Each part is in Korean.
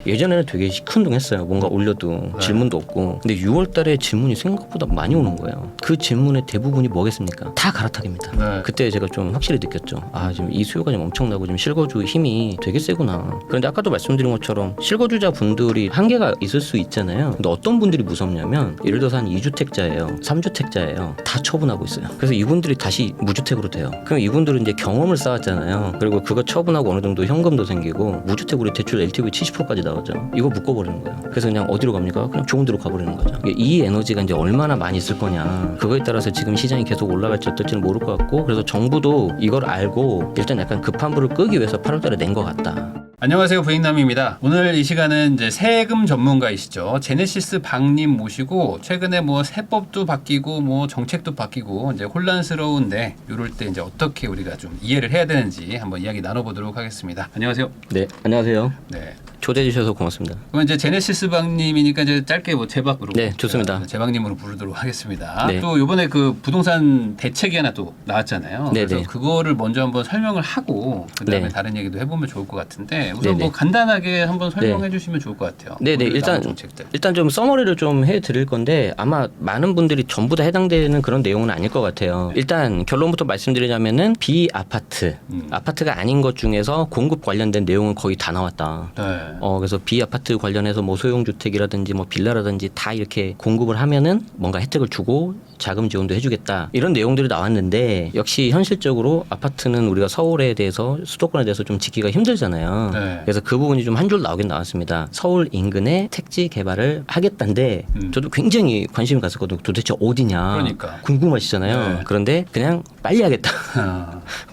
예전에는 되게 시큰둥했어요. 뭔가 올려도 질문도 없고. 근데 6월 달에 질문이 생각보다 많이 오는 거예요. 그 질문의 대부분이 뭐겠습니까? 다 갈아타기입니다. 그때 제가 좀 확실히 느꼈죠. 아, 지금 이 수요가 좀 엄청나고 지금 실거주 힘이 되게 세구나. 그런데 아까도 말씀드린 것처럼 실거주자 분들이 한계가 있을 수 있잖아요. 근데 어떤 분들이 무섭냐면 예를 들어서 한 2주택자예요. 3주택자예요. 다 처분하고 있어요. 그래서 이분들이 다시 무주택으로 돼요. 그럼 이분들은 이제 경험을 쌓았잖아요. 그리고 그거 처분하고 어느 정도 현금도 생기고 무주택으로 대출 LTV 70%까지 나오죠. 이거 묶어버리는 거예요. 그래서 그냥 어디로 갑니까? 그냥 좋은 데로 가버리는 거죠. 이 에너지가 이제 얼마나 많이 있을 거냐. 그거에 따라서 지금 시장이 계속 올라갈지 어떨지는 모를 것 같고, 그래서 정부도 이걸 알고 일단 약간 급한 불을 끄기 위해서 8월달에 낸 것 같다. 안녕하세요, 부익남입니다. 오늘 이 시간은 이제 세금 전문가이시죠, 제네시스 박님 모시고 최근에 뭐 세법도 바뀌고 뭐 정책도 바뀌고 이제 혼란스러운데 이럴 때 이제 어떻게 우리가 좀 이해를 해야 되는지 한번 이야기 나눠보도록 하겠습니다. 안녕하세요. 네, 안녕하세요. 네. 초대해 주셔서 고맙습니다. 그럼 이제 제네시스 박님이니까 이제 짧게 뭐 제박으로. 네, 좋습니다. 제박님으로 부르도록 하겠습니다. 네. 또 이번에 그 부동산 대책이 하나 또 나왔잖아요. 네, 그래서 네. 그거를 먼저 한번 설명을 하고 그다음에 네. 다른 얘기도 해보면 좋을 것 같은데 우선 네, 네. 뭐 간단하게 한번 설명해 네. 주시면 좋을 것 같아요. 네네, 오늘 일단 나온 정책들. 좀 서머리를 좀 해드릴 건데 아마 많은 분들이 전부 다 해당되는 그런 내용은 아닐 것 같아요. 일단 결론부터 말씀드리자면은 비아파트, 아파트가 아닌 것 중에서 공급 관련된 내용은 거의 다 나왔다. 네. 그래서 비아파트 관련해서 뭐 소형주택이라든지 뭐 빌라라든지 다 이렇게 공급을 하면은 뭔가 혜택을 주고 자금 지원도 해주겠다, 이런 내용들이 나왔는데, 역시 현실적으로 아파트는 우리가 서울에 대해서, 수도권에 대해서 좀 지키기가 힘들잖아요. 네. 그래서 그 부분이 좀 한 줄 나오긴 나왔습니다. 서울 인근에 택지 개발을 하겠다는데 저도 굉장히 관심이 갔었거든요. 도대체 어디냐, 그러니까. 궁금하시잖아요. 네. 그런데 그냥 빨리 하겠다.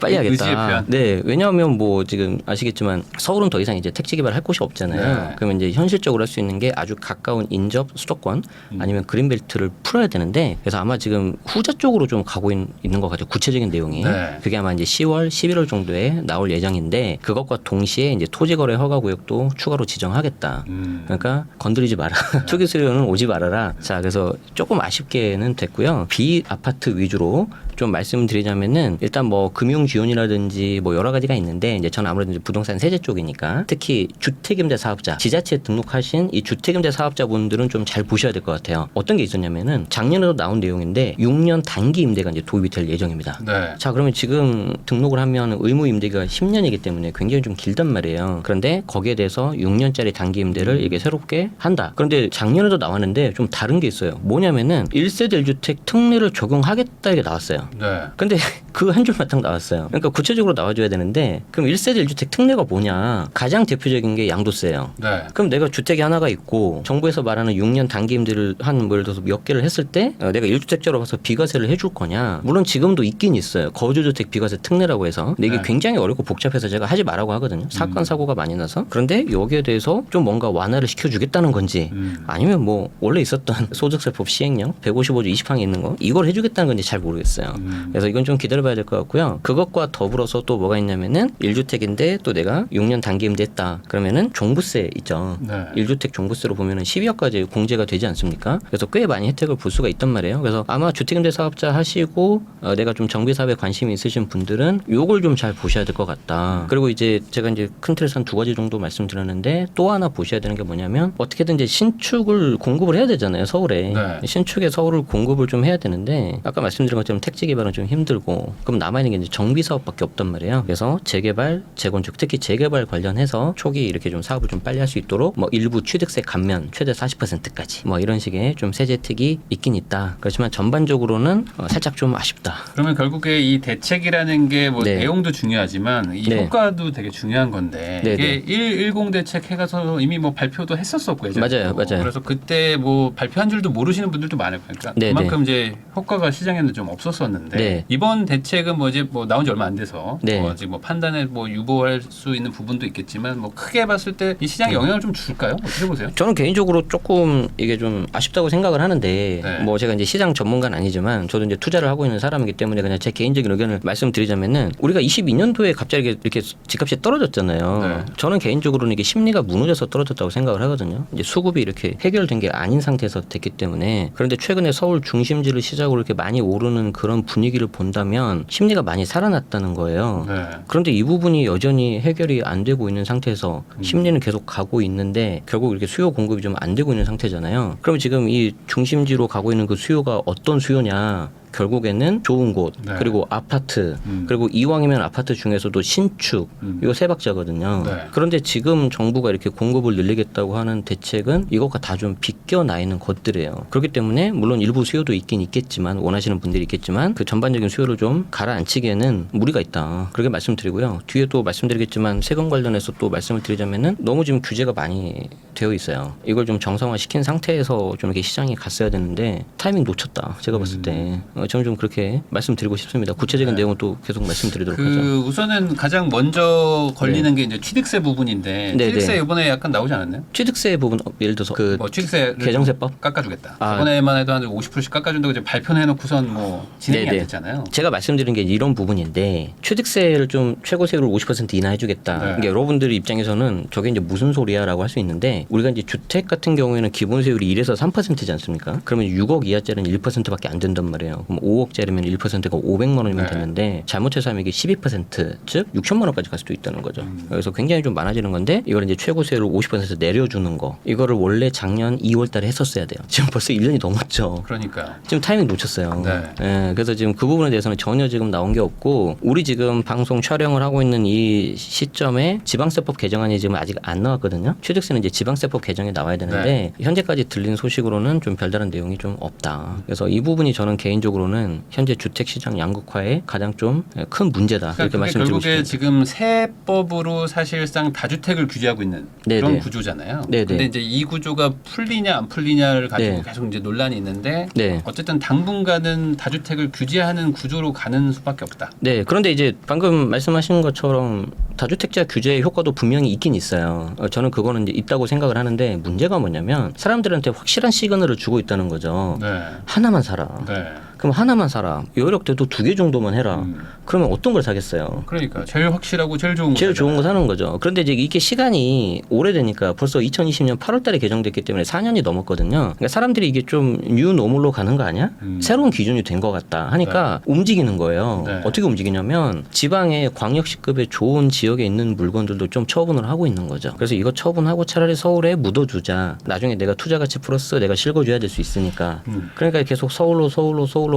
빨리 하겠다. 의지의 표현. 네, 왜냐하면 뭐 지금 아시겠지만 서울은 더 이상 이제 택지 개발할 곳이 없잖아요. 네. 그러면 이제 현실적으로 할 수 있는 게 아주 가까운 인접 수도권 아니면 그린벨트를 풀어야 되는데, 그래서 아마 지금 후자 쪽으로 좀 가고 있는 것 같아요. 구체적인 내용이. 네. 그게 아마 이제 10월, 11월 정도에 나올 예정인데, 그것과 동시에 이제 토지거래 허가구역도 추가로 지정하겠다. 그러니까 건드리지 마라. 투기 수요는 오지 말아라. 자, 그래서 조금 아쉽게는 됐고요. 비아파트 위주로 좀 말씀드리자면은, 일단 뭐 금융 지원이라든지 뭐 여러 가지가 있는데, 이제 저는 아무래도 이제 부동산 세제 쪽이니까 특히 주택임대 사업자, 지자체에 등록하신 이 주택임대 사업자분들은 좀 잘 보셔야 될 것 같아요. 어떤 게 있었냐면은 작년에도 나온 내용인데 6년 단기 임대가 이제 도입이 될 예정입니다. 네. 자, 그러면 지금 등록을 하면 의무 임대가 10년이기 때문에 굉장히 좀 길단 말이에요. 그런데 거기에 대해서 6년짜리 단기 임대를 이게 새롭게 한다. 그런데 작년에도 나왔는데 좀 다른 게 있어요. 뭐냐면은 1세대 1주택 특례를 적용하겠다, 이게 나왔어요. 네. 근데 그 한 줄만 딱 나왔어요. 그러니까 구체적으로 나와줘야 되는데, 그럼 1세대 1주택 특례가 뭐냐? 가장 대표적인 게 양도세예요. 네. 그럼 내가 주택이 하나가 있고 정부에서 말하는 6년 단기 임대를 한 뭐 예를 들어서 몇 개를 했을 때 내가 1주택자로 봐서 비과세를 해줄 거냐? 물론 지금도 있긴 있어요. 거주주택 비과세 특례라고 해서. 근데 이게 네. 굉장히 어렵고 복잡해서 제가 하지 말라고 하거든요. 사건 사고가 많이 나서. 그런데 여기에 대해서 좀 뭔가 완화를 시켜주겠다는 건지, 아니면 뭐 원래 있었던 소득세법 시행령 155조 20항에 있는 거 이걸 해주겠다는 건지 잘 모르겠어요. 그래서 이건 좀 기다려봐야 될 것 같고요. 그것과 더불어서 또 뭐가 있냐면은 1주택인데 또 내가 6년 단기 임대했다. 그러면은 종부세 있죠. 네. 1주택 종부세로 보면은 12억까지 공제가 되지 않습니까? 그래서 꽤 많이 혜택을 볼 수가 있단 말이에요. 그래서 아마 주택임대 사업자 하시고 내가 좀 정비 사업에 관심이 있으신 분들은 요걸 좀 잘 보셔야 될 것 같다. 그리고 이제 제가 이제 큰 틀에서 한 2가지 정도 말씀드렸는데, 또 하나 보셔야 되는 게 뭐냐면, 어떻게든 이제 신축을 공급을 해야 되잖아요, 서울에. 네. 신축에 서울을 공급을 좀 해야 되는데, 아까 말씀드린 것처럼 택지 개발은 좀 힘들고, 그럼 남아있는 게 이제 정비 사업밖에 없단 말이에요. 그래서 재개발, 재건축, 특히 재개발 관련해서 초기 이렇게 좀 사업을 좀 빨리 할 수 있도록 뭐 일부 취득세 감면 최대 40%까지 뭐 이런 식의 좀 세제 혜택이 있긴 있다. 그렇지만 전반적으로는 살짝 좀 아쉽다. 그러면 결국에 이 대책이라는 게 뭐 네. 내용도 중요하지만 이 네. 효과도 되게 중요한 건데, 네, 이게 110 대책 해가서 이미 뭐 발표도 했었었고 예전에도. 맞아요. 그래서 그때 뭐 발표한 줄도 모르시는 분들도 많을 거예요. 그러니까 네, 그만큼 이제 효과가 시장에는 좀 없었었는데, 네. 이번 대책은 뭐 이제 뭐 나온 지 얼마 안 돼서 네. 뭐 아직 뭐 판단에 뭐 유보할 수 있는 부분도 있겠지만, 뭐 크게 봤을 때 이 시장에 영향을 좀 줄까요? 어떻게 보세요? 저는 개인적으로 조금 이게 좀 아쉽다고 생각을 하는데, 네. 뭐 제가 이제 시장 전문가는 아니지만 저도 이제 투자를 하고 있는 사람이기 때문에 그냥 제 개인적인 의견을 말씀드리자면은, 우리가 22년도에 갑자기 이렇게 집값이 떨어졌잖아요. 네. 저는 개인적으로는 이게 심리가 무너져서 떨어졌다고 생각을 하거든요. 이제 수급이 이렇게 해결된 게 아닌 상태에서 됐기 때문에. 그런데 최근에 서울 중심지를 시작으로 이렇게 많이 오르는 그런 분위기를 본다면 심리가 많이 살아났다는 거예요. 네. 그런데 이 부분이 여전히 해결이 안 되고 있는 상태에서 심리는 계속 가고 있는데 결국 이렇게 수요 공급이 좀 안 되고 있는 상태잖아요. 그럼 지금 이 중심지로 가고 있는 그 수요가 어떤 수요냐? 결국에는 좋은 곳, 네. 그리고 아파트, 그리고 이왕이면 아파트 중에서도 신축, 요 세 박자거든요. 네. 그런데 지금 정부가 이렇게 공급을 늘리겠다고 하는 대책은 이것과 다 좀 비껴나 있는 것들이에요. 그렇기 때문에 물론 일부 수요도 있긴 있겠지만 원하시는 분들이 있겠지만 그 전반적인 수요를 좀 가라앉히기에는 무리가 있다. 그렇게 말씀드리고요. 뒤에 또 말씀드리겠지만 세금 관련해서 또 말씀을 드리자면은 너무 지금 규제가 많이 되어 있어요. 이걸 좀 정상화시킨 상태에서 좀 이렇게 시장에 갔어야 되는데 타이밍 놓쳤다. 제가 봤을 때. 저는 좀 그렇게 말씀드리고 싶습니다. 구체적인 네. 내용은 또 계속 말씀드리도록 하죠. 우선은 가장 먼저 걸리는 게 이제 취득세 부분인데 네, 취득세 네. 이번에 약간 나오지 않았나요? 취득세 부분 예를 들어서 그 뭐 취득세를 개정세법? 깎아주겠다. 아. 이번에만 해도 한 50%씩 깎아준다고 이제 발표는 해놓고선 뭐 진행이 네네. 안 됐잖아요. 제가 말씀드린 게 이런 부분인데 취득세를 좀 최고세율을 50% 인하해주겠다. 네. 그러니까 여러분들 입장에서는 저게 이제 무슨 소리야라고 할 수 있는데 우리가 이제 주택 같은 경우에는 기본세율이 1에서 3%지 않습니까? 그러면 6억 이하짜리는 1%밖에 안 된단 말이에요. 그럼 5억짜리면 1%가 500만 원이면 네. 됐는데 잘못해서 하면 이게 12%즉 6천만 원까지 갈 수도 있다는 거죠. 그래서 굉장히 좀 많아지는 건데 이걸 이제 최고세율을 50% 내려주는 거 이거를 원래 작년 2월달에 했었어야 돼요. 지금 벌써 1년이 넘었죠. 그러니까요. 지금 타이밍 놓쳤어요. 네. 예, 그래서 지금 그 부분에 대해서는 전혀 지금 나온 게 없고 우리 지금 방송 촬영을 하고 있는 이 시점에 지방세법 개정안이 지금 아직 안 나왔거든요. 취득세는 이제 지방세법 개정에 나와야 되는데 현재까지 들린 소식으로는 좀 별다른 내용이 좀 없다. 그래서 이 부분이 저는 개인적으로는 현재 주택시장 양극화에 가장 좀 큰 문제다. 그러니까 이렇게 그게 말씀드리고 결국에 싶습니다. 지금 세법으로 사실상 다주택을 규제하고 있는 네네. 그런 구조잖아요. 네네. 근데 이제 이 구조가 풀리냐 안 풀리냐를 가지고 네. 계속 이제 논란이 있는데 네. 어쨌든 당분간은 다주택을 규제하는 구조로 가는 수밖에 없다. 네, 그런데 이제 방금 말씀하신 것처럼 다주택자 규제의 효과도 분명히 있긴 있어요. 저는 그거는 이제 있다고 생각을 하는데 문제가 뭐냐면 사람들한테 확실한 시그널을 주고 있다는 거죠. 네. 하나만 사라. 네. 그럼 하나만 사라. 여력돼도 2개 정도만 해라. 그러면 어떤 걸 사겠어요? 그러니까 제일 확실하고 제일 좋은 거. 제일 좋은 거 사는 거죠. 그런데 이제 이게 시간이 오래되니까 벌써 2020년 8월 달에 개정됐기 때문에 4년이 넘었거든요. 그러니까 사람들이 이게 좀 뉴노멀로 가는 거 아니야? 새로운 기준이 된 것 같다 하니까 움직이는 거예요. 네. 어떻게 움직이냐면 지방의 광역시급의 좋은 지역에 있는 물건들도 좀 처분을 하고 있는 거죠. 그래서 이거 처분하고 차라리 서울에 묻어두자. 나중에 내가 투자 가치 플러스 내가 실거줘야 될 수 있으니까. 그러니까 계속 서울로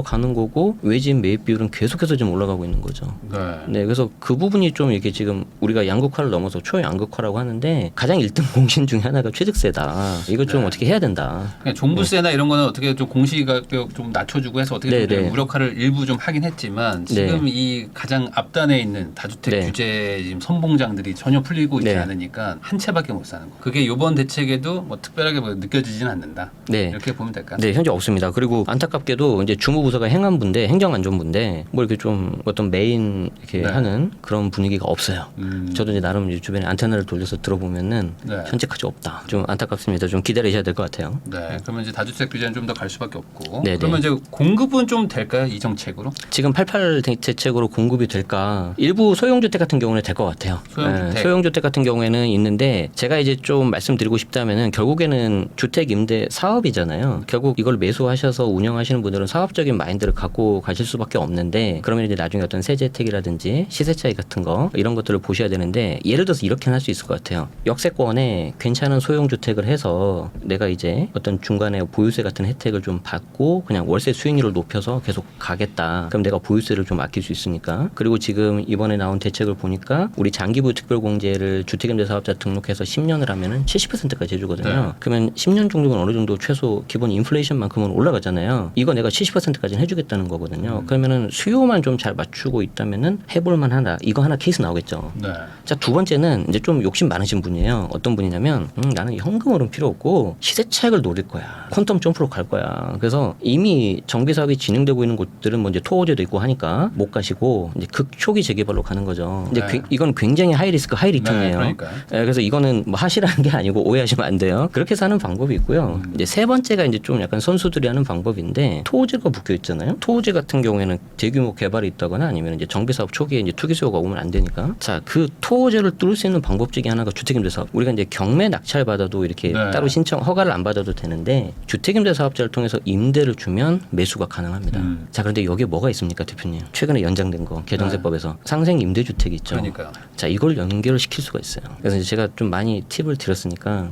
가는 거고 외집 매입 비율은 계속해서 좀 올라가고 있는 거죠. 네. 네, 그래서 그 부분이 좀 이게 지금 우리가 양극화를 넘어서 초양극화라고 하는데 가장 1등 공신 중에 하나가 취득세다. 이거 좀 네. 어떻게 해야 된다. 그냥 종부세나 이런 거는 어떻게 좀 공시가격 좀 낮춰주고 해서 어떻게 좀 네. 무력화를 일부 좀 하긴 했지만 지금 이 가장 앞단에 있는 다주택 네. 규제 지금 선봉장들이 전혀 풀리고 있지 네. 않으니까 한 채밖에 못 사는 거. 그게 이번 대책에도 뭐 특별하게 뭐 느껴지지는 않는다. 네. 이렇게 보면 될까요? 네, 현재 없습니다. 그리고 안타깝게도 이제 주무부서가 행안부인데 행정안전부인데 뭐 이렇게 좀 어떤 메인 이렇게 네. 하는 그런 분위기가 없어요. 저도 이제 나름 이제 주변에 안테나를 돌려서 들어보면은 네. 현재까지 없다. 좀 안타깝습니다. 좀 기다리셔야 될 것 같아요. 네. 그러면 이제 다주택 규제는 좀 더 갈 수밖에 없고. 네, 그러면 이제 공급은 좀 될까요? 이 정책으로? 지금 88 대책으로 공급이 될까? 일부 소형주택 같은 경우는 될 것 같아요. 소형주택. 네, 소형주택 같은 경우에는 있는데 제가 이제 좀 말씀드리고 싶다면은 결국에는 주택 임대 사업이잖아요. 결국 이걸 매수하셔서 운영하시는 분들은 사업적인 마인드를 갖고 가실 수밖에 없는데 그러면 이제 나중에 어떤 세제 혜택이라든지 시세 차이 같은 거 이런 것들을 보셔야 되는데 예를 들어서 이렇게 할 수 있을 것 같아요. 역세권에 괜찮은 소형주택을 해서 내가 이제 어떤 중간에 보유세 같은 혜택을 좀 받고 그냥 월세 수익률을 높여서 계속 가겠다. 그럼 내가 보유세를 좀 아낄 수 있으니까. 그리고 지금 이번에 나온 대책을 보니까 우리 장기부 특별공제를 주택임대사업자 등록해서 10년을 하면은 70%까지 해주거든요. 네. 그러면 10년 정도면 어느 정도 최소 기본 인플레이션만큼은 올라가잖아요. 이거 내가 70%까지는 해주겠다는 거거든요. 그러면은 수요만 좀 잘 맞추고 있다면은 해볼만 하다. 이거 하나 케이스 나오겠죠. 네. 자, 두 번째는 이제 좀 욕심 많으신 분이에요. 어떤 분이냐면 나는 현금으로는 필요 없고 시세 차익을 노릴 거야. 퀀텀 점프로 갈 거야. 그래서 이미 정비 사업이 진행되고 있는 곳들은 뭐 이제 토호제도 있고 하니까 못 가시고 이제 극초기 재개발로 가는 거죠. 이제 네. 이건 굉장히 하이 리스크 하이 리턴이에요. 그러니까요. 그래서 이거는 뭐 하시라는 게 아니고 오해하시면 안 돼요. 그렇게 사는 방법이 있고요. 이제 세 번째가 이제 좀 약간 선수들이 하는 방법인데 토호제가 그 있잖아요. 토지 같은 경우에는 대규모 개발이 있다거나 아니면 이제 정비 사업 초기에 이제 투기 수요가 오면 안 되니까. 자, 그 토지를 뚫을 수 있는 방법 중에 하나가 주택임대 사업. 우리가 이제 경매 낙찰 받아도 이렇게 네. 따로 신청 허가를 안 받아도 되는데 주택임대 사업자를 통해서 임대를 주면 매수가 가능합니다. 자, 그런데 여기에 뭐가 있습니까, 대표님? 최근에 연장된 거 개정세법에서 상생 임대주택이 있죠. 그러니까요. 자, 이걸 연결을 시킬 수가 있어요. 그래서 이제 제가 좀 많이 팁을 드렸으니까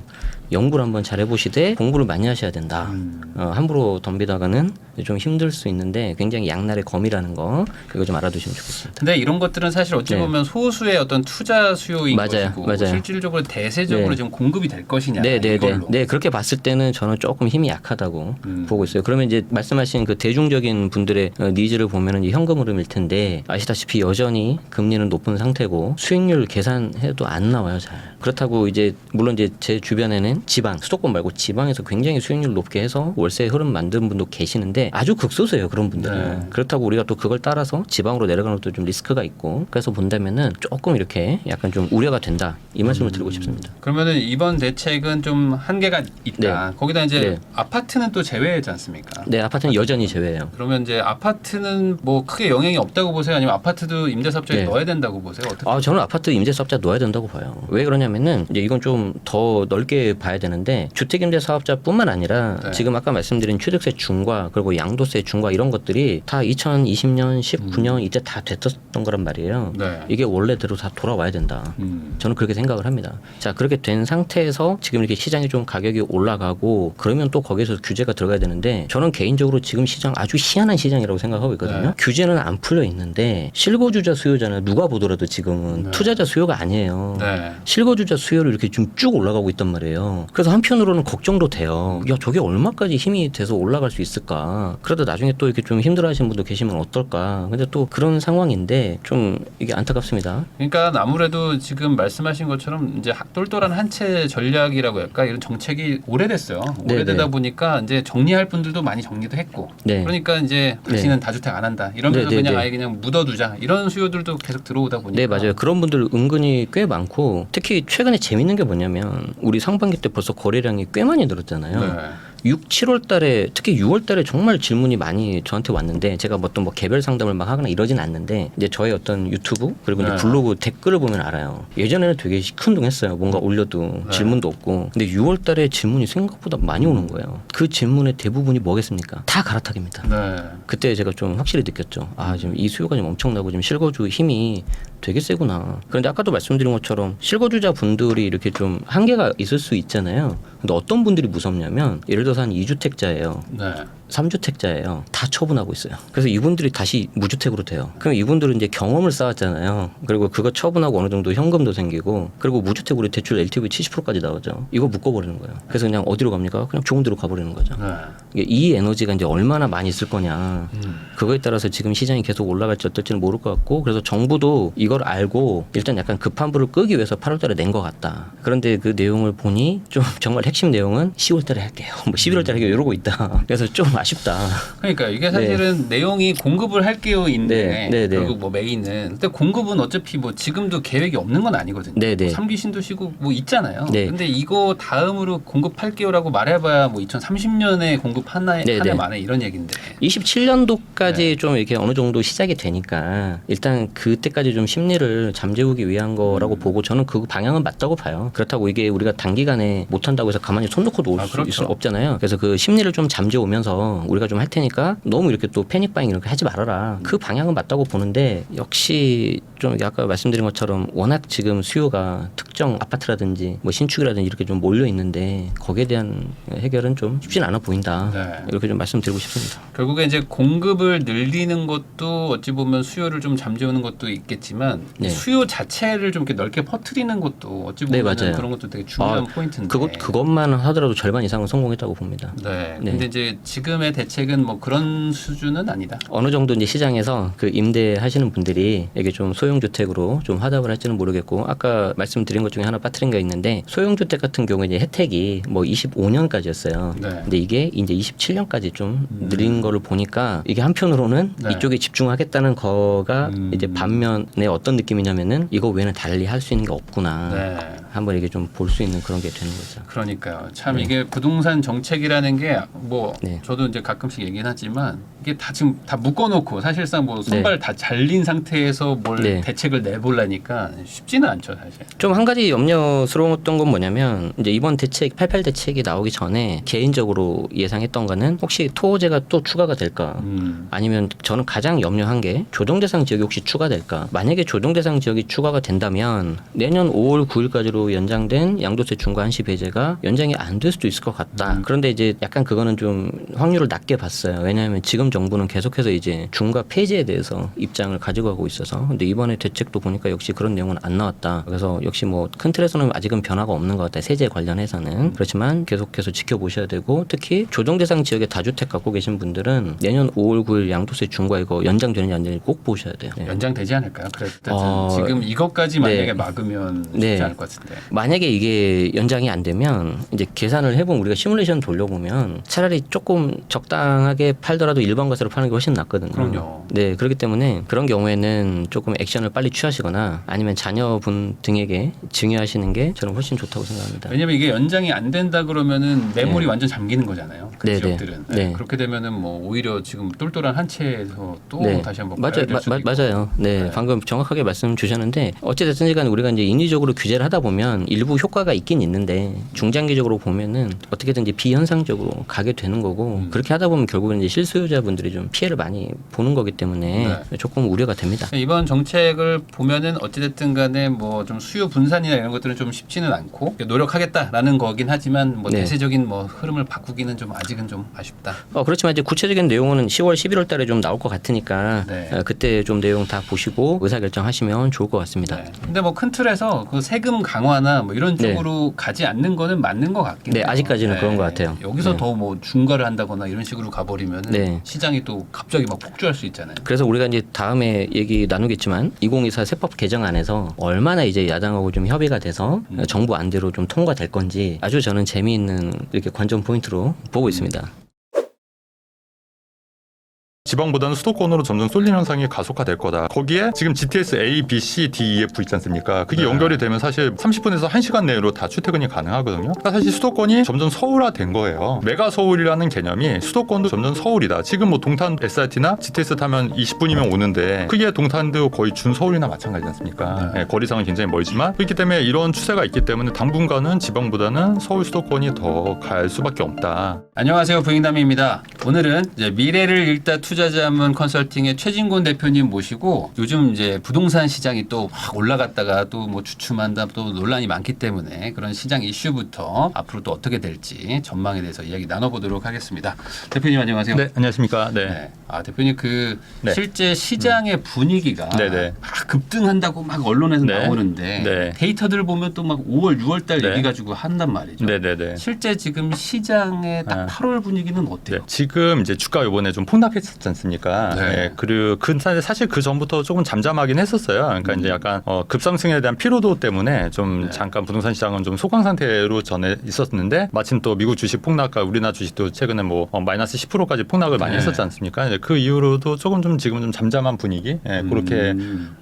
연구를 한번 잘 해보시되 공부를 많이 하셔야 된다. 함부로 덤비다가는 좀 힘들 수 있는데 굉장히 양날의 검이라는 거 이거 좀 알아두시면 좋겠습니다. 근데 이런 것들은 사실 어찌 네. 보면 소수의 어떤 투자 수요인 맞아요. 것이고 맞아요. 실질적으로 대세적으로 네. 지금 공급이 될 것이냐 네네네. 이걸로. 네, 그렇게 봤을 때는 저는 조금 힘이 약하다고 보고 있어요. 그러면 이제 말씀하신 그 대중적인 분들의 니즈를 보면은 이 현금 흐름일 텐데 아시다시피 여전히 금리는 높은 상태고 수익률 계산해도 안 나와요, 잘. 그렇다고 이제 물론 이제 제 주변에는 지방, 수도권 말고 지방에서 굉장히 수익률 높게 해서 월세 흐름 만드는 분도 계시는데 아주 극소수예요, 그런 분들은. 네. 그렇다고 우리가 또 그걸 따라서 지방으로 내려가는 것도 좀 리스크가 있고 그래서 본다면은 조금 이렇게 약간 좀 우려가 된다 이 말씀을 드리고 싶습니다. 그러면은 이번 대책은 좀 한계가 있다. 거기다 이제 네. 아파트는 또 제외하지 않습니까? 네, 아파트는 여전히 제외예요. 그러면 이제 아파트는 뭐 크게 영향이 없다고 보세요? 아니면 아파트도 임대사업자에 네. 넣어야 된다고 보세요? 어떻게? 아, 저는 아파트 임대사업자 넣어야 된다고 봐요. 왜 그러냐면은 이제 이건 좀 더 넓게 봐야 되는데 주택임대사업자뿐만 아니라 네. 지금 아까 말씀드린 취득세 중과 그리고 양도세 중과 이런 것들이 다 2020년, 19년 이때 다 됐었던 거란 말이에요. 네. 이게 원래대로 다 돌아와야 된다. 저는 그렇게 생각을 합니다. 자, 그렇게 된 상태에서 지금 이렇게 시장이 좀 가격이 올라가고 그러면 또 거기에서 규제가 들어가야 되는데 저는 개인적으로 지금 시장 아주 희한한 시장이라고 생각하고 있거든요. 네. 규제는 안 풀려 있는데 실거주자 수요잖아요. 누가 보더라도 지금은 네. 투자자 수요가 아니에요. 네. 실거주자 수요를 이렇게 좀 쭉 올라가고 있단 말이에요. 그래서 한편으로는 걱정도 돼요. 야, 저게 얼마까지 힘이 돼서 올라갈 수 있을까? 그러다 나중에 또 이렇게 좀 힘들어하시는 분도 계시면 어떨까? 근데 또 그런 상황인데 좀 이게 안타깝습니다. 그러니까 아무래도 지금 말씀하신 것처럼 이제 똘똘한 한 채 전략이라고 할까 이런 정책이 오래됐어요. 오래되다 네네. 보니까 이제 정리할 분들도 많이 정리도 했고. 네. 그러니까 이제 다시는 다주택 안 한다. 이러면서 네네네. 그냥 아예 그냥 묻어두자. 이런 수요들도 계속 들어오다 보니까. 네, 맞아요. 그런 분들 은근히 꽤 많고 특히 최근에 재밌는 게 뭐냐면 우리 상반기 때 벌써 거래량이 꽤 많이 늘었잖아요. 네. 6, 7월 달에 특히 6월 달에 정말 질문이 많이 저한테 왔는데 제가 뭐 어떤 뭐 개별 상담을 막 하거나 이러진 않는데 이제 저의 어떤 유튜브 그리고 이제 네. 블로그 댓글을 보면 알아요. 예전에는 되게 시큰둥했어요. 뭔가 올려도 네. 질문도 없고. 근데 6월 달에 질문이 생각보다 많이 오는 거예요. 그 질문의 대부분이 뭐겠습니까? 다 갈아타기입니다. 네. 그때 제가 좀 확실히 느꼈죠. 아, 지금 이 수요가 좀 엄청나고 지금 실거주 힘이 되게 세구나. 그런데 아까도 말씀드린 것처럼 실거주자 분들이 이렇게 좀 한계가 있을 수 있잖아요. 근데 어떤 분들이 무섭냐면 예를 들어서 한 2주택자예요. 네. 3주택자예요. 다 처분하고 있어요. 그래서 이분들이 다시 무주택으로 돼요. 그럼 이분들은 이제 경험을 쌓았잖아요. 그리고 그거 처분하고 어느 정도 현금도 생기고 그리고 무주택으로 대출 LTV 70%까지 나오죠. 이거 묶어버리는 거예요. 그래서 그냥 어디로 갑니까? 그냥 좋은 데로 가버리는 거죠. 네. 이 에너지가 이제 얼마나 많이 있을 거냐. 그거에 따라서 지금 시장이 계속 올라갈지 어떨지는 모를 것 같고 그래서 정부도 이걸 알고 일단 약간 급한 불을 끄기 위해서 8월 달에 낸 것 같다. 그런데 그 내용을 보니 좀 정말 핵심 내용은 10월 달에 할게요. 뭐 11월 달에 할게요. 이러고 있다. 그래서 좀 아쉽다. 그러니까 이게 사실은 내용이 공급을 할게요인데 네. 결국 뭐 메인은 근데 공급은 어차피 뭐 지금도 계획이 없는 건 아니거든요. 네. 3기 신도시고 뭐 있잖아요. 네. 근데 이거 다음으로 공급할게요라고 말해봐야 뭐 2030년에 공급하나 네. 만에 이런 얘긴데. 27년도까지 좀 이렇게 어느 정도 시작이 되니까 일단 그때까지 좀 심리를 잠재우기 위한 거라고 보고 저는 그 방향은 맞다고 봐요. 그렇다고 이게 우리가 단기간에 못한다고 해서 가만히 손 놓고 놓을 수 그렇죠. 있을 없잖아요. 그래서 그 심리를 좀 잠재우면서 우리가 좀 할 테니까 너무 이렇게 또 패닉바잉 이렇게 하지 말아라. 그 방향은 맞다고 보는데 역시 좀 아까 말씀드린 것처럼 워낙 지금 수요가 특정 아파트라든지 뭐 신축이라든지 이렇게 좀 몰려 있는데 거기에 대한 해결은 좀 쉽지는 않아 보인다. 네. 이렇게 좀 말씀드리고 싶습니다. 결국에 이제 공급을 늘리는 것도 어찌 보면 수요를 좀 잠재우는 것도 있겠지만 네. 수요 자체를 좀 이렇게 넓게 퍼뜨리는 것도 어찌 네, 보면 맞아요. 그런 것도 되게 중요한 포인트인데. 그것만 하더라도 절반 이상은 성공했다고 봅니다. 네. 네. 근데 이제 지금의 대책은 뭐 그런 수준은 아니다. 어느 정도 이제 시장에서 그 임대하시는 분들이 이게 좀 소형주택으로 좀 화답을 할지는 모르겠고 아까 말씀드린 것 중에 하나 빠뜨린 게 있는데 소형주택 같은 경우에 이제 혜택이 뭐 25년까지였어요. 네. 근데 이게 이제 27년까지 좀 늘린 거를 보니까 이게 한편으로는 네. 이쪽에 집중하겠다는 거가 이제 반면에 어떤 느낌이냐면은 이거 외에는 달리 할 수 있는 게 없구나. 네. 한번 이게 좀 볼 수 있는 그런 게 되는 거죠. 그러니까요. 참 이게 부동산 정책이라는 게 뭐 네. 저도 이제 가끔씩 얘기는 하지만 이게 다 지금 다 묶어놓고 사실상 뭐 손발 다 잘린 상태에서 뭘 네. 대책을 내보려니까 쉽지는 않죠 사실. 좀 한 가지 염려스러웠던 건 뭐냐면 이제 이번 대책 88 대책이 나오기 전에 개인적으로 예상했던 거는 혹시 토호제가 또 추가가 될까? 아니면 저는 가장 염려한 게 조정대상 지역이 혹시 추가될까? 만약에 조정대상 지역이 추가가 된다면 내년 5월 9일까지로 연장된 양도세 중과 한시 배제가 연장이 안 될 수도 있을 것 같다. 그런데 이제 약간 그거는 좀 확률을 낮게 봤어요. 왜냐하면 지금 정부는 계속해서 이제 중과 폐지에 대해서 입장을 가지고 가고 있어서 근데 이번에 대책도 보니까 역시 그런 내용은 안 나왔다. 그래서 역시 뭐 큰 틀에서는 아직은 변화가 없는 것 같아요. 세제 관련해서는. 그렇지만 계속해서 지켜보셔야 되고 특히 조정대상 지역에 다주택 갖고 계신 분들은 내년 5월 9일 양도세 중과 이거 연장되는지 안 되는지 꼭 보셔야 돼요. 네. 연장되지 않을까요? 그래도 지금 이것까지 만약에 막으면 쉽지 네. 않을 것 같은데. 만약에 이게 연장이 안 되면 이제 계산을 해보면 우리가 시뮬레이션 돌려보면 차라리 조금 적당하게 팔더라도 일반 과세로 파는 게 훨씬 낫거든요. 그럼요. 네, 그렇기 때문에 그런 경우에는 조금 액션을 빨리 취하시거나 아니면 자녀분 등에게 증여하시는 게 저는 훨씬 좋다고 생각합니다. 왜냐면 이게 연장이 안 된다 그러면은 매물이 완전 잠기는 거잖아요. 그 네, 지역들은. 네. 네. 그렇게 되면은 뭐 오히려 지금 똘똘한 한 채에서 또 네. 다시 한번 맞아요. 맞아요. 네. 네. 방금 정확하게 말씀 주셨는데 어찌됐든지 간에 우리가 이제 인위적으로 규제를 하다 보면 일부 효과가 있긴 있는데 중장기적으로 보면은 어떻게든 이제 비현상적으로 가게 되는 거고 그렇게 하다 보면 결국은 이제 실수요자분들이 좀 피해를 많이 보는 거기 때문에 조금 우려가 됩니다. 이번 정책을 보면은 어찌됐든 간에 뭐 좀 수요 분산이나 이런 것들은 좀 쉽지는 않고 노력하겠다라는 거긴 하지만 뭐 네. 대세적인 뭐 흐름을 바꾸기는 좀 아직은 좀 아쉽다. 그렇지만 이제 구체적인 내용은 10월, 11월 달에 좀 나올 것 같으니까 네. 그때 좀 내용 다 보시고 의사결정하시면 좋을 것 같습니다. 네. 근데 뭐 큰 틀에서 그 세금 강화나 뭐 이런 네. 쪽으로 가지 않는 거는 맞는 것 같긴 네, 해요. 아직까지는 그런 것 같아요. 여기서 네. 더 뭐 중과를 한다거나 이런 식으로 가버리면은 네. 시장이 또 갑자기 막 폭주할 수 있잖아요. 그래서 우리가 이제 다음에 얘기 나누겠지만 2024 세법 개정안에서 얼마나 이제 야당하고 좀 협의가 돼서 정부 안대로 좀 통과될 건지 아주 저는 재미있는 이렇게 관전 포인트로 보고 있습니다. 지방보다는 수도권으로 점점 쏠리는 현상이 가속화될 거다. 거기에 지금 GTS A, B, C, D, E, F 있지 않습니까? 그게 연결이 되면 사실 30분에서 1시간 내로 다 출퇴근이 가능하거든요. 그러니까 사실 수도권이 점점 서울화된 거예요. 메가 서울이라는 개념이 수도권도 점점 서울이다. 지금 뭐 동탄 SRT나 GTS 타면 20분이면 오는데 그게 동탄도 거의 준 서울이나 마찬가지지 않습니까? 네, 거리상은 굉장히 멀지만 그렇기 때문에 이런 추세가 있기 때문에 당분간은 지방보다는 서울 수도권이 더 갈 수밖에 없다. 안녕하세요, 부잉담입니다. 오늘은 이제 미래를 읽다 투자자문 컨설팅의 최진곤 대표님 모시고 요즘 이제 부동산 시장이 또 막 올라갔다가 또 뭐 주춤한다 또 논란이 많기 때문에 그런 시장 이슈부터 앞으로 또 어떻게 될지 전망에 대해서 이야기 나눠보도록 하겠습니다. 대표님 안녕하세요. 네, 안녕하십니까? 네. 네. 대표님 그 네. 실제 시장의 분위기가 네네. 막 급등한다고 막 언론에서 네. 나오는데 네. 데이터들 보면 또 막 5월, 6월 달 네. 얘기 가지고 한단 말이죠. 네네네. 실제 지금 시장의 딱 8월 분위기는 어때요? 네, 지금 이제 주가 이번에 좀 폭락했었지 않습니까? 네. 네, 그리고 사실 그 전부터 조금 잠잠하긴 했었어요. 그러니까 이제 약간 급상승에 대한 피로도 때문에 좀 네. 잠깐 부동산 시장은 좀 소강 상태로 전에 있었는데 마침 또 미국 주식 폭락과 우리나라 주식도 최근에 뭐 마이너스 10%까지 폭락을 많이 네. 했었지 않습니까? 이제 그 이후로도 조금 좀 지금 좀 잠잠한 분위기 그렇게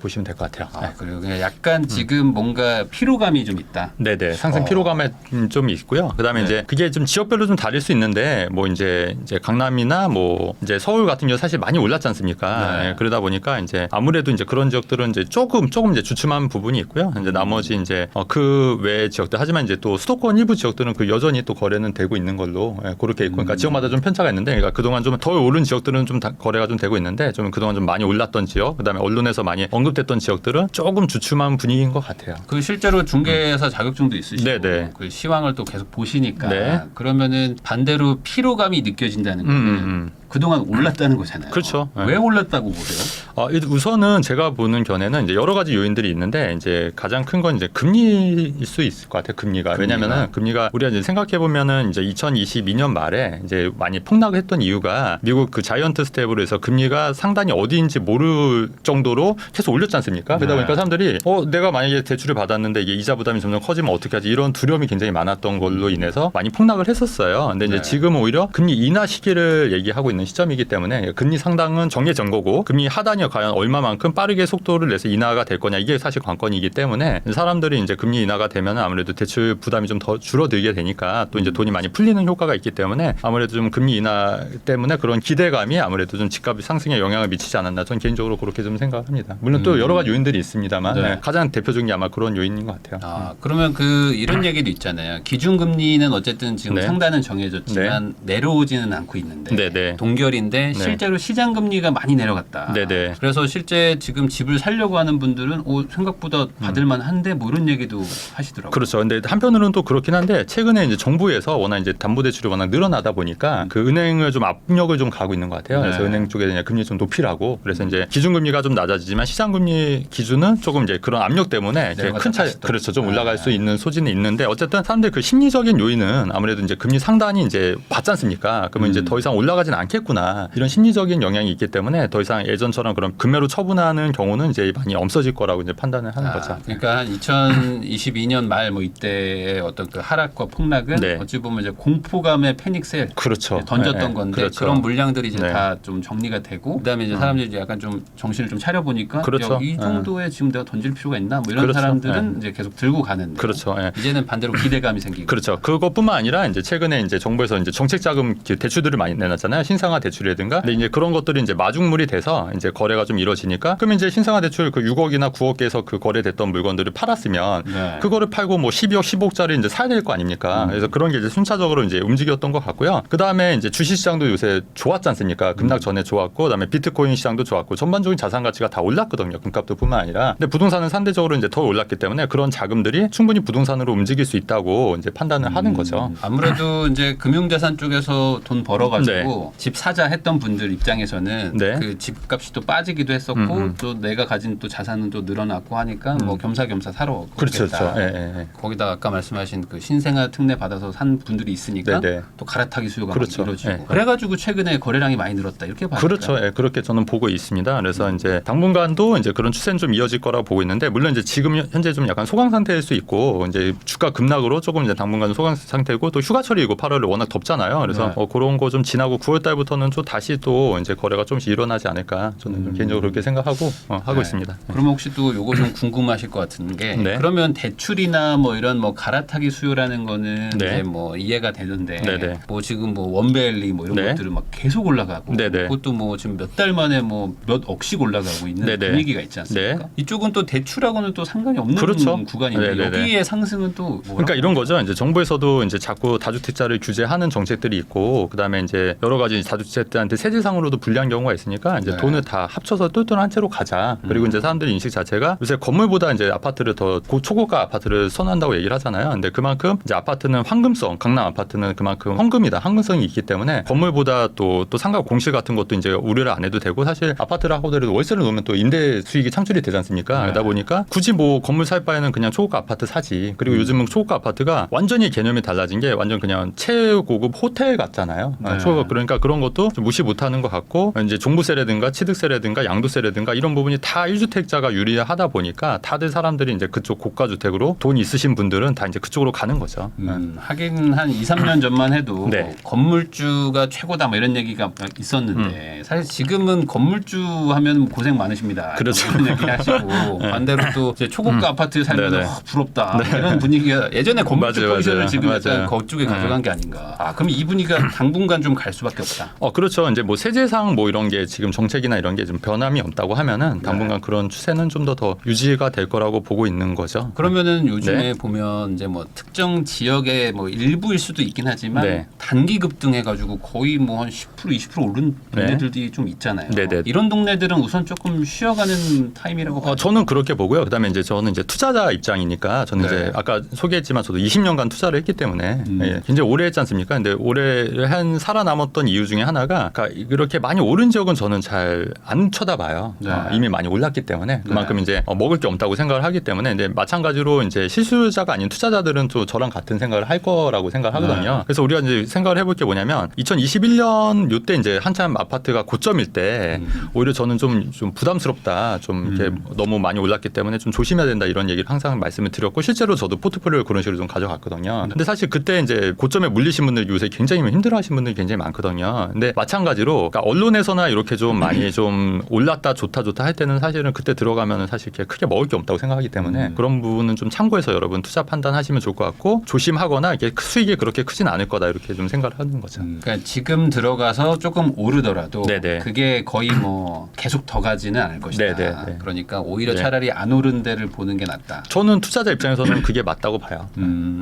보시면 될 것 같아요. 네. 그래요. 그냥 약간 지금 뭔가 피로감이 좀 있다. 네네 상승 피로감에 좀 있고요. 그다음에 네. 이제 그게 좀 지역별로 좀 다를 수 있는데 뭐 이제 강남이나 뭐 이제 서울 같은 경우 사실 많이 올랐지 않습니까? 네. 예, 그러다 보니까 이제 아무래도 이제 그런 지역들은 이제 조금 이제 주춤한 부분이 있고요. 이제 나머지 이제 그 외 지역들 하지만 이제 또 수도권 일부 지역들은 그 여전히 또 거래는 되고 있는 걸로 그렇게 있고 그러니까 지역마다 좀 편차가 있는데 그러니까 그동안 좀 더 오른 지역들은 좀 거래가 좀 되고 있는데 좀 그동안 좀 많이 올랐던 지역 그다음에 언론에서 많이 언급됐던 지역들은 조금 주춤한 분위기인 것 같아요. 그 실제로 중개사 자격증도 있으시고 네네. 그 시황을 또 계속 보시니까 네. 그러면은 반대로 피로감이 느껴진다는 거는 그동안 올랐다는 거잖아요. 그렇죠. 네. 왜 올랐다고 보세요? 우선은 제가 보는 견해는 이제 여러 가지 요인들이 있는데 이제 가장 큰 건 이제 금리일 수 있을 것 같아요. 금리가. 왜냐면은 금리가 우리가 이제 생각해 보면은 이제 2022년 말에 이제 많이 폭락을 했던 이유가 미국 그 자이언트 스텝으로 해서 금리가 상단이 어디인지 모를 정도로 계속 올렸지 않습니까? 그러다 보니까 사람들이 내가 만약에 대출을 받았는데 이게 이자 부담이 점점 커지면 어떻게 하지? 이런 두려움이 굉장히 많았던 걸로 인해서 많이 폭락을 했었어요. 근데 이제 지금 오히려 금리 인하 시기를 얘기하고 있는 시점이기 때문에 금리 상당은 정해진 거고 금리 하단이 과연 얼마만큼 빠르게 속도를 내서 인하가 될 거냐 이게 사실 관건이기 때문에 사람들이 이제 금리 인하가 되면 아무래도 대출 부담이 좀 더 줄어들게 되니까 또 이제 돈이 많이 풀리는 효과가 있기 때문에 아무래도 좀 금리 인하 때문에 그런 기대감이 아무래도 좀 집값 상승에 영향을 미치지 않았나 저는 개인적으로 그렇게 좀 생각합니다. 물론 또 여러 가지 요인들이 있습니다만 네. 가장 대표적인 게 아마 그런 요인인 것 같아요. 그러면 이런 얘기도 있잖아요. 기준금리는 어쨌든 지금 네. 상단은 정해졌지만 내려오지는 않고 있는데 네. 동결인데 실제로 시장금리가 많이 내려갔다. 네. 그래서 실제 지금 집을 살려고 하는 분들은 생각보다 받을만한데 뭐 이런 얘기도 하시더라고요. 그렇죠. 근데 한편으로는 또 그렇긴 한데 최근에 이제 정부에서 워낙 이제 담보대출이 워낙 늘어나다 보니까 그 은행을 좀 압력을 좀 가고 있는 것 같아요. 그래서 네. 은행 쪽에 금리 좀 높이라고 그래서 이제 기준금리가 좀 낮아지지만 시장금리 기준은 조금 이제 그런 압력 때문에 이제 큰 차이 그렇죠. 좀 올라갈 수 있는 소지는 있는데 어쨌든 사람들 그 심리적인 요인은 아무래도 이제 금리 상단이 이제 받지 않습니까? 그러면 이제 더 이상 올라가진 않겠구나 이런 심리적인 영향이 있기 때문에 더 이상 예전처럼 그런 금매로 처분하는 경우는 이제 많이 없어질 거라고 이제 판단을 하는 거죠. 그러니까 한 2022년 말 뭐 이때의 어떤 그 하락과 폭락은 네. 어찌 보면 이제 공포감의 패닉셀 그렇죠. 던졌던 네, 건데 그렇죠. 그런 물량들이 이제 네. 다 좀 정리가 되고 그다음에 이제 사람들이 이제 약간 좀 정신을 좀 차려 보니까 그렇죠. 이 정도에 지금 내가 던질 필요가 있나 뭐 이런 그렇죠. 사람들은 이제 계속 들고 가는데 그렇죠. 예. 이제는 반대로 기대감이 생기고 그렇죠. 그것뿐만 아니라 이제 최근에 이제 정부에서 이제 정책 자금 대출들을 많이 내놨잖아요. 신상화 대출이라든가. 근데 이제 그런 것들이 이제 마중물이 돼서 이제 거래가 좀 이루어지니까 그러면 이제 신상화 대출 그 6억이나 9억에서 그 거래됐던 물건들을 팔았으면 네. 그거를 팔고 뭐 12억, 15억짜리 이제 사야 될 거 아닙니까? 그래서 그런 게 이제 순차적으로 이제 움직였던 것 같고요. 그 다음에 이제 주식 시장도 요새 좋았지 않습니까? 급락 전에 좋았고, 그다음에 비트코인 시장도 좋았고, 전반적인 자산 가치가 다 올랐거든요. 금값도뿐만 아니라. 근데 부동산은 상대적으로 이제 더 올랐기 때문에 그런 자금들이 충분히 부동산으로 움직일 수 있다고 이제 판단을 하는 거죠. 아무래도 이제 금융자산 쪽에서 돈 벌어가지고 집 사자 했던 분들 입장에서는 네. 그 집값이 또 빠지기도 했었고 또 내가 가진 또 자산은 또 늘어났고 하니까 뭐 겸사겸사 사러 그렇죠, 그렇겠다. 그렇죠. 예, 예. 거기다 아까 말씀하신 그 신생아 특례 받아서 산 분들이 있으니까 네네. 또 갈아타기 수요가 그렇죠. 많이 이루어지고 예. 그래가지고 최근에 거래량이 많이 늘었다 이렇게 봐요. 그렇죠. 예, 그렇게 저는 보고 있습니다. 그래서 이제 당분간도 이제 그런 추세는 좀 이어질 거라고 보고 있는데 물론 이제 지금 현재 좀 약간 소강 상태일 수 있고 이제 주가 급락으로 조금 이제 당분간 소강 상태고 또 휴가철이고 8월에 워낙 덥잖아요. 그래서 네. 그런 거 좀 지나고 9월 달부터는 또 다시 또 이제 거래가 좀씩 일어나지 않을까 저는 좀 개인적으로 그렇게 생각하고 하고 네. 있습니다. 그러면 혹시 또 요거 좀 궁금하실 것 같은 게 네. 그러면 대출이나 뭐 이런 뭐 갈아타기 수요라는 거는 네. 이제 뭐 이해가 되는데 네네. 뭐 지금 뭐 원벨리 뭐 이런 네. 것들은 막 계속 올라가고 네네. 그것도 뭐 지금 몇 달 만에 뭐 몇 억씩 올라가고 있는 네네. 분위기가 있지 않습니까? 네. 이쪽은 또 대출하고는 또 상관이 없는 그렇죠. 구간인데 네네네. 여기에 상승은 또 뭐라고? 그러니까 이런 거죠. 이제 정부에서도 이제 자꾸 다주택자를 규제하는 정책들이 있고, 그다음에 이제 여러 가지 다주택자한테 세제상으로도 불리한 경우가 있으니까 이제 네. 돈을 다 합쳐서 똘똘한 채로 가자. 그리고 이제 사람들 인식 자체가 요새 건물보다 이제 아파트를 더 초고가 아파트를 선호한다고 얘기를 하잖아요. 근데 그만큼 이제 아파트는 황금성, 강남 아파트는 그만큼 황금이다, 황금성이 있기 때문에 건물보다 또 상가 공실 같은 것도 이제 우려를 안 해도 되고 사실 아파트를 하고더라도 월세를 놓으면 또 임대 수익이 창출이 되지 않습니까? 네. 그러다 보니까 굳이 뭐 건물 살 바에는 그냥 초고가 아파트 사지. 그리고 요즘은 초고가 아파트가 완전히 개념이 달라진 게 완전 그냥 최고급 호텔 같잖아요. 네. 그러니까 그런 것도 좀 무시 못하는 것 같고 이제 종부세라든가 취득세라든가 양도세라든가 이런 부분이 다 1주택자가 유리하다 보니까 다들 사람들이 이제 그쪽 고가 주택으로 돈 있으신 분들은 다 이제 그쪽으로 가는 거죠. 하긴 한 2, 3년 전만 해도 네. 건물주가 최고다 뭐 이런 얘기가 있었는데 사실 지금은 건물주 하면 고생 많으십니다. 그렇죠. 이런 얘기 하시고 반대로 또 이제 초고가 아파트 살면 네네. 부럽다 이런 분위기가 예전에 건물주 맞아요, 포지션을 맞아요. 지금 맞아요. 약간 그쪽에 가져간 게 아닌가. 그럼 이 분위기가 당분간 좀 갈 수밖에 없다. 그렇죠. 이제 뭐 세제상 뭐 이런 게 지금 정책이나 이런 게 좀 변함이 없다고 하면은 당분간 그런 추세는 좀 더 유지가 될 거라고 보고 있는 거죠. 그러면은 요즘에 네. 보면 이제 뭐 특정 지역의 뭐 일부일 수도 있긴 하지만 네. 단기 급등해가지고 거의 뭐 한 10% 20% 오른 네. 동네들이 좀 있잖아요. 네네. 이런 동네들은 우선 조금 쉬어가는 타임이라고 봐요. 저는 그렇게 보고요. 그다음에 이제 저는 이제 투자자 입장이니까 저는 네. 이제 아까 소개했지만 저도 20년간 투자를 했기 때문에 예, 굉장히 오래 했지 않습니까? 근데 오래 한 살아남았던 이유 중에 하나가 그러니까 이렇게 많이 오른 지역은 저는 잘 안 쳐다봐요. 네. 이미 많이 올랐기 때문에 그만큼 이제 먹을 게 없다고 생각을 하기 때문에 근데 마찬가지로 이제 실수자가 아닌 투자자들은 또 저랑 같은 생각을 할 거라고 생각하거든요. 네. 그래서 우리가 이제 생각을 해볼 게 뭐냐면 2021년 요때 이제 한참 아파트가 고점일 때 오히려 저는 좀 부담스럽다. 좀 이렇게 너무 많이 올랐기 때문에 좀 조심해야 된다 이런 얘기를 항상 말씀을 드렸고 실제로 저도 포트폴리오를 그런 식으로 좀 가져갔거든요. 근데 사실 그때 이제 고점에 물리신 분들이 요새 굉장히 힘들어하시는 분들이 굉장히 많거든요. 있거든요. 근데 마찬가지로 그러니까 언론에서나 이렇게 좀 많이 좀 올랐다 좋다 할 때는 사실은 그때 들어가면은 사실 이렇게 크게 먹을 게 없다고 생각하기 때문에 그런 부분은 좀 참고해서 여러분 투자 판단하시면 좋을 것 같고 조심하거나 이게 수익이 그렇게 크진 않을 거다 이렇게 좀 생각을 하는 거죠. 그러니까 지금 들어가서 조금 오르더라도 네네. 그게 거의 뭐 계속 더 가지는 않을 것이다. 네네. 그러니까 오히려 네. 차라리 안 오른 데를 보는 게 낫다. 저는 투자자 입장에서는 그게 맞다고 봐요.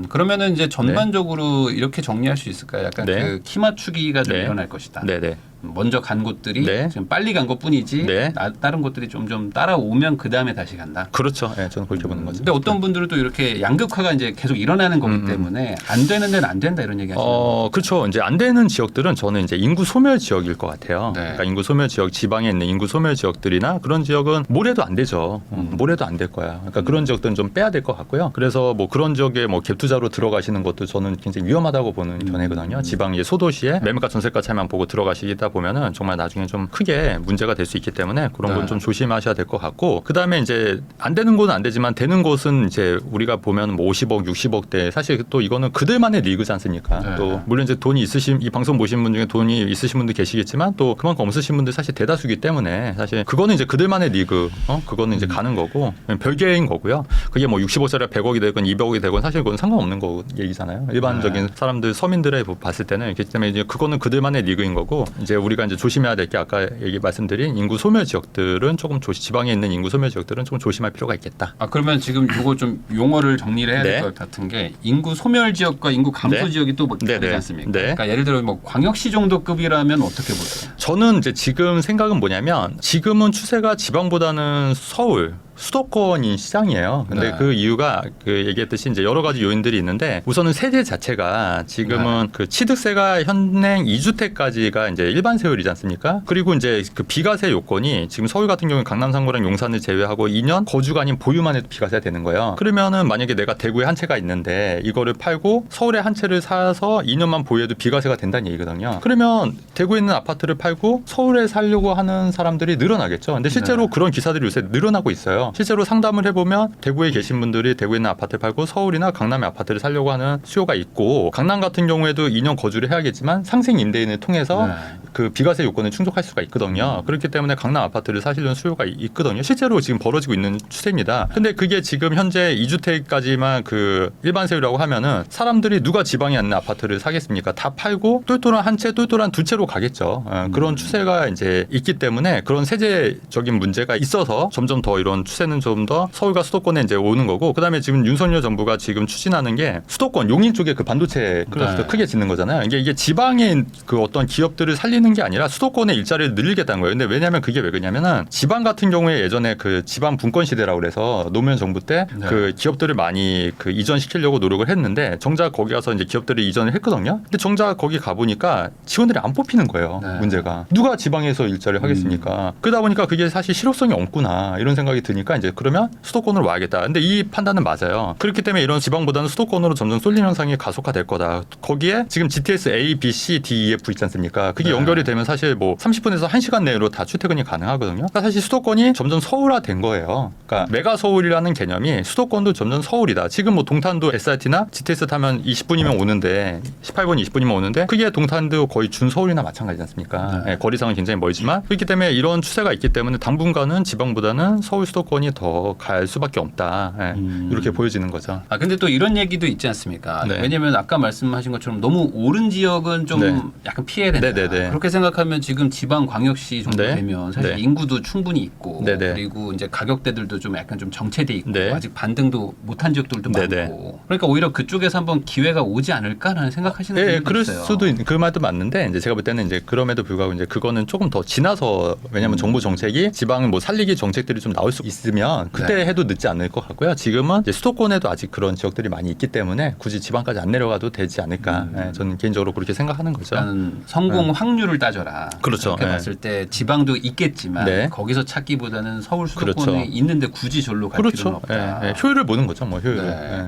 그러면은 이제 전반적으로 이렇게 정리할 수 있을까요? 약간 네. 그 키 맞추기가 좀 네. 일어날 것이다. 네네. 먼저 간 곳들이 네. 지금 빨리 간 것뿐이지 네. 다른 곳들이 좀 따라오면 그 다음에 다시 간다. 그렇죠. 네, 저는 그렇게 보는 거죠. 근데 어떤 분들은 또 이렇게 양극화가 이제 계속 일어나는 거기 때문에 안 되는 데는 안 된다 이런 얘기 하시는 그렇죠. 이제 안 되는 지역들은 저는 이제 인구 소멸 지역일 것 같아요. 네. 그러니까 인구 소멸 지역, 지방에 있는 인구 소멸 지역들이나 그런 지역은 뭐래도 안 되죠. 뭐래도 안 될 거야. 그러니까 그런 지역들은 좀 빼야 될 것 같고요. 그래서 뭐 그런 지역에 뭐 갭 투자로 들어가시는 것도 저는 굉장히 위험하다고 보는 편이거든요. 지방 이제 소도시에 매매가 전세가 차만 보고 들어가시다 보면은 정말 나중에 좀 크게 문제가 될 수 있기 때문에 그런 건 좀 조심하셔야 될 것 같고 그다음에 이제 안 되는 곳은 안 되지만 되는 곳은 이제 우리가 보면 뭐 50억, 60억대 사실 또 이거는 그들만의 리그지 않습니까? 네. 또 물론 이제 돈이 있으신 이 방송 보신 분 중에 돈이 있으신 분들 계시겠지만 또 그만큼 없으신 분들 사실 대다수기 때문에 사실 그거는 이제 그들만의 리그 그거는 이제 가는 거고 별개인 거고요. 그게 뭐 60억짜리 100억이 되건 200억이 되건 사실 그건 상관없는 거 얘기잖아요. 일반적인 사람들 서민들의 봤을 때는 그렇기 때문에 이제 그거는 그들만의 리그인 거고 이제 우리가 이제 조심해야 될 게 아까 말씀드린 인구 소멸 지역들은 조금 지방에 있는 인구 소멸 지역들은 좀 조심할 필요가 있겠다. 그러면 지금 이거 좀 용어를 정리를 해야 될 것 같은 게 인구 소멸 지역과 인구 감소 네. 지역이 또 다르지 네네. 않습니까? 네. 그러니까 예를 들어 뭐 광역시 정도 급이라면 어떻게 보세요? 저는 이제 지금 생각은 뭐냐면 지금은 추세가 지방보다는 서울 수도권인 시장이에요. 근데 네. 그 이유가 그 얘기했듯이 이제 여러 가지 요인들이 있는데 우선은 세제 자체가 지금은 그 취득세가 현행 2주택까지가 이제 일반 세율이지 않습니까? 그리고 이제 그 비과세 요건이 지금 서울 같은 경우에 강남, 상구랑 용산을 제외하고 2년 거주가 아닌 보유만 해도 비과세가 되는 거예요. 그러면은 만약에 내가 대구에 한 채가 있는데 이거를 팔고 서울에 한 채를 사서 2년만 보유해도 비과세가 된다는 얘기거든요. 그러면 대구에 있는 아파트를 팔고 서울에 살려고 하는 사람들이 늘어나겠죠. 근데 실제로 그런 기사들이 요새 늘어나고 있어요. 실제로 상담을 해보면 대구에 계신 분들이 대구에 있는 아파트를 팔고 서울이나 강남의 아파트를 살려고 하는 수요가 있고 강남 같은 경우에도 2년 거주를 해야겠지만 상생 임대인을 통해서 그 비과세 요건을 충족할 수가 있거든요. 그렇기 때문에 강남 아파트를 사시려는 수요가 있거든요. 실제로 지금 벌어지고 있는 추세입니다. 근데 그게 지금 현재 2주택까지만 그 일반 세율이라고 하면은 사람들이 누가 지방에 있는 아파트를 사겠습니까? 다 팔고 똘똘한 한 채, 똘똘한 두 채로 가겠죠. 그런 추세가 이제 있기 때문에 그런 세제적인 문제가 있어서 점점 더 이런 추세는 좀 더 서울과 수도권에 이제 오는 거고 그다음에 지금 윤석열 정부가 지금 추진하는 게 수도권 용인 쪽에 그 반도체 클러스터 크게 짓는 거잖아요. 이게 지방의 그 어떤 기업들을 살리는 게 아니라 수도권의 일자리를 늘리겠다는 거예요. 근데 왜냐하면 그게 왜 그러냐면은 지방 같은 경우에 예전에 그 지방 분권 시대라고 그래서 노무현 정부 때 그 기업들을 많이 그 이전시키려고 노력을 했는데 정작 거기 가서 이제 기업들이 이전을 했거든요. 근데 정작 거기 가 보니까 지원들이 안 뽑히는 거예요. 문제가 누가 지방에서 일자리를 하겠습니까? 그러다 보니까 그게 사실 실효성이 없구나 이런 생각이 드니까 이제 그러면 수도권으로 와야겠다. 근데 이 판단은 맞아요. 그렇기 때문에 이런 지방보다는 수도권으로 점점 쏠림 현상이 가속화될 거다. 거기에 지금 GTS A, B, C, D, E, F 있지 않습니까? 그게 연결이 되면 사실 뭐 30분에서 1시간 내로 다 출퇴근이 가능하거든요. 그러니까 사실 수도권이 점점 서울화된 거예요. 그러니까 메가 서울이라는 개념이 수도권도 점점 서울이다. 지금 뭐 동탄도 SRT나 GTS 타면 20분이면 오는데 18분, 20분이면 오는데 그게 동탄도 거의 준서울이나 마찬가지지 않습니까? 네, 거리상은 굉장히 멀지만 그렇기 때문에 이런 추세가 있기 때문에 당분간은 지방보다는 서울 수도권이 더 갈 수밖에 없다. 네, 이렇게 보여지는 거죠. 근데 또 이런 얘기도 있지 않습니까? 네. 왜냐하면 아까 말씀하신 것처럼 너무 오른 지역은 좀 네. 약간 피해야 된다. 네네네. 그렇게 생각하면 지금 지방 광역시 정도 네. 되면 사실 네. 인구도 충분히 있고 네네. 그리고 이제 가격대들도 좀 약간 좀 정체돼 있고 네. 아직 반등도 못한 지역들도 네네. 많고 그러니까 오히려 그쪽에서 한번 기회가 오지 않을까라는 생각하시는 네, 분들도 그럴 있어요. 수도 그 말도 맞는데 이제 제가 볼 때는 이제 그럼에도 불구하고 이제 그거는 조금 더 지나서 왜냐하면 정부 정책이 지방을 뭐 살리기 정책들이 좀 나올 수 있으면 그때 해도 늦지 않을 것 같고요. 지금은 이제 수도권에도 아직 그런 지역들이 많이 있기 때문에 굳이 지방까지 안 내려가도 되지 않을까. 네, 저는 개인적으로 그렇게 생각하는 거죠. 일단은 성공 확률을 따져라. 그렇죠. 그렇게 네. 봤을 때 지방도 있겠지만 네. 거기서 찾기보다는 서울 수도권에 그렇죠. 있는데 굳이 절로 갈 필요는 그렇죠. 없다. 효율을 보는 거죠. 뭐 효율을. 네. 네.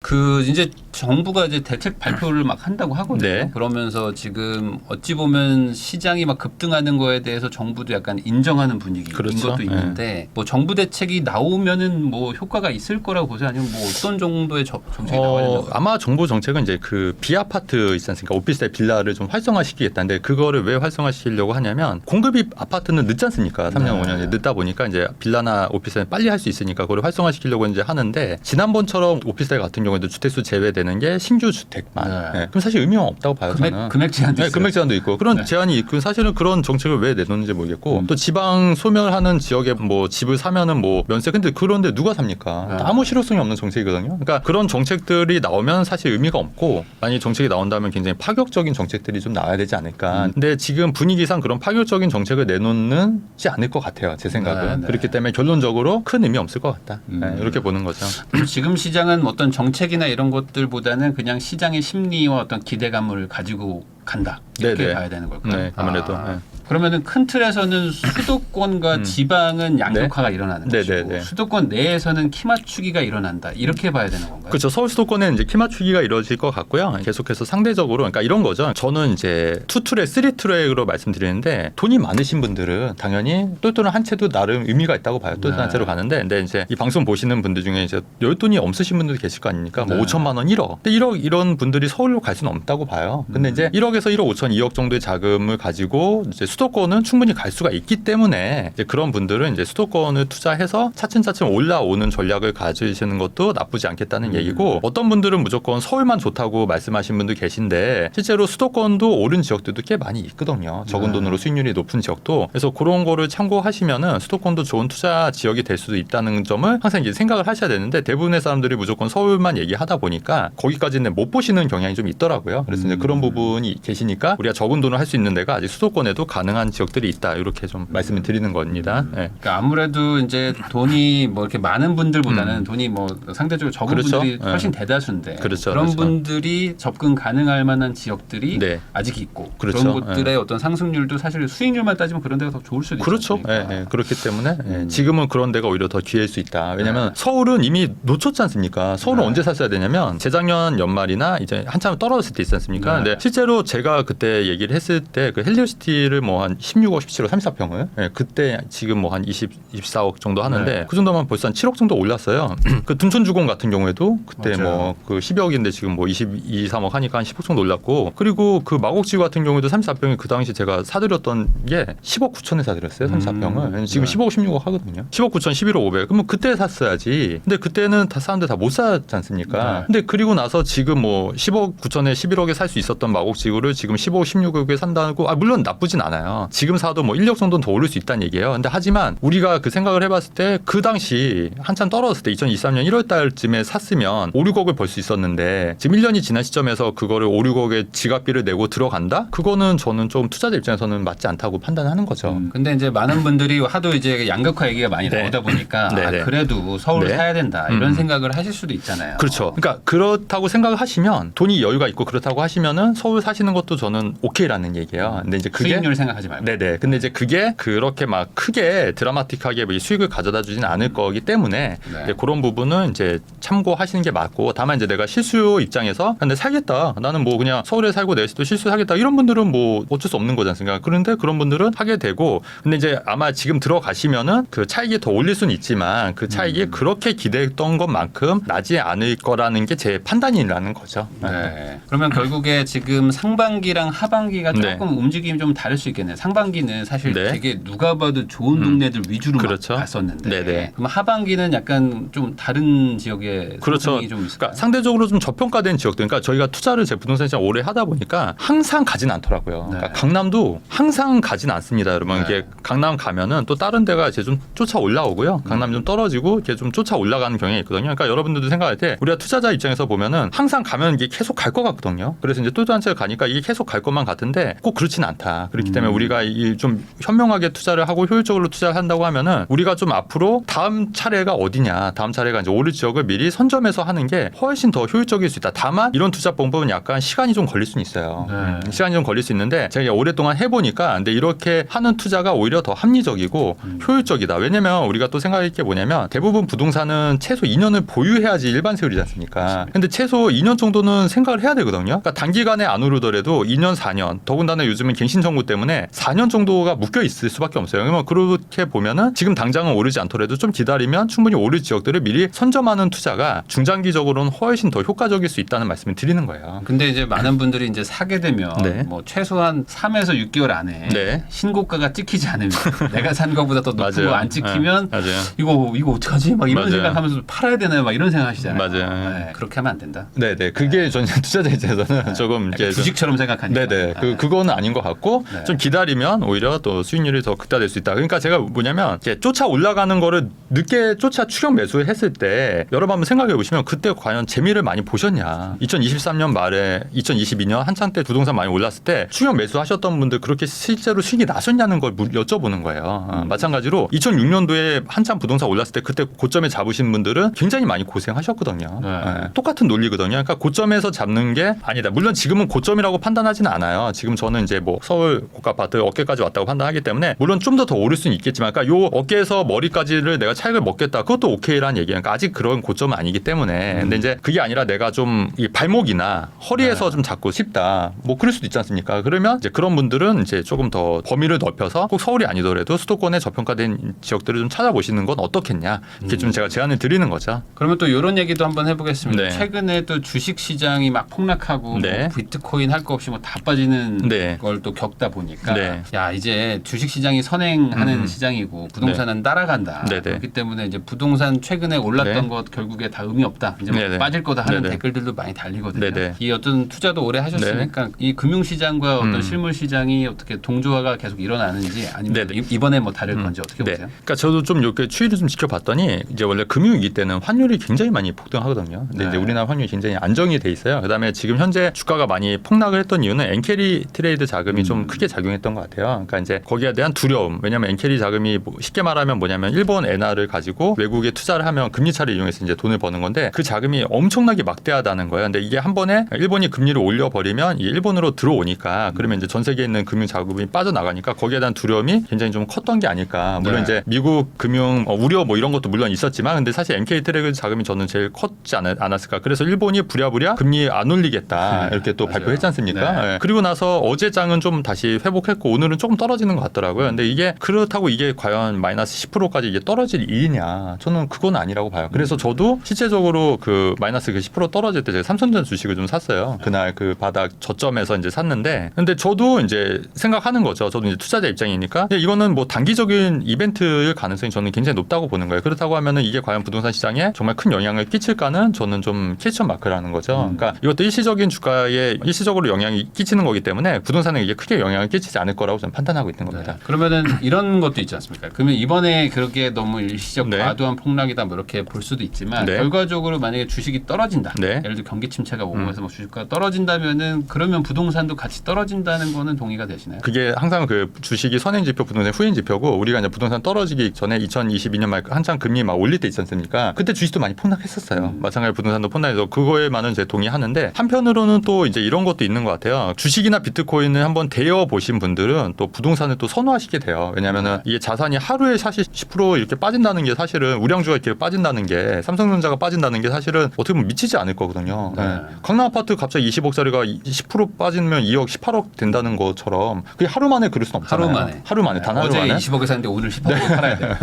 그 이제 정부가 이제 대책 발표를 막 한다고 하거든요. 네. 그러면서 지금 어찌 보면 시장이 막 급등하는 거에 대해서 정부도 약간 인정하는 분위기인 그렇죠. 것도 있는데 뭐 정부 대책이 나오면은 뭐 효과가 있을 거라고 보세요? 아니면 뭐 어떤 정도의 정책이 나와야 된다고? 아마 정부 정책은 이제 그 비아파트 있지 않습니까? 오피스텔 빌라를 좀 활성화시키겠다는데 그거를 왜 활성화시키려고 하냐면 공급이 아파트는 늦지 않습니까? 3년, 5년이 늦다 보니까 이제 빌라나 오피스텔 빨리 할 수 있으니까 그걸 활성화시키려고 이제 하는데 지난번처럼 오피스텔 같은 경우에도 주택수 제외되는 게 신규 주택만. 네. 네. 그럼 사실 의미가 없다고 봐요. 저는. 금액 제한도 네, 있어요. 금액 제한도 있고 그런 네. 제한이 있고 사실은 그런 정책을 왜 내놓는지 모르겠고 또 지방 소멸하는 지역에 뭐 집을 사면은 뭐 면세 근데 그런데 누가 삽니까? 네. 아무 실효성이 없는 정책이거든요. 그러니까 그런 정책들이 나오면 사실 의미가 없고 만약 정책이 나온다면 굉장히 파격적인 정책들이 좀 나와야 되지 않을까. 근데 지금 분위기상 그런 파격적인 정책을 내놓는지 않을 것 같아요. 제 생각은. 네, 네. 그렇기 때문에 결론적으로 큰 의미 없을 것 같다. 네, 이렇게 보는 거죠. 그럼 지금 시장은 어떤 정책이나 이런 것들보다는 그냥 시장의 심리와 어떤 기대감을 가지고 간다. 이렇게 네네. 봐야 되는 걸까요? 네, 아무래도. 네. 그러면은 큰 틀에서는 수도권과 지방은 양극화가 일어나는 네네네. 것이고 수도권 내에서는 키 맞추기가 일어난다. 이렇게 봐야 되는 건가요? 그렇죠. 서울 수도권에는 이제 키 맞추기가 이루어질 것 같고요. 계속해서 상대적으로 그러니까 이런 거죠. 저는 이제 2트랙, 3트랙으로 말씀드리는데 돈이 많으신 분들은 당연히 똘똘한 한 채도 나름 의미가 있다고 봐요. 똘똘한 네. 한 채로 가는데 근데 이제 이 방송 보시는 분들 중에 이제 열돈이 없으신 분들 계실 거 아닙니까? 뭐 네. 5천만 원, 1억. 근데 1억 이런 분들이 서울로 갈 수는 없다고 봐요. 근데 이제 1억에서 1억 5천, 2억 정도의 자금을 가지고 이제 수도권은 충분히 갈 수가 있기 때문에 이제 그런 분들은 이제 수도권을 투자해서 차츰차츰 올라오는 전략을 가지시는 것도 나쁘지 않겠다는 얘기고 어떤 분들은 무조건 서울만 좋다고 말씀하신 분들 계신데 실제로 수도권도 오른 지역들도 꽤 많이 있거든요. 적은 돈으로 수익률이 높은 지역도. 그래서 그런 거를 참고하시면은 수도권도 좋은 투자 지역이 될 수도 있다는 점을 항상 이제 생각을 하셔야 되는데 대부분의 사람들이 무조건 서울만 얘기하다 보니까 거기까지는 못 보시는 경향이 좀 있더라고요. 그래서 이제 그런 부분이 계시니까 우리가 적은 돈을 할 수 있는 데가 아직 수도권에도 가능한 지역들이 있다. 이렇게 좀 말씀을 드리는 겁니다. 네. 그러니까 아무래도 이제 돈이 뭐 이렇게 많은 분들보다는 돈이 뭐 상대적으로 적은 그렇죠. 분들이 네. 훨씬 대다수인데 그렇죠. 그런 그렇죠. 분들이 접근 가능할 만한 지역들이 네. 아직 있고 그렇죠. 그런 곳들의 어떤 상승률도 사실 수익률만 따지면 그런 데가 더 좋을 수도 그렇죠. 있지 않습니까? 예, 예. 그렇기 때문에 지금은 그런 데가 오히려 더 기회일 수 있다. 왜냐하면 서울은 이미 놓쳤지 않습니까? 서울은 네. 언제 샀어야 되냐면 재작년 연말이나 이제 한참 떨어졌을 때 있지 않습니까? 네. 근데 실제로 제가 그때 얘기를 했을 때 그 헬리오시티를 뭐 한 16억, 17억, 34평을 그때 지금 뭐 한 24억 정도 하는데 네. 그 정도면 벌써 한 7억 정도 올랐어요. 그 둔촌주공 같은 경우에도 그때 맞아요. 뭐 그 10억인데 지금 뭐 22, 3억 하니까 한 10억 정도 올랐고 그리고 그 마곡지구 같은 경우에도 34평이 그 당시 제가 사드렸던 게 10억 9천에 사드렸어요. 34평을. 지금 네. 15억 16억 하거든요. 10억 9천 11억 500. 그러면 그때 샀어야지. 근데 그때는 다 사람들 다 못 샀지 않습니까? 네. 근데 그리고 나서 지금 뭐 10억 9천에 11억에 살 수 있었던 마곡지구를 지금 15억 16억에 산다고 물론 나쁘진 않아요. 지금 사도 뭐 1억 정도는 더 오를 수 있다는 얘기예요. 근데 하지만 우리가 그 생각을 해봤을 때 그 당시 한참 떨어졌을 때 2023년 1월 달쯤에 샀으면 5, 6억을 벌 수 있었는데 지금 1년이 지난 시점에서 그거를 5, 6억의 지갑비를 내고 들어간다? 그거는 저는 좀 투자자 입장에서는 맞지 않다고 판단하는 거죠. 근데 이제 많은 분들이 하도 이제 양극화 얘기가 많이 네. 나오다 보니까 네. 그래도 서울 네. 사야 된다 이런 생각을 하실 수도 있잖아요. 그렇죠. 그러니까 그렇다고 생각을 하시면 돈이 여유가 있고 그렇다고 하시면은 서울 사시는 것도 저는 오케이라는 얘기예요. 근데 이제 그게 수익률 생각하지 말고. 네네. 근데 이제 그게 그렇게 막 크게 드라마틱하게 뭐 수익을 가져다 주지는 않을 거기 때문에 네. 이제 그런 부분은 이제 참고하시는 게 맞고 다만 이제 내가 실수 입장에서 근데 살겠다. 나는 뭐 그냥 서울에 살고 내시도 실수 하겠다. 이런 분들은 뭐 어쩔 수 없는 거지 않습니까? 그런데 그런 분들은 하게 되고 근데 이제 아마 지금 들어가시면은 그 차익이 더 올릴 수는 있지만 그 차익이 그렇게 기대했던 것만큼 나지 않을 거라는 게 제 판단이라는 거죠. 네. 그러면 결국에 지금 상반기랑 하반기가 네. 조금 움직임이 좀 다를 수 있겠네요. 상반기는 사실 네. 되게 누가 봐도 좋은 동네들 위주로 그렇죠. 막 갔었는데 네네. 그럼 하반기는 약간 좀 다른 지역에 그렇죠. 상승이 좀 있을까요? 그러니까 상대적으로 좀 저평가된 지역들, 그러니까 저희가 투자를 제 부동산 시장 오래 하다 보니까 항상 가진 않더라고요. 네. 그러니까 강남도 항상 가진 않습니다, 여러분. 네. 이게 강남 가면은 또 다른 데가 이제 좀 쫓아 올라오고요. 강남 좀 떨어지고 이게 좀 쫓아 올라가는 경향이 있거든요. 그러니까 여러분들도 생각할 때 우리가 투자자 입장에서 보면은 항상 가면 이게 계속 갈 것 같거든요. 그래서 이제 또 한 채 가니까 이게 계속 갈 것만 같은데 꼭 그렇지는 않다. 그렇기 때문에 우리가 이 좀 현명하게 투자를 하고 효율적으로 투자를 한다고 하면은 우리가 좀 앞으로 다음 차례가 어디냐, 다음 차례가 이제 오를 지역을 미리 선점해서 하는 게 훨씬 더 효율적일 수 있다. 다만 이런 투자 방법은 약간 시간이 좀 걸릴 수는 있어요. 시간이 좀 걸릴 수 있는데 제가 오랫동안 해보니까 근데 이렇게 하는 투자가 오히려 더 합리적이고 효율적이다. 왜냐면 우리가 또 생각할 게 뭐냐면 대부분 부동산은 최소 2년을 보유해야지 일반 세율이지 않습니까? 근데 최소 2년 정도는 생각을 해야 되거든요. 그러니까 단기간에 안 오르더라도 2년, 4년, 더군다나 요즘은 갱신 정부 때문에 4년 정도가 묶여 있을 수밖에 없어요. 그러면 그렇게 보면은 지금 당장은 오르지 않더라도 좀 기다리면 충분히 오를 지역들을 미리 선점하는 투자가 중장기적으로는 훨씬 더 효과적일 수 있다는 말씀을 드리는 거예요. 근데 이제 많은 분들이 이제 사게 되면 네. 뭐 최소한 3에서 6개월 안에 네. 신고가가 찍히지 않으면 내가 산 거보다 더 높은 맞아요. 거 안 찍히면 네. 맞아요. 이거 어떡하지? 막 이런 맞아요. 생각하면서 팔아야 되나요? 막 이런 생각하시잖아요. 맞아요. 네, 그렇게 하면 안 된다. 네네. 그게 저는 투자자 입장에서는 조금 이렇게 주식처럼 생각하니까. 네네. 그거는 아닌 것 같고 네. 좀 기다리면 오히려 또 수익률이 더 극대화될 수 있다. 그러니까 제가 뭐냐면 이렇게 쫓아 올라가는 거를 늦게 쫓아 추격 매수했을 때 여러분 한번 생각해 보시면 그때 과연 재미를 많이 보셨냐. 2023년 말에 2022년 한창 때 부동산 많이 올랐을 때 추격 매수하셨던 분들 그렇게 실제로 수익이 나셨냐는 걸 여쭤보는 거예요. 마찬가지로 2006년도에 한참 부동산 올랐을 때 그때 고점에 잡으신 분들은 굉장히 많이 고생하셨거든요. 네. 똑같은 논리거든요. 그러니까 고점에서 잡는 게 아니다. 물론 지금은 고점이라고 판단하지는 않아요. 지금 저는 이제 뭐 서울 고가 아파트 어깨까지 왔다고 판단하기 때문에 물론 좀 더 오를 수는 있겠지만, 그러니까 요 어깨에서 머리까지를 내가 차익을 먹겠다. 그것도 오케이라는 얘기예요. 그러니까 아직 그런 고점은 아니기 때문에. 근데 이제 그게 아니라 내가 좀 이 발목이나 허리에서 좀 잡고 싶다. 뭐 그럴 수도 있지 않습니까? 그러면 이제 그런 분들은 이제 조금 더 범위를 넓혀서 꼭 서울이 아니더라도 수도권에 저평가된 지역들을 좀 찾아보시는 건 어떻겠냐. 이렇게 좀 제가 제안을 드리는 거죠. 그러면 또 이런 얘기도 한번 해보겠습니다. 네. 최근에 또 주식 시장이 막 폭락하고 네. 뭐 비트코인 할 거 없이 뭐 다 빠지는 네. 걸 또 겪다 보니까 네. 야 이제 주식 시장이 선행하는 시장이고 부동산은 따라간다. 네네. 그렇기 때문에 이제 부동산 최근에 올랐던 네. 것 결국에 다 의미 없다. 이제 뭐 네네. 빠질 거다 하는 네네. 댓글들도 많이 달리거든요. 네네. 이 어떤 투자도 오래 하셨으니까 이 금융 시장과 어떤 실물 시장이 어떻게 동조화가 계속 일어나는지 아니면 네네. 이번에 뭐 다를 건지 어떻게 네. 보세요? 그러니까 저도 좀 이렇게 추이를 좀 지켜봤더니 이제 원래 금융위기 때는 환율이 굉장히 많이 폭등하거든요. 근데 네. 이제 우리나라 환율이 굉장히 안정이 돼 있어요. 그다음에 지금 현재 주가가 많이 폭락을 했던 이유는 엔캐리 트레이드 자금이 좀 크게 작용했던 것 같아요. 그러니까 이제 거기에 대한 두려움. 왜냐하면 엔캐리 자금이 뭐 쉽게 말하면 뭐냐면 일본 엔화를 가지고 외국에 투자를 하면 금리 차를 이용해서 이제 돈을 버는 건데 그 자금이 엄청나게 막대하다는 거예요. 근데 이게 한 번에 일본이 금리를 올려버리면 이 일본으로 들어오니까 그러면 이제 전 세계에 있는 금융 자금이 빠져나가니까 거기에 대한 두려움이 굉장히 좀 컸던 게 아닐까. 물론 네. 이제 미국 금융 우려 뭐 이런 것도 물론 있었지만 근데 사실 엔캐리 트레이드 자금이 저는 제일 컸지 않았을까. 그래서 일본이 부랴부랴 금리 안 올리겠다 이렇게 또 맞아요. 발표했지 않습니까? 네. 예. 그리고 나서 어제 장은 좀 다시 회복했고 오늘은 조금 떨어지는 것 같더라고요. 근데 이게 그렇다고 이게 과연 마이너스 10%까지 이게 떨어질 일이냐? 저는 그건 아니라고 봐요. 그래서 저도 실제적으로 그 마이너스 그 10% 떨어질 때 제가 삼성전 주식을 좀 샀어요. 그날 그 바닥 저점에서 이제 샀는데 근데 저도 이제 생각하는 거죠. 저도 이제 투자자 입장이니까 이거는 뭐 단기적인 이벤트일 가능성이 저는 굉장히 높다고 보는 거예요. 그렇다고 하면은 이게 과연 부동산 시장에 정말 큰 영향을 끼칠까는 저는 좀 퀘스천 마크라는 거죠. 그러니까 이것도 일시적인 주가에 일시적으로 영향이 끼치는 거기 때문에 부동산에 이게 크게 영향을 끼치지 않을 거라고 저는 판단하고 있는 겁니다. 그러면은 이런 것도 있지 않습니까? 그러면 이번에 그렇게 너무 일시적 네. 과도한 폭락이다 뭐 이렇게 볼 수도 있지만 네. 결과적으로 만약에 주식이 떨어진다. 네. 예를 들어 경기 침체가 오고 해서 뭐 주식가 떨어진다면은 그러면 부동산도 같이 떨어진다는 거는 동의가 되시나요? 그게 항상 그 주식이 선행 지표, 부동산 후행 지표고 우리가 이제 부동산 떨어지기 전에 2022년 말 한창 금리 막 올릴 때 있지 않습니까? 그때 주식도 많이 폭락했었어요. 마찬가지로 부동산도 폭락해서 그거에만은 제 동의하는데 한편으로는 또 이제 이런 것도 있는 것 같아요. 주식이나 비트코인을 한번 대여 보신 분들은 또 부동산을 또 선호하시게 돼요. 왜냐하면은 이게 자산이 하루에 사실 10% 이렇게 빠진다는 게 사실은 우량주가 이렇게 빠진다는 게 삼성전자가 빠진다는 게 사실은 어떻게 보면 미치지 않을 거거든요. 네. 네. 강남 아파트 갑자기 20억짜리가 10% 빠지면 2억, 18억 된다는 것처럼 그게 하루 만에 그럴 수는 없잖아요. 하루 만에 단 하루 어제 만에. 20억에 샀는데 오늘 10억에 팔아야 돼요.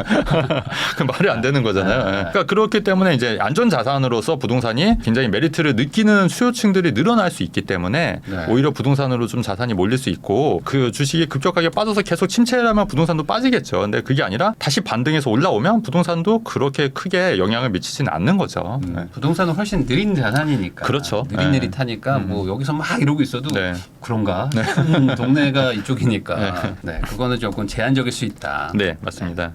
그 말이 안 되는 거잖아요. 네. 그러니까 그렇기 때문에 이제 안전 자산으로서 부동산이 굉장히 메리트를 느끼는 수요층들이 늘어날 수 있기 때문에 네. 오히려 부동산으로 좀 자산이 몰릴 수 있고 그 주식이 급격하게 빠져서 계속 침체하면 부동산도 빠지겠죠. 근데 그게 아니라 다시 반등해서 올라오면 부동산도 그렇게 크게 영향을 미치지는 않는 거죠. 네. 부동산은 훨씬 느린 자산이니까. 그렇죠. 느릿느릿하니까 뭐 여기서 막 이러고 있어도 네. 그런가? 동네가 이쪽이니까. 네. 그거는 조금 제한적일 수 있다. 네, 맞습니다.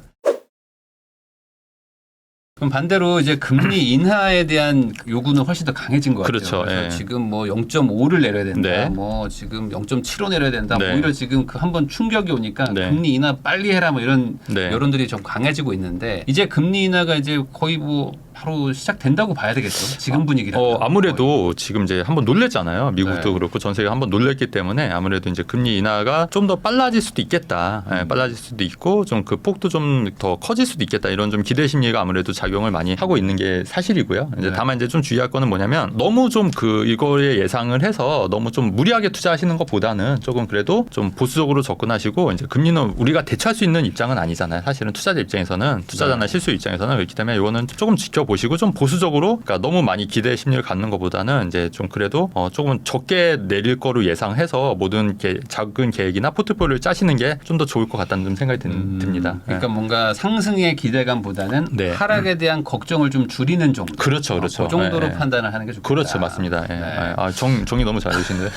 그럼 반대로 이제 금리 인하에 대한 요구는 훨씬 더 강해진 것 같아요. 그렇죠. 그래서 예. 지금 뭐 0.5를 내려야 된다. 네. 뭐 지금 0.75 내려야 된다. 네. 오히려 지금 그 한번 충격이 오니까 네. 금리 인하 빨리 해라 뭐 이런 네. 여론들이 좀 강해지고 있는데 이제 금리 인하가 이제 거의 뭐 바로 시작된다고 봐야 되겠죠. 지금 분위기라면. 아무래도 지금 이제 한번 놀랬잖아요. 미국도 네. 그렇고 전 세계가 한번 놀랬기 때문에 아무래도 이제 금리 인하가 좀 더 빨라질 수도 있겠다. 예, 빨라질 수도 있고 좀 그 폭도 좀 더 커질 수도 있겠다. 이런 좀 기대 심리가 아무래도 작용을 많이 하고 있는 게 사실이고요. 이제 네. 다만 이제 좀 주의할 거는 뭐냐면 너무 좀 그 이거에 예상을 해서 너무 좀 무리하게 투자하시는 것보다는 조금 그래도 좀 보수적으로 접근하시고 이제 금리는 우리가 대처할 수 있는 입장은 아니잖아요. 사실은 투자자 입장에서는 투자자나 실수 입장에서는 그렇기 때문에 이거는 조금 지켜보시고 좀 보수적으로 그러니까 너무 많이 기대 심리를 갖는 것보다는 이제 좀 그래도 조금 적게 내릴 거로 예상해서 모든 작은 계획이나 포트폴리오를 짜시는 게 좀 더 좋을 것 같다는 좀 생각이 듭니다. 그러니까 뭔가 상승의 기대감보다는 네. 하락에 대한 걱정을 좀 줄이는 정도. 그렇죠, 그렇죠. 그 정도로 예, 예. 판단을 하는 게 좋겠다. 그렇죠, 맞습니다. 예. 네. 정리 너무 잘해주시는데.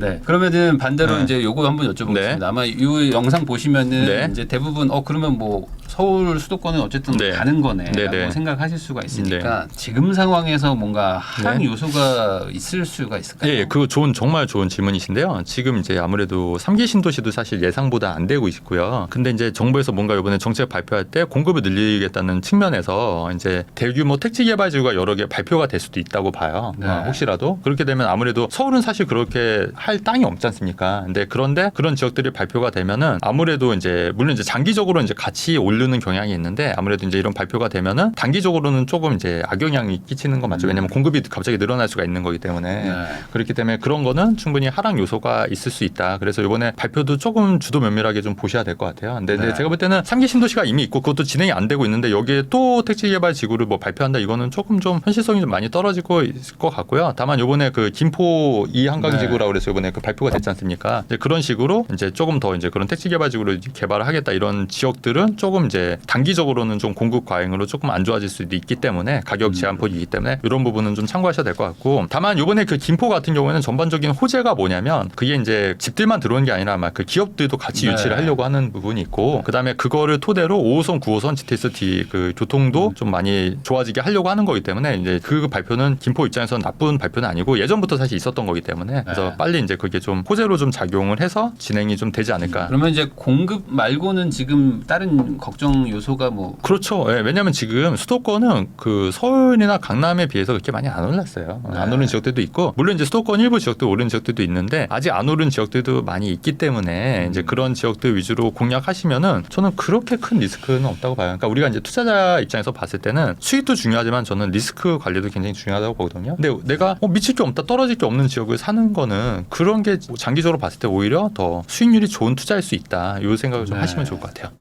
네. 그러면은 반대로 네. 이제 요거 한번 여쭤보겠습니다. 네. 아마 이 영상 보시면은 네. 이제 대부분 그러면 뭐 서울 수도권은 어쨌든 네. 가는 거네. 네, 라고 네. 생각하실 수가 있으니까 지금 상황에서 뭔가 하락 네. 요소가 있을 수가 있을까요? 예, 그거 정말 좋은 질문이신데요. 지금 이제 아무래도 3기 신도시도 사실 예상보다 안 되고 있고요. 근데 이제 정부에서 뭔가 이번에 정책 발표할 때 공급을 늘리겠다는 측면에서 이제 대규모 택지 개발 지구가 여러 개 발표가 될 수도 있다고 봐요. 네. 혹시라도 그렇게 되면 아무래도 서울은 사실 그렇게 할 땅이 없지 않습니까? 그런데 그런 지역들이 발표가 되면은 아무래도 이제 물론 이제 장기적으로 이제 같이 오르는 경향이 있는데 아무래도 이제 이런 발표가 되면은 단기적으로는 조금 이제 악영향이 끼치는 건 맞죠. 왜냐하면 공급이 갑자기 늘어날 수가 있는 거기 때문에 네. 그렇기 때문에 그런 거는 충분히 하락 요소가 있을 수 있다. 그래서 이번에 발표도 조금 주도 면밀하게 좀 보셔야 될 것 같아요. 근데 네. 제가 볼 때는 3기 신도시가 이미 있고 그것도 진행이 안 되고 있는데 여기에 또 택지 개발 지구를 뭐 발표한다 이거는 조금 좀 현실성이 좀 많이 떨어지고 있을 것 같고요. 다만 이번에 그 김포 이한강 지구라고 그래서 이번에 그 발표가 됐지 않습니까? 이제 그런 식으로 이제 조금 더 이제 그런 택지 개발 지구를 개발을 하겠다 이런 지역들은 조금 이제 단기적으로는 좀 공급 과잉으로 조금 안 좋아질 수도 있기 때문에 가격 제한폭이기 때문에 이런 부분은 좀 참고하셔야 될 것 같고 다만 이번에 그 김포 같은 경우에는 전반적인 호재가 뭐냐면 그게 이제 집들만 들어오는 게 아니라 막 그 기업들도 같이 네. 유치를 하려고 하는 부분이 있고 그다음에 그거를 토대로 5호선, 9호선, GTX D 그 교통도 좀 많이 좋아지게 하려고 하는 거기 때문에 이제 그 발표는 김포 입장에서는 나쁜 발표는 아니고 예전부터 사실 있었던 거기 때문에 그래서 네. 빨리 이제 그게 좀 호재로 좀 작용을 해서 진행이 좀 되지 않을까. 그러면 이제 공급 말고는 지금 다른 걱정 요소가 뭐 그렇죠. 예, 왜냐하면 지금 수도권은 그 서울이나 강남에 비해서 그렇게 많이 안 올랐어요. 네. 안 오른 지역들도 있고 물론 이제 수도권 일부 지역도 오른 지역들도 있는데 아직 안 오른 지역들도 많이 있기 때문에 이제 그런 지역들 위주로 공략하시면은 저는 그렇게 큰 리스크는 없다고 봐요. 그러니까 우리가 이제 투자자 입장에서 봤을 때는 수익도 중요하지만 저는 리스크 관리도 굉장히 중요하다고 보거든요. 근데 내가 미칠 게 없다, 떨어질 게 없는 지역을 사는 거는 그런 게 장기적으로 봤을 때 오히려 더 수익률이 좋은 투자일 수 있다. 이 생각을 좀 네. 하시면 좋을 것 같아요.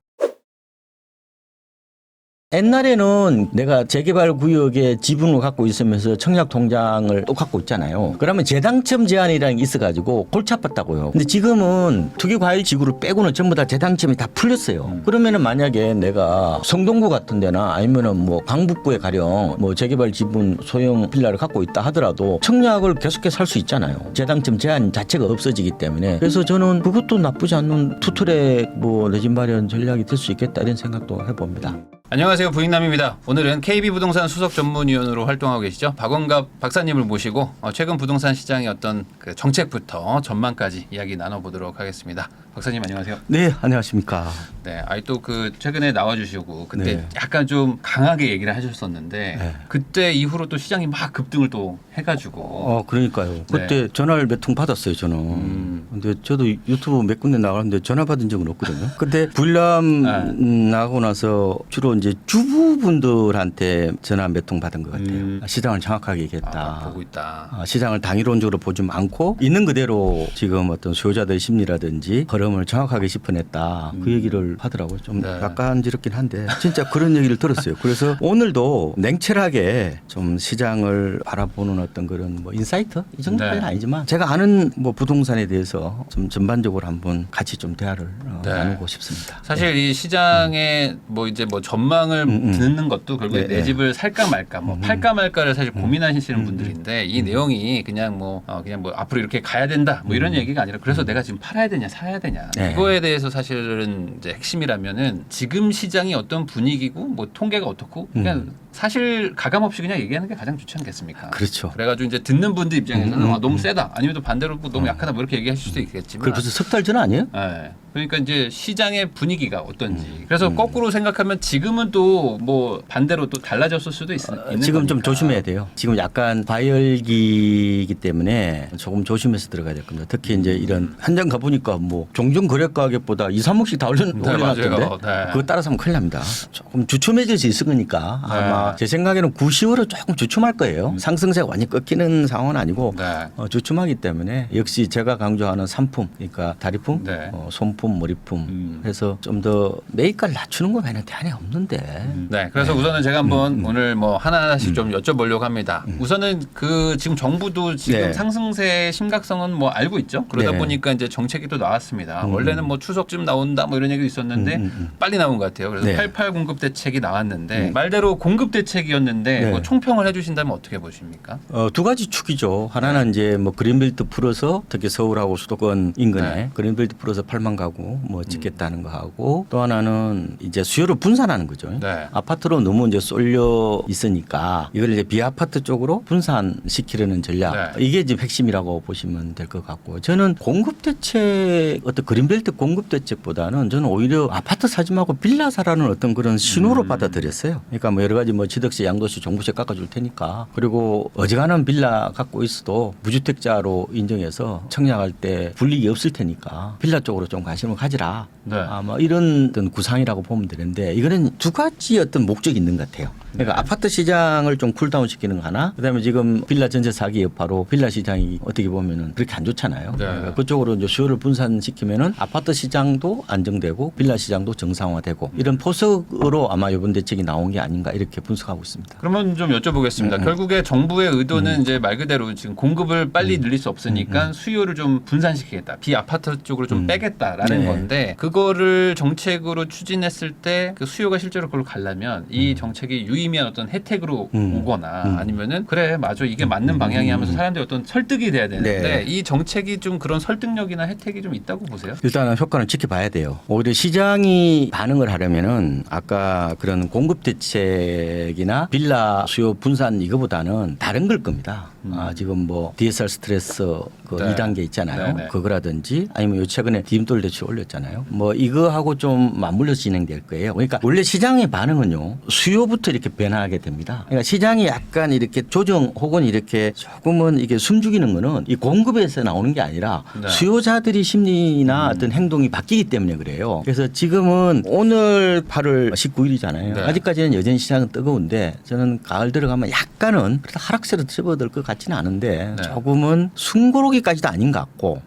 옛날에는 내가 재개발 구역에 지분을 갖고 있으면서 청약 통장을 또 갖고 있잖아요. 그러면 재당첨 제한이라는 게 있어가지고 골치 아팠다고요. 근데 지금은 투기과일 지구를 빼고는 전부 다 재당첨이 다 풀렸어요. 그러면은 만약에 내가 성동구 같은 데나 아니면은 뭐 강북구에 가령 뭐 재개발 지분 소형 빌라를 갖고 있다 하더라도 청약을 계속해서 할 수 있잖아요. 재당첨 제한 자체가 없어지기 때문에. 그래서 저는 그것도 나쁘지 않는 투트랙 뭐 내 집 마련 전략이 될 수 있겠다 이런 생각도 해봅니다. 안녕하세요, 부익남입니다. 오늘은 KB부동산 수석 전문위원으로 활동하고 계시죠 박원갑 박사님을 모시고 최근 부동산 시장의 어떤 그 정책부터 전망까지 이야기 나눠보도록 하겠습니다. 박사님 안녕하세요. 네, 안녕하십니까. 네, 또 그 최근에 나와주시고 그때 네. 약간 좀 강하게 얘기를 하셨었는데 네. 그때 이후로 또 시장이 막 급등을 또 해가지고 그러니까요. 그때 전화를 몇 통 받았어요, 저는. 근데 저도 유튜브 몇 군데 나가는데 전화 받은 적은 없거든요. 근데 불남 나고 나서 주로 이제 주부분들한테 전화 몇 통 받은 것 같아요. 시장을 정확하게 얘기했다. 보고 있다. 시장을 당일론적으로 보지 않고 있는 그대로 지금 어떤 수요자들 심리라든지 걸음을 정확하게 짚어냈다. 그 얘기를 하더라고요. 좀 네. 약간지럽긴 한데 진짜 그런 얘기를 들었어요. 그래서 오늘도 냉철하게 좀 시장을 바라보는 어떤 그런 뭐 인사이트 이 정도까지는 네. 아니지만 제가 아는 뭐 부동산에 대해서 좀 전반적으로 한번 같이 좀 대화를 네. 나누고 싶습니다. 사실 이 시장의 뭐 이제 뭐 전망을 듣는 것도 결국에 네, 내 네. 집을 살까 말까 뭐 팔까 말까를 사실 고민하시는 분들인데 이 내용이 그냥 뭐 앞으로 이렇게 가야 된다 뭐 이런 얘기가 아니라 그래서 내가 지금 팔아야 되냐 사야 되냐 되냐. 네. 이거에 대해서 사실은 이제 핵심이라면은 지금 시장이 어떤 분위기고 뭐 통계가 어떻고 그냥 사실 가감 없이 그냥 얘기하는 게 가장 좋지 않겠습니까? 그렇죠. 그래가지고 이제 듣는 분들 입장에서는 아, 너무 세다. 아니면 또 반대로 뭐 너무 약하다. 뭐 이렇게 얘기하실 수도 있겠지만. 그 벌써 석 달 전 아니에요? 네. 그러니까 이제 시장의 분위기가 어떤지. 그래서 거꾸로 생각하면 지금은 또 뭐 반대로 또 달라졌을 수도 있는 지금 좀 거니까. 조심해야 돼요. 지금 약간 과열기이기 때문에 조금 조심해서 들어가야 될 겁니다. 특히 이제 이런 현장 가보니까 뭐 종종 거래 가격보다 2, 3억씩 다 올려놨던데 맞아요. 네. 그거 따라서 하면 큰일 납니다. 조금 주춤해질 수 있을 거니까 아마 제 생각에는 9, 10월은 조금 주춤할 거예요. 상승세가 완전히 꺾이는 상황은 아니고 네. 주춤하기 때문에 역시 제가 강조하는 상품 그러니까 다리품, 네. 손품, 머리품 해서 좀 더 매입가를 낮추는 거 외에는 대안이 없는데 네, 그래서 우선은 제가 한번 오늘 뭐 하나하나씩 좀 여쭤보려고 합니다. 우선은 그 지금 정부도 지금 네. 상승세의 심각성은 뭐 알고 있죠. 그러다 네. 보니까 이제 정책이 또 나왔습니다. 원래는 뭐 추석쯤 나온다 뭐 이런 얘기도 있었는데 빨리 나온 것 같아요. 그래서 네. 88 공급 대책이 나왔는데 말대로 공급 대책이었는데 네. 뭐 총평을 해주신다면 어떻게 보십니까? 두 가지 축이죠. 하나는 이제 뭐 그린벨트 풀어서 특히 서울하고 수도권 인근에 네. 그린벨트 풀어서 8만 가구 뭐 짓겠다는 거 하고 또 하나는 이제 수요를 분산하는 거죠. 네. 아파트로 너무 이제 쏠려 있으니까 이걸 이제 비아파트 쪽으로 분산시키려는 전략 네. 이게 지금 핵심이라고 보시면 될 것 같고 저는 공급 대책 어떤 그린벨트 공급 대책보다는 저는 오히려 아파트 사지 말고 빌라 사라는 어떤 그런 신호로 받아들였어요. 그러니까 뭐 여러 가지 뭐 지덕세, 양도세, 종부세 깎아줄 테니까 그리고 어지간한 빌라 갖고 있어도 무주택자로 인정해서 청약할 때 불이익이 없을 테니까 빌라 쪽으로 좀 관심을 가지라. 네. 아마 이런 어떤 구상이라고 보면 되는데 이거는 두 가지 어떤 목적이 있는 것 같아요. 그러니까 아파트 시장을 좀 쿨다운 시키는 거 하나, 그다음에 지금 빌라 전세 사기 여파로 빌라 시장이 어떻게 보면은 그렇게 안 좋잖아요. 네. 그러니까 그쪽으로 이제 수요를 분산시키면은 아파트 시장도 안정되고 빌라 시장도 정상화되고 이런 포석으로 아마 이번 대책이 나온 게 아닌가 이렇게 분석하고 있습니다. 그러면 좀 여쭤보겠습니다. 결국에 정부의 의도는 이제 말 그대로 지금 공급을 빨리 늘릴 수 없으니까 수요를 좀 분산시키겠다. 비아파트 쪽으로 좀 빼겠다라는 네. 건데 그거를 정책으로 추진했을 때 그 수요가 실제로 그걸로 가려면 이 정책이 유의미한 어떤 혜택으로 오거나 아니면은 그래 맞아 이게 맞는 방향이 하면서 사람들이 어떤 설득이 돼야 되는데 네. 이 정책이 좀 그런 설득력이나 혜택이 좀 있다고 보세요? 일단은 효과는 지켜봐야 돼요. 오히려 시장이 반응을 하려면은 아까 그런 공급 대책이나 빌라 수요 분산 이거보다는 다른 걸 겁니다. 지금 뭐 DSR 스트레스 그 네. 2단계 있잖아요. 네, 네. 그거라든지 아니면 요 최근에 디딤돌 대출 올렸잖아요. 뭐 이거하고 좀 맞물려 진행될 거예요. 그러니까 원래 시장의 반응은요. 수요부터 이렇게 변화하게 됩니다. 그러니까 시장이 약간 이렇게 조정 혹은 이렇게 조금은 이게 숨죽이는 거는 이 공급에서 나오는 게 아니라 네. 수요자들이 심리나 어떤 행동이 바뀌기 때문에 그래요. 그래서 지금은 오늘 8월 19일이잖아요. 네. 아직까지는 여전히 시장은 뜨거운데 저는 가을 들어가면 약간은 그래도 하락세로 접어들 것 같지는 않은데 네. 조금은 숨고르기까지도 아닌 것 같고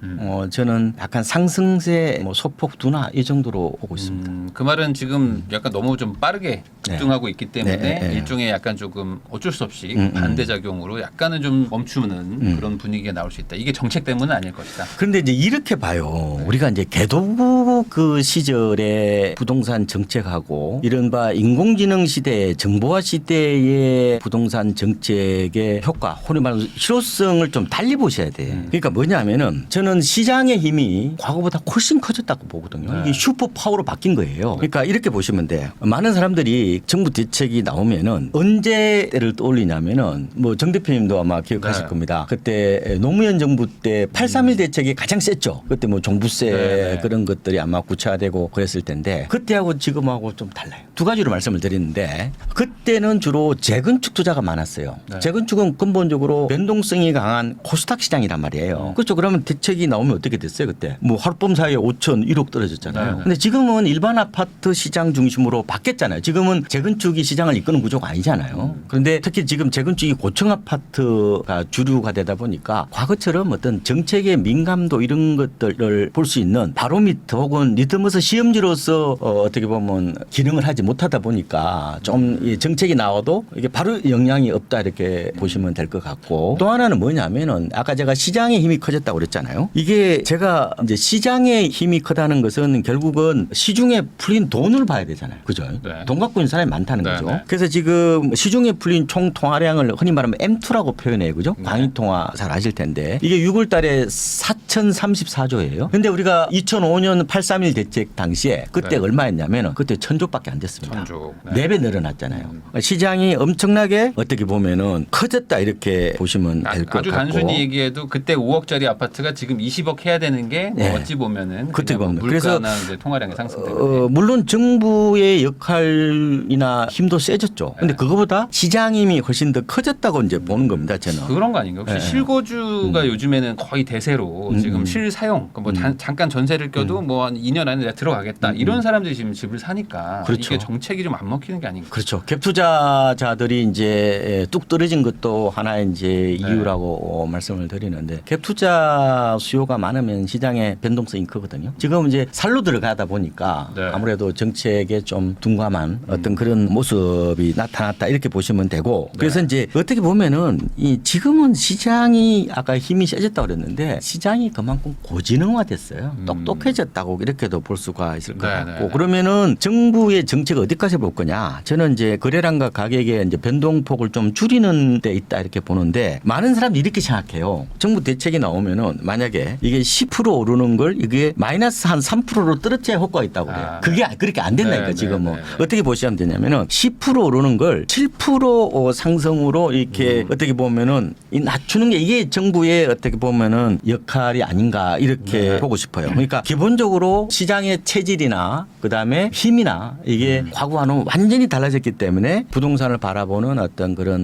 저는 약간 상승세 뭐 소폭 둔화 이 정도로 보고 있습니다. 그 말은 지금 약간 너무 좀 빠르게 급등하고 있기 때문에 네. 일종의 약간 조금 어쩔 수 없이 반대작용으로 약간은 좀 멈추는 그런 분위기가 나올 수 있다. 이게 정책 때문은 아닐 것이다. 그런데 이제 이렇게 봐요. 우리가 이제 개도국 그 시절의 부동산 정책하고 이른바 인공지능 시대, 정보화 시대의 부동산 정책의 효과, 혼이 말하는 실효성을 좀 달리 보셔야 돼. 그러니까 뭐냐면은 저는 시장의 힘이 과거보다 훨씬 커졌다고 보거든요. 네. 이게 슈퍼 파워로 바뀐 거예요. 그러니까 이렇게 보시면 돼. 많은 사람들이 정부 대책이 나오면은 언제를 떠올리냐면은 뭐 정 대표님도 아마 기억하실 네. 겁니다. 그때 노무현 정부 때 831 대책이 가장 셌죠. 그때 뭐 종부세 네. 그런 것들이 아마 구체화되고 그랬을 텐데 그때하고 지금하고 좀 달라요. 두 가지로 말씀을 드리는데 그때는 주로 재건축 투자가 많았어요. 네. 재건축은 근본적으로 변동성이 강한 코스닥 시장이란 말이에요. 그렇죠. 그러면 대책이 나오면 어떻게 됐어요 그때? 뭐 하룻밤 사이에 5천 1억 떨어졌잖아요. 네. 근데 지금은 일반 아파트 시장 중심으로 바뀌었잖아요. 지금은 재건축이 시장을 이끄는 구조가 아니잖아요. 그런데 특히 지금 재건축이 고층 아파트가 주류가 되다 보니까 과거처럼 어떤 정책의 민감도 이런 것들을 볼 수 있는 바로미터 혹은 리트머스 시험지로서 어떻게 보면 기능을 하지 못하다 보니까 좀 이 정책이 나와도 이게 바로 영향이 없다 이렇게 보시면 될 것 같고 또 하나는 뭐냐면은 아까 제가 시장의 힘이 커졌다고 그랬잖아요. 이게 제가 이제 시장의 힘이 크다는 것은 결국은 시중에 풀린 돈을 봐야 되잖아요. 그죠? 네. 돈 갖고 있는 사람이 많다는 네, 거죠. 네. 그래서 그래서 지금 시중에 풀린 총 통화량을 흔히 말하면 M2라고 표현해요. 그죠? 네. 광의 통화 잘 아실 텐데 이게 6월 달에 4,034조예요. 근데 우리가 2005년 8.3.1 대책 당시에 그때 네. 얼마였냐면 그때 1,000조밖에 안 됐습니다. 1,000조. 네 배 늘어났잖아요. 시장이 엄청나게 어떻게 보면은 커졌다 이렇게 보시면 될 것 아주 같고. 단순히 얘기해도 그때 5억짜리 아파트가 지금 20억 해야 되는 게 뭐 네. 어찌 보면은 그때 그냥 뭐 보면. 그래서 물가나 이제 통화량의 상승 때문에 물론 정부의 역할이나 힘도 세졌죠. 근데 그거보다 시장 힘이 훨씬 더 커졌다고 이제 보는 겁니다. 저는. 그런 거 아닌가요? 혹시 네. 실거주가 요즘에는 거의 대세로 지금 실사용 뭐 잠깐 전세를 껴도 뭐 한 2년 안에 내가 들어가겠다 이런 사람들이 지금 집을 사니까 그렇죠. 이게 정책이 좀 안 먹히는 게 아닌가? 그렇죠. 갭 투자자들이 이제 뚝 떨어진 것도 하나의 이제 이유라고 말씀을 드리는데 갭 투자 수요가 많으면 시장의 변동성이 크거든요. 지금 이제 살로 들어가다 보니까 네. 아무래도 정책에 좀 둔감한 어떤 그런 모습이 나타났다 이렇게 보시면 되고 그래서 이제 어떻게 보면은 이 지금은 시장이 아까 힘이 세졌다고 그랬는데 시장이 그만큼 고지능화됐어요. 똑똑해졌다고 이렇게도 볼 수가 있을 것 네, 같고 네, 네. 그러면은 정부의 정책 어디까지 볼 거냐? 저는 이제 거래량과 가격의 이제 변동폭을 좀 줄이는 데 있다 이렇게 보는데 많은 사람들이 이렇게 생각해요. 정부 대책이 나오면은 만약에 이게 10% 오르는 걸 이게 마이너스 한 3%로 떨어져야 효과가 있다고 그래요. 아, 그게 그렇게 안 된다니까 네, 지금은. 네, 네. 어떻게 보시면 되냐면은 10% 오르는 걸 7% 상승으로 이렇게 어떻게 보면은 이 낮추는 게 이게 정부의 어떻게 보면은 역할이 아닌가 이렇게 보고 싶어요. 그러니까 기본적으로 시장의 체질이나 그다음에 힘이나 이게 과거와는 완전히 달라졌기 때문에 부동산을 바라보는 어떤 그런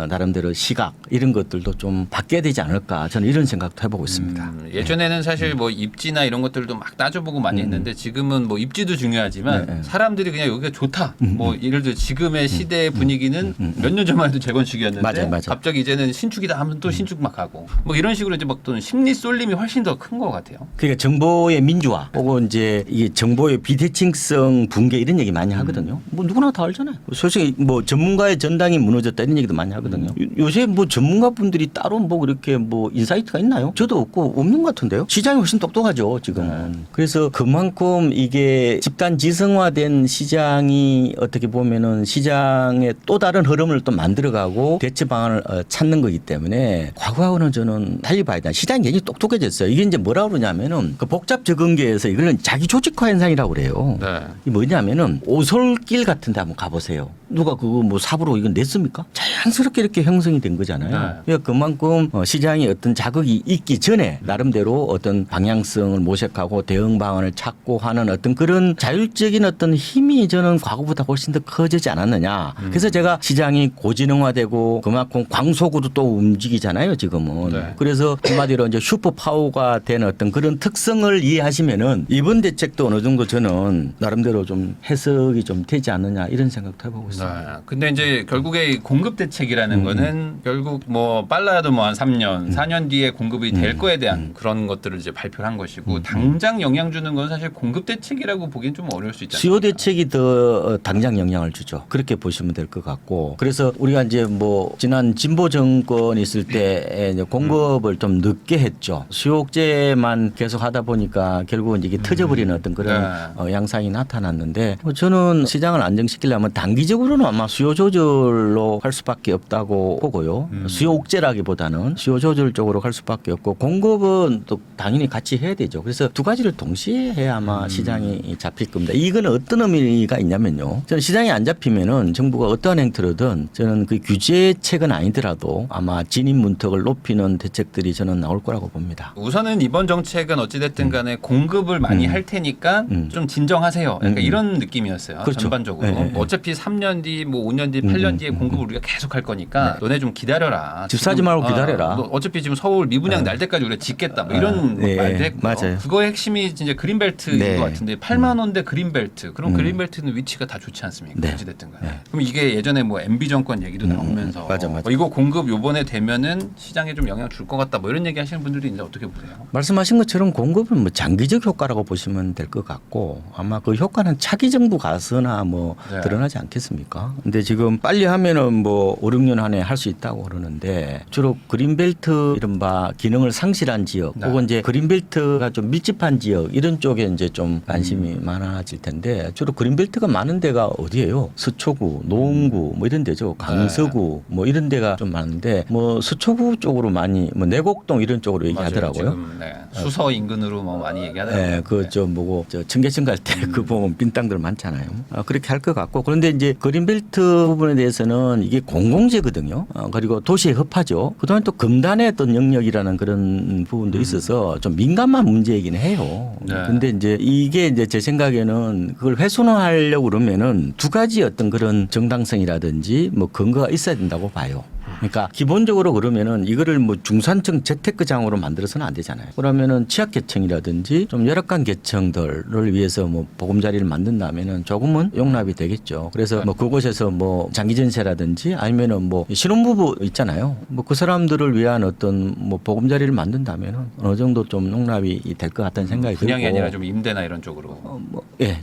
나름대로 시각 이런 것들도 좀 바뀌어야 되지 않을까 저는 이런 생각도 해보고 있습니다. 예전에는 사실 뭐 입지나 이런 것들도 막 따져보고 많이 했는데 지금은 뭐 입지도 중요하지만 네, 네. 사람들이 그냥 여기가 좋다. 뭐 예를 들어 지금의 시대의 분위기는 몇 년 전만 해도 재건축이었는데 맞아요. 갑자기 이제는 신축이다 하면 또 신축 막 하고 뭐 이런 식으로 이제 막 또 심리 쏠림이 훨씬 더 큰 것 같아요. 그러니까 정보의 민주화 혹은 이제 이게 정보의 비대칭성 붕괴 이런 얘기 많이 하거든요. 뭐 누구나 다 알잖아요. 솔직히 뭐 전문가의 전당이 무너졌다 이런 얘기도 많이 하거든요. 요새 뭐 전문가분들이 따로 뭐 그렇게 뭐 인사이트가 있나요? 저도 없고 없는 것 같은데요. 시장이 훨씬 똑똑하죠 지금은. 그래서 그만큼 이게 집단 지성화된 시장이 어떻게 보면은 시장의 또 다른 흐름을 또 만들어가고 대체 방안을 찾는 거기 때문에 과거하고는 저는 달리 봐야 돼. 시장이 굉장히 똑똑해졌어요. 이게 이제 뭐라 그러냐면은 그 복잡 적응계에서 이거는 자기 조직화 현상이라고 그래요. 네. 이 뭐냐면은 오솔길 같은 데 한번 가보세요. 누가 그거 뭐 삽으로 이거 냈습니까? 자연스럽게 이렇게 형성이 된 거잖아요. 네. 그러니까 그만큼 시장이 어떤 자극이 있기 전에 나름대로 어떤 방향성을 모색하고 대응 방안을 찾고 하는 어떤 그런 자율적인 어떤 힘이 저는 과거보다 훨씬 더 커지지 않았느냐. 그래서 제가 시장이 고지능화되고 그만큼 광속으로 또 움직이잖아요. 지금은. 네. 그래서 한마디로 이제 슈퍼 파워가 된 어떤 그런 특성을 이해하시면은 이번 대책도 어느 정도 저는 나름대로 좀 해석이 좀 되지 않느냐 이런 생각도 해보고 있습니다. 네. 근데 이제 결국에 공급 대책이라는 거는 결국 뭐 빨라도 뭐 한 3년, 4년 뒤에 공급이 될 거에 대한 그런 것들을 이제 발표를 한 것이고 당장 영향 주는 건 사실 공급 대책이라고 보기엔 좀 어려울 수 있잖아요. 수요 대책이 더 당장 영향을 주죠. 그렇게 보시면 될 것 같고. 그래서 우리가 이제 뭐 지난 진보 정권이 있을 때 이제 공급을 좀 늦게 했죠. 수요 억제만 계속 하다 보니까 결국은 이게 터져버리는 어떤 그런 양상이 나타났는데 저는 시장을 안정시키려면 단기적으로는 아마 수요 조절로 할 수밖에 없다고 보고요. 수요 억제라기보다는 수요 조절 쪽으로 갈 수밖에 없고 공급은 또 당연히 같이 해야 되죠. 그래서 두 가지를 동시에 해야 아마 시장이 잡힐 겁니다. 이건 어떤 의미가 있냐면요. 저는 시장이 안 잡히면은 정부가 어떠한 행태로든 저는 그 규제책은 아니더라도 아마 진입 문턱을 높이는 대책들이 저는 나올 거라고 봅니다. 우선은 이번 정책은 어찌됐든 간에 공급을 많이 할 테니까 좀 진정하세요. 약간 이런 느낌이었어요. 그렇죠. 전반적으로. 네. 어차피 3년 뒤, 뭐 5년 뒤, 8년 뒤에 공급을 우리가 계속 할 거니까 너네 좀 기다려라. 집 사지 지금, 말고 기다려라. 너 어차피 지금 서울 미분양 날 때까지 우리가 짓겠다. 뭐 이런 네. 말도 했고. 맞아요. 그거의 핵심이 진짜 그린벨트인 네. 것 같은데 8만 원대 그린벨트. 그럼 그린벨트는 위치가 다 좋지 않습니까? 네. 어찌됐든 간에. 그럼 이게 예전에 뭐 MB 정권 얘기도 나오면서 맞아. 이거 공급 요번에 되면은 시장에 좀 영향 줄 것 같다. 뭐 이런 얘기 하시는 분들도 있는데 어떻게 보세요? 말씀하신 것처럼 공급은 뭐 장기적 효과라고 보시면 될 것 같고 아마 그 효과는 차기 정부 가서나 뭐 네. 드러나지 않겠습니까? 근데 지금 빨리 하면은 뭐 5, 6년 안에 할 수 있다고 그러는데 주로 그린벨트 이른바 기능을 상실한 지역 네. 혹은 이제 그린벨트가 좀 밀집한 지역 이런 쪽에 이제 좀 관심이 많아질 텐데 주로 그린벨트가 많은 데가 어디예요? 서초 동래구, 노원구 뭐 이런 데죠. 강서구 뭐 이런 데가 좀 많은데 뭐 서초구 쪽으로 많이 뭐 내곡동 이런 쪽으로 얘기하더라고요. 지금, 수서 인근으로 뭐 많이 얘기하더라고요. 네, 그저 뭐고 저 청계천 갈 때 그 보면 빈 땅들 많잖아요. 그렇게 할 것 같고 그런데 이제 그린벨트 부분에 대해서는 이게 공공재거든요. 그리고 도시의 허파죠. 그동안 또 금단의 어떤 영역이라는 그런 부분도 있어서 좀 민감한 문제이긴 해요. 네. 근데 이제 이게 이제 제 생각에는 그걸 훼손하려고 그러면은 두 가지 어떤 그런 정당성이라든지 뭐 근거가 있어야 된다고 봐요. 그러니까 기본적으로 그러면은 이거를 뭐 중산층 재테크장으로 만들어서는 안 되잖아요. 그러면은 취약계층이라든지 좀 열악한 계층들을 위해서 뭐 보금자리를 만든다면은 조금은 용납이 되겠죠. 그래서 뭐 그곳에서 뭐 장기전세라든지 아니면은 뭐 신혼부부 있잖아요. 뭐 그 사람들을 위한 어떤 뭐 보금자리를 만든다면은 어느 정도 좀 용납이 될 것 같다는 생각이 들고. 분양이 아니라 좀 임대나 이런 쪽으로.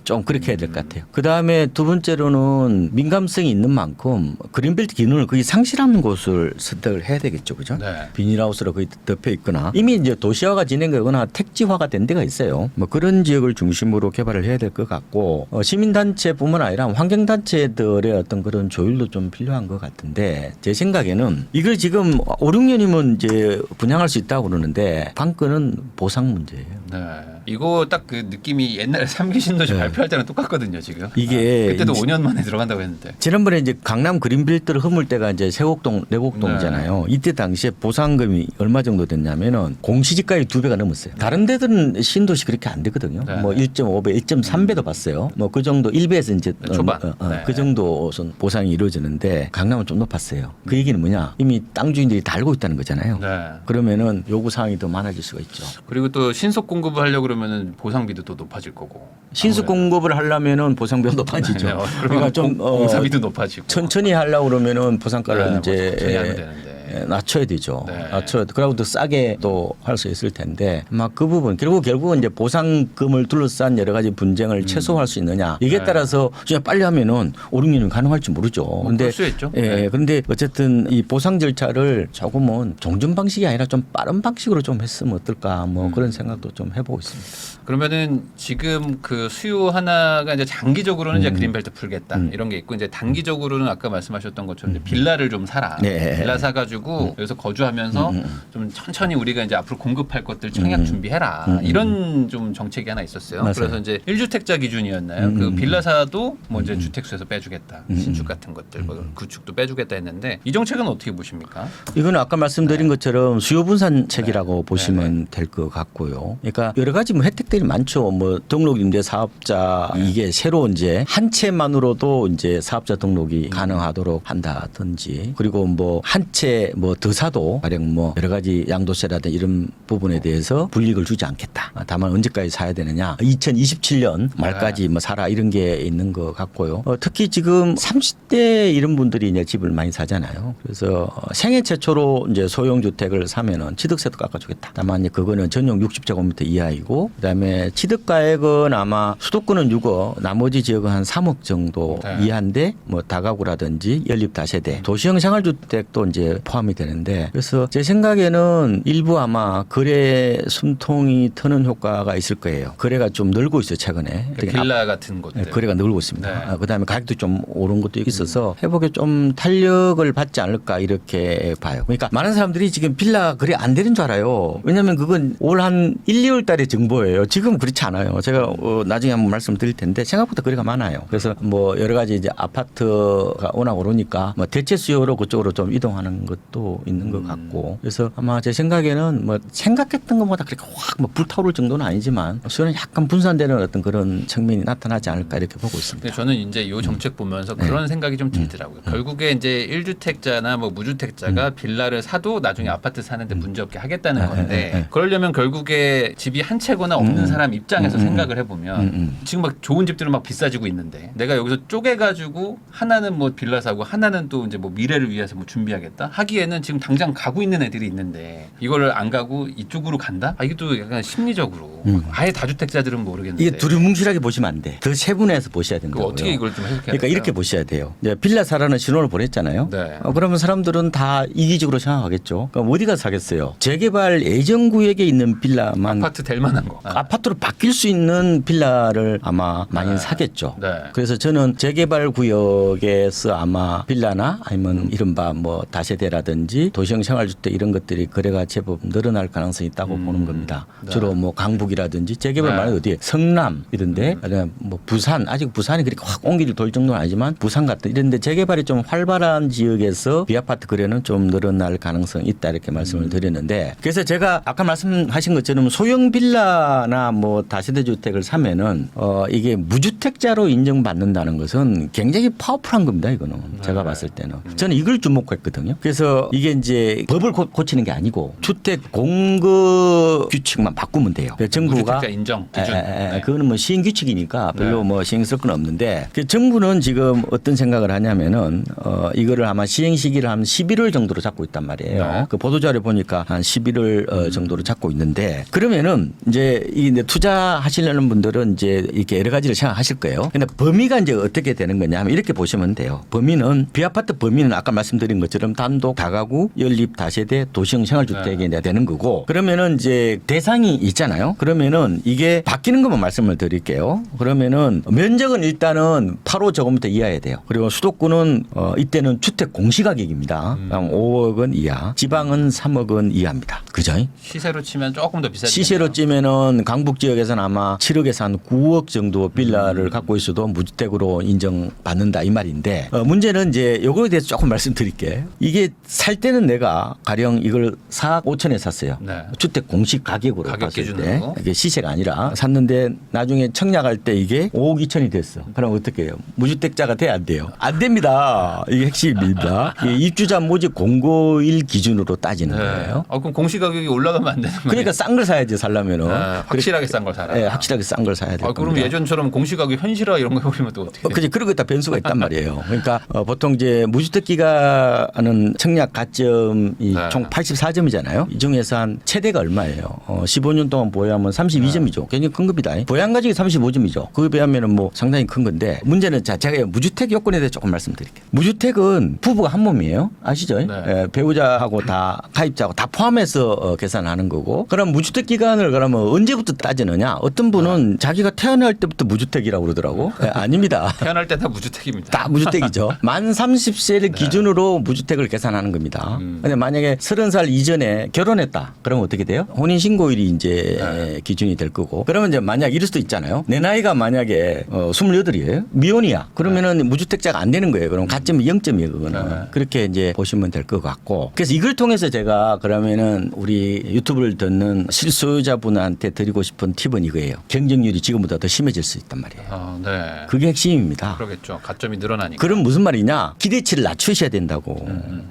좀 그렇게 해야 될 것 같아요. 그 다음에 두 번째로는 민감성이 있는 만큼 그린벨트 기능을 거의 상실하는 곳을 선택을 해야 되겠죠, 그죠? 네. 비닐하우스로 거의 덮여 있거나 이미 이제 도시화가 진행되거나 택지화가 된 데가 있어요. 뭐 그런 지역을 중심으로 개발을 해야 될 것 같고 시민단체뿐만 아니라 환경단체들의 어떤 그런 조율도 좀 필요한 것 같은데 제 생각에는 이걸 지금 5, 6년이면 이제 분양할 수 있다고 그러는데 관건은 보상 문제예요. 네. 이거 딱 그 느낌이 옛날에 3기 신도시 발표할 때랑 똑같거든요, 지금. 이게 그때도 이제 5년 만에 들어간다고 했는데. 지난번에 이제 강남 그린벨트를 허물 때가 이제 세곡동, 내곡동이잖아요. 이때 당시에 보상금이 얼마 정도 됐냐면은 공시지가의 2배가 넘었어요. 다른 데들은 신도시 그렇게 안 되거든요. 네. 뭐 1.5배, 1.3배도 봤어요. 뭐 그 정도 1배에서 이제 초반. 그 정도 보상이 이루어지는데 강남은 좀 높았어요. 그 얘기는 뭐냐? 이미 땅 주인들이 다 알고 있다는 거잖아요. 네. 그러면은 요구 사항이 더 많아질 수가 있죠. 그리고 또 신속 공급을 하려고 그러면은 보상비도 또 높아질 거고. 신속 공급을 하려면은 보상비가 높아지죠. 네, 그러니까 좀 공사비도 높아지고. 천천히 하려고 그러면은 보상가를 네, 이제 천천히 하면 되는데. 낮춰야 되죠. 네. 낮춰야 그리고 더 싸게 또 할 수 있을 텐데 아마 그 부분 결국은 이제 보상금을 둘러싼 여러 가지 분쟁을 최소화할 수 있느냐 이게 네. 따라서 진짜 빨리 하면은 5, 6년은 가능할지 모르죠. 그럴 수 있죠. 예, 네. 그런데 어쨌든 이 보상 절차를 조금은 종전 방식이 아니라 좀 빠른 방식으로 좀 했으면 어떨까 뭐 그런 생각도 좀 해보고 있습니다. 그러면은 지금 그 수요 하나가 이제 장기적으로는 이제 그린벨트 풀겠다 이런 게 있고 이제 단기적으로는 아까 말씀하셨던 것처럼 이제 빌라를 좀 사라. 네. 빌라 사가지고 여기서 거주하면서 좀 천천히 우리가 이제 앞으로 공급할 것들 청약 준비해라. 이런 좀 정책이 하나 있었어요. 맞아요. 그래서 이제 1주택자 기준이었나요? 그 빌라사도 뭐 이제 주택수에서 빼주겠다. 신축 같은 것들, 뭐 구축도 빼주겠다 했는데 이 정책은 어떻게 보십니까? 이거는 아까 말씀드린 것처럼 수요 분산책이라고 보시면 될 것 같고요. 그러니까 여러 가지 뭐 혜택들이 많죠. 뭐 등록 임대 사업자 이게 새로 이제 한 채만으로도 이제 사업자 등록이 가능하도록 한다든지 그리고 뭐 한 채 뭐 더 사도 가령 뭐 여러 가지 양도세라든지 이런 부분에 대해서 불이익을 주지 않겠다. 다만 언제까지 사야 되느냐? 2027년 말까지 뭐 사라 이런 게 있는 것 같고요. 특히 지금 30대 이런 분들이 이제 집을 많이 사잖아요. 그래서 생애 최초로 이제 소형 주택을 사면은 취득세도 깎아주겠다. 다만 이제 그거는 전용 60제곱미터 이하이고 그다음에 취득가액은 아마 수도권은 6억, 나머지 지역은 한 3억 정도 네. 이하인데 뭐 다가구라든지 연립 다세대, 도시형 생활주택도 이제 포함이 되는데 그래서 제 생각에는 일부 아마 거래 숨통이 트는 효과가 있을 거예요. 거래가 좀 늘고 있어요 최근에. 빌라 같은 것들. 네, 거래가 늘고 있습니다. 네. 그다음에 가격도 좀 오른 것도 있어서 회복에 좀 탄력을 받지 않을까 이렇게 봐요. 그러니까 많은 사람들이 지금 빌라 거래 안 되는 줄 알아요. 왜냐하면 그건 올 한 1, 2월 달에 정보예요. 지금 그렇지 않아요. 제가 나중에 한번 말씀드릴 텐데 생각보다 거래가 많아요. 그래서 뭐 여러 가지 이제 아파트가 워낙 오르니까 뭐 대체 수요로 그쪽으로 좀 이동하는 것도 있는 것 같고 그래서 아마 제 생각에는 뭐 생각했던 것보다 그렇게 확 뭐 불타오를 정도는 아니지만 수요는 약간 분산되는 어떤 그런 측면이 나타나지 않을까 이렇게 보고 있습니다. 근데 저는 이제 이 정책 보면서 그런 생각이 좀 들더라고요. 결국에 이제 1주택자나 뭐 무주택자가 빌라를 사도 나중에 아파트 사는데 문제 없게 하겠다는 건데 그러려면 결국에 집이 한 채거나 없는 사람 입장에서 생각을 해보면 지금 막 좋은 집들은 막 비싸지고 있는데 내가 여기서 쪼개가지고 하나는 뭐 빌라 사고 하나는 또 이제 뭐 미래를 위해서 뭐 준비하겠다 하기에 하기에는 지금 당장 가고 있는 애들이 있는데 이거를 안 가고 이쪽으로 간다? 아, 이게 또 약간 심리적으로 아예 다주택자들은 모르겠는데 이게 두루뭉실하게 보시면 안 돼. 더 세분해서 보셔야 그 된다고요. 어떻게 이걸 좀 해석해야 그러니까 될까요? 이렇게 보셔야 돼요. 이제 빌라 사라는 신호를 보냈잖아요. 네. 그러면 사람들은 다 이기적으로 생각하겠죠. 그럼 어디가 사겠어요? 재개발 예정 구역에 있는 빌라만 아파트 될 만한 거. 아파트로 바뀔 수 있는 빌라를 아마 많이 사겠죠. 네. 그래서 저는 재개발 구역에서 아마 빌라나 아니면 이른바 뭐 다세대라든지 도시형 생활주택 이런 것들이 거래가 제법 늘어날 가능성이 있다고 보는 겁니다. 네. 주로 뭐 강북이라든지 재개발 네. 말고 어디에 성남 이런데 아니면 뭐 부산 아직 부산이 그렇게 확 옮기를 돌 정도는 아니지만 부산 같은 이런데 재개발이 좀 활발한 지역에서 비아파트 거래는 좀 늘어날 가능성이 있다 이렇게 말씀을 드렸는데 그래서 제가 아까 말씀하신 것처럼 소형 빌라나 뭐 다세대 주택을 사면은 이게 무주택자로 인정받는다는 것은 굉장히 파워풀한 겁니다. 이거는 제가 봤을 때는 저는 이걸 주목했거든요. 그래서 이게 이제 법을 고치는 게 아니고 주택 공급 규칙만 바꾸면 돼요. 정부가 무주택자 인정 기준. 네. 그거는 뭐 시행 규칙이니까 별로 네. 뭐 신경 쓸 건 없는데 그 정부는 지금 어떤 생각을 하냐면은 이거를 아마 시행 시기를 한 11월 정도로 잡고 있단 말이에요. 네. 그 보도자료 보니까 한 11월 정도로 잡고 있는데 그러면은 이제 이 투자하시려는 분들은 이제 이렇게 여러 가지를 생각하실 거예요. 근데 범위가 이제 어떻게 되는 거냐면 이렇게 보시면 돼요. 범위는 비아파트 범위는 아까 말씀드린 것처럼 단독 다가구 연립 다세대 도시형 생활주택이 네. 되는 거고 그러면은 이제 대상이 있잖아요. 그러면은 이게 바뀌는 것만 말씀을 드릴게요. 그러면은 면적은 일단은 8호 저금부터 이하해야 돼요. 그리고 수도권은 이때는 주택 공시가격입니다. 5억 원 이하. 지방은 3억 원 이하입니다. 그죠? 시세로 치면 조금 더 비싸지. 시세로 찌면은 강북 지역에서는 아마 7억에서 한 9억 정도 빌라를 갖고 있어도 무주택으로 인정받는다 이 말인데 문제는 이제 요거에 대해서 조금 말씀드릴게. 이게 살 때는 내가 가령 이걸 4억 5천에 샀어요. 네. 주택 공시 가격으로 가격 봤을 때 기준으로. 이게 시세가 아니라 샀는데 나중에 청약할 때 이게 5억 2천이 됐어. 그럼 어떻게 해요? 무주택자가 돼야 안 돼요? 안 됩니다. 이게 핵심입니다. 이게 입주자 모집 공고일 기준으로 따지는 거예요. 그럼 공시 가격이 올라가면 안 되는 거예요. 그러니까 싼 걸 사야지 살려면은. 확실하게 싼 걸 사라. 네, 확실하게 싼 걸 사야 돼요. 그럼 예전처럼 공시 가격 현실화 이런 거 해버리면 또 어떻게 돼요? 그지 그런 거 다 변수가 있단 말이에요. 그러니까 보통 이제 무주택 기간은 청약 가점이 네. 총 84점이잖아요. 이 중에서 한 최대가 얼마예요? 15년 동안 보유하면 32점이죠. 굉장히 큰 겁니다. 보유한 가족이 35점이죠. 그에 비하면은 뭐 상당히 큰 건데 문제는 제가 무주택 요건에 대해 조금 말씀드릴게요. 무주택은 부부가 한 몸이에요. 아시죠? 네. 배우자하고 다 가입자하고 다 포함해서 계산하는 거고. 그럼 무주택 기간을 그러면 언제부터 따지느냐? 어떤 분은 자기가 태어날 때부터 무주택이라고 그러더라고. 아닙니다. 태어날 때 다 무주택입니다. 다 무주택이죠. 만 30세를 기준으로 무주택을 계산하는 겁니다. 근데 만약에 30살 이전에 결혼했다. 그러면 어떻게 돼요? 혼인신고일이 이제 기준이 될 거고. 그러면 이제 만약 이럴 수도 있잖아요. 내 나이가 만약에 28이에요. 미혼이야. 그러면은 무주택자가 안 되는 거예요. 그럼 가점이 0점이에요. 그거는. 그렇게 이제 보시면 될 것 같고. 그래서 이걸 통해서 제가 그러면은 우리 유튜브를 듣는 실소유자분한테 드리고 싶은 팁은 이거예요. 경쟁률이 지금보다 더 심해질 수 있단 말이에요. 네. 그게 핵심입니다. 그러겠죠. 가점이 늘어나니까. 그럼 무슨 말이냐? 기대치를 낮추셔야 된다고.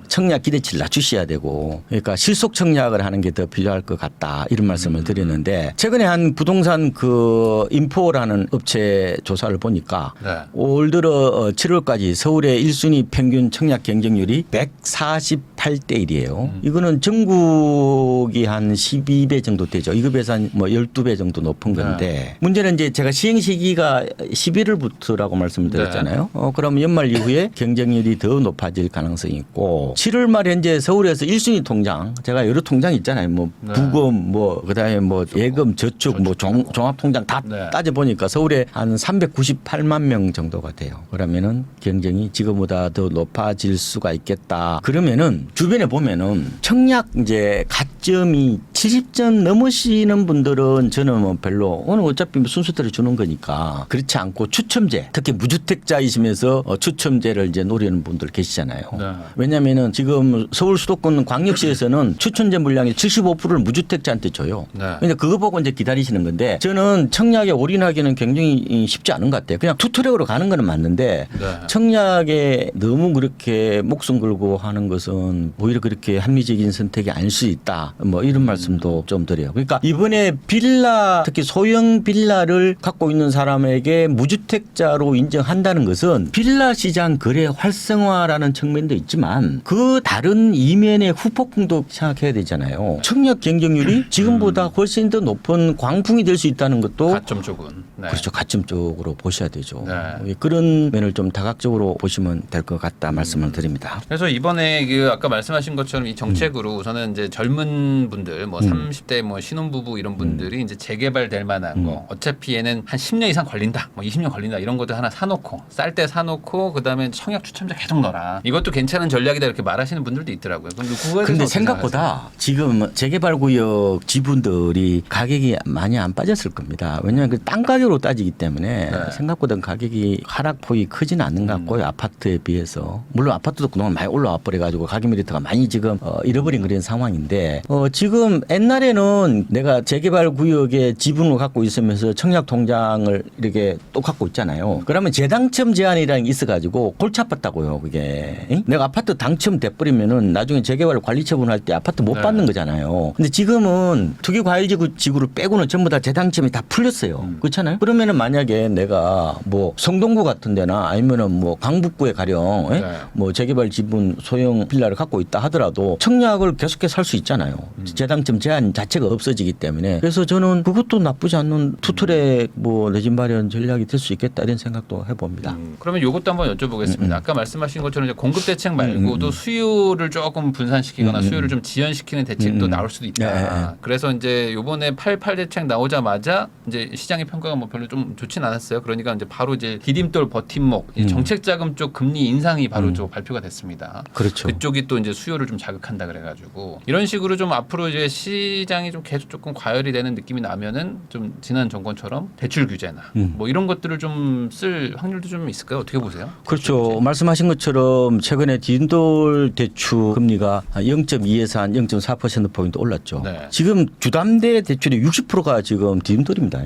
청약 기대치를 낮추셔야 되고. 그러니까 실속 청약을 하는 게 더 필요할 것 같다. 이런 말씀을 드렸는데 최근에 한 부동산 그 인포라는 업체 조사를 보니까 네. 올 들어 7월까지 서울의 1순위 평균 청약 경쟁률이 148대 1이에요. 이거는 전국이 한 12배 정도 되죠. 이거 비해서 한 뭐 12배 정도 높은 건데 문제는 이제 제가 시행 시기가 11월부터라고 말씀을 드렸잖아요. 그럼 연말 이후에 경쟁률이 더 높아질 가능성이 있고 7월 말 현재 서울에서 1순위 통장 제가 여러 통장이 있잖아요. 뭐 부금 뭐 그다음에 뭐 예금 저축 뭐 종합 통장 다 따져 보니까 서울에 한 398만 명 정도가 돼요. 그러면은 경쟁이 지금보다 더 높아질 수가 있겠다. 그러면은 주변에 보면은 청약 이제 가점이 70점 넘으시는 분들은 저는 뭐 별로 오늘 어차피 순서대로 주는 거니까 그렇지 않고 추첨제 특히 무주택자이시면서 추첨제를 이제 노리는 분들 계시잖아요. 네. 왜냐하면은 지금 서울 수도권 광역시에서는 추첨제 물량의 75%를 무주택자한테 줘요. 네. 근데 그거 보고 이제 기다리시는 건데 저는 청약에 올인하기는 굉장히 쉽지 않은 것 같아요. 그냥 투트랙으로 가는 건 맞는데 네. 청약에 너무 그렇게 목숨 걸고 하는 것은 오히려 그렇게 합리적인 선택이 아닐 수 있다. 뭐 이런 말씀 말씀도 좀 드려요. 그러니까 이번에 빌라 특히 소형 빌라를 갖고 있는 사람에게 무주택자로 인정한다는 것은 빌라 시장 거래 활성화라는 측면도 있지만 그 다른 이면의 후폭풍도 생각해야 되잖아요. 청약 경쟁률이 지금보다 훨씬 더 높은 광풍이 될 수 있다는 것도 가점 쪽은. 네. 그렇죠. 가점적으로 보셔야 되죠. 네. 그런 면을 좀 다각적으로 보시면 될 것 같다 말씀을 드립니다. 그래서 이번에 그 아까 말씀하신 것처럼 이 정책으로 우선은 이제 젊은 분들 뭐 30대 뭐 신혼부부 이런 분들이 이제 재개발될 만한 거 어차피 얘는 한 10년 이상 걸린다, 뭐 20년 걸린다 이런 것들 하나 사놓고 쌀 때 사놓고 그다음에 청약 추첨자 계속 넣어라. 이것도 괜찮은 전략이다 이렇게 말하시는 분들도 있더라고요. 그럼 그거에 대해서 근데 어떻게 생각보다 지금 재개발구역 지분들이 가격이 많이 안 빠졌을 겁니다. 왜냐하면 그 땅 가격으로 따지기 때문에 네. 생각보다 가격이 하락폭이 크지는 않는 것 같고요. 아파트에 비해서. 물론 아파트도 그동안 많이 올라와 버려가지고 가격 메리트가 많이 지금 잃어버린 그런 상황인데 지금 옛날에는 내가 재개발구역에 지분을 갖고 있으면서 청약통장을 이렇게 또 갖고 있잖아요. 그러면 재당첨 제한이라는 게 있어가지고 골치 아팠다고요. 그게. 응? 내가 아파트 당첨돼 버리면은 나중에 재개발 관리 처분할 때 아파트 못 네. 받는 거잖아요. 근데 지금은 투기과열지구를 빼고는 전부 다 재당첨이 다 풀렸어요. 그렇잖아요. 그러면은 만약에 내가 뭐 성동구 같은 데나 아니면은 뭐 강북구에 가령 네. 뭐 재개발 지분 소형 빌라를 갖고 있다 하더라도 청약을 계속해서 살 수 있잖아요. 재당첨 제한 자체가 없어지기 때문에. 그래서 저는 그것도 나쁘지 않는 투트랙 뭐 내 집 마련 전략이 될 수 있겠다 이런 생각도 해봅니다. 그러면 이것도 한번 여쭤보겠습니다. 아까 말씀하신 것처럼 이제 공급 대책 말고도 수요를 조금 분산시키거나 수요를 좀 지연시키는 대책도 나올 수도 있다. 네. 그래서 이제 요번에 88 대책 나오자마자 이제 시장의 평가가 뭐 별로 좀 좋진 않았어요. 그러니까 이제 바로 이제 디딤돌 버팀목 이 정책자금 쪽 금리 인상이 바로 좀 발표가 됐습니다. 그렇죠. 그쪽이 또 이제 수요를 좀 자극한다 그래가지고 이런 식으로 좀 앞으로 이제 시장이 좀 계속 조금 과열이 되는 느낌이 나면은 좀 지난 정권처럼 대출 규제나 뭐 이런 것들을 좀 쓸 확률도 좀 있을까요? 어떻게 보세요? 그렇죠. 말씀하신 것처럼 최근에 디딤돌 대출 금리가 0.2에서 한 0.4%포인트 올랐죠. 네. 지금 주담대 대출이 60%가 지금 디딤돌입니다.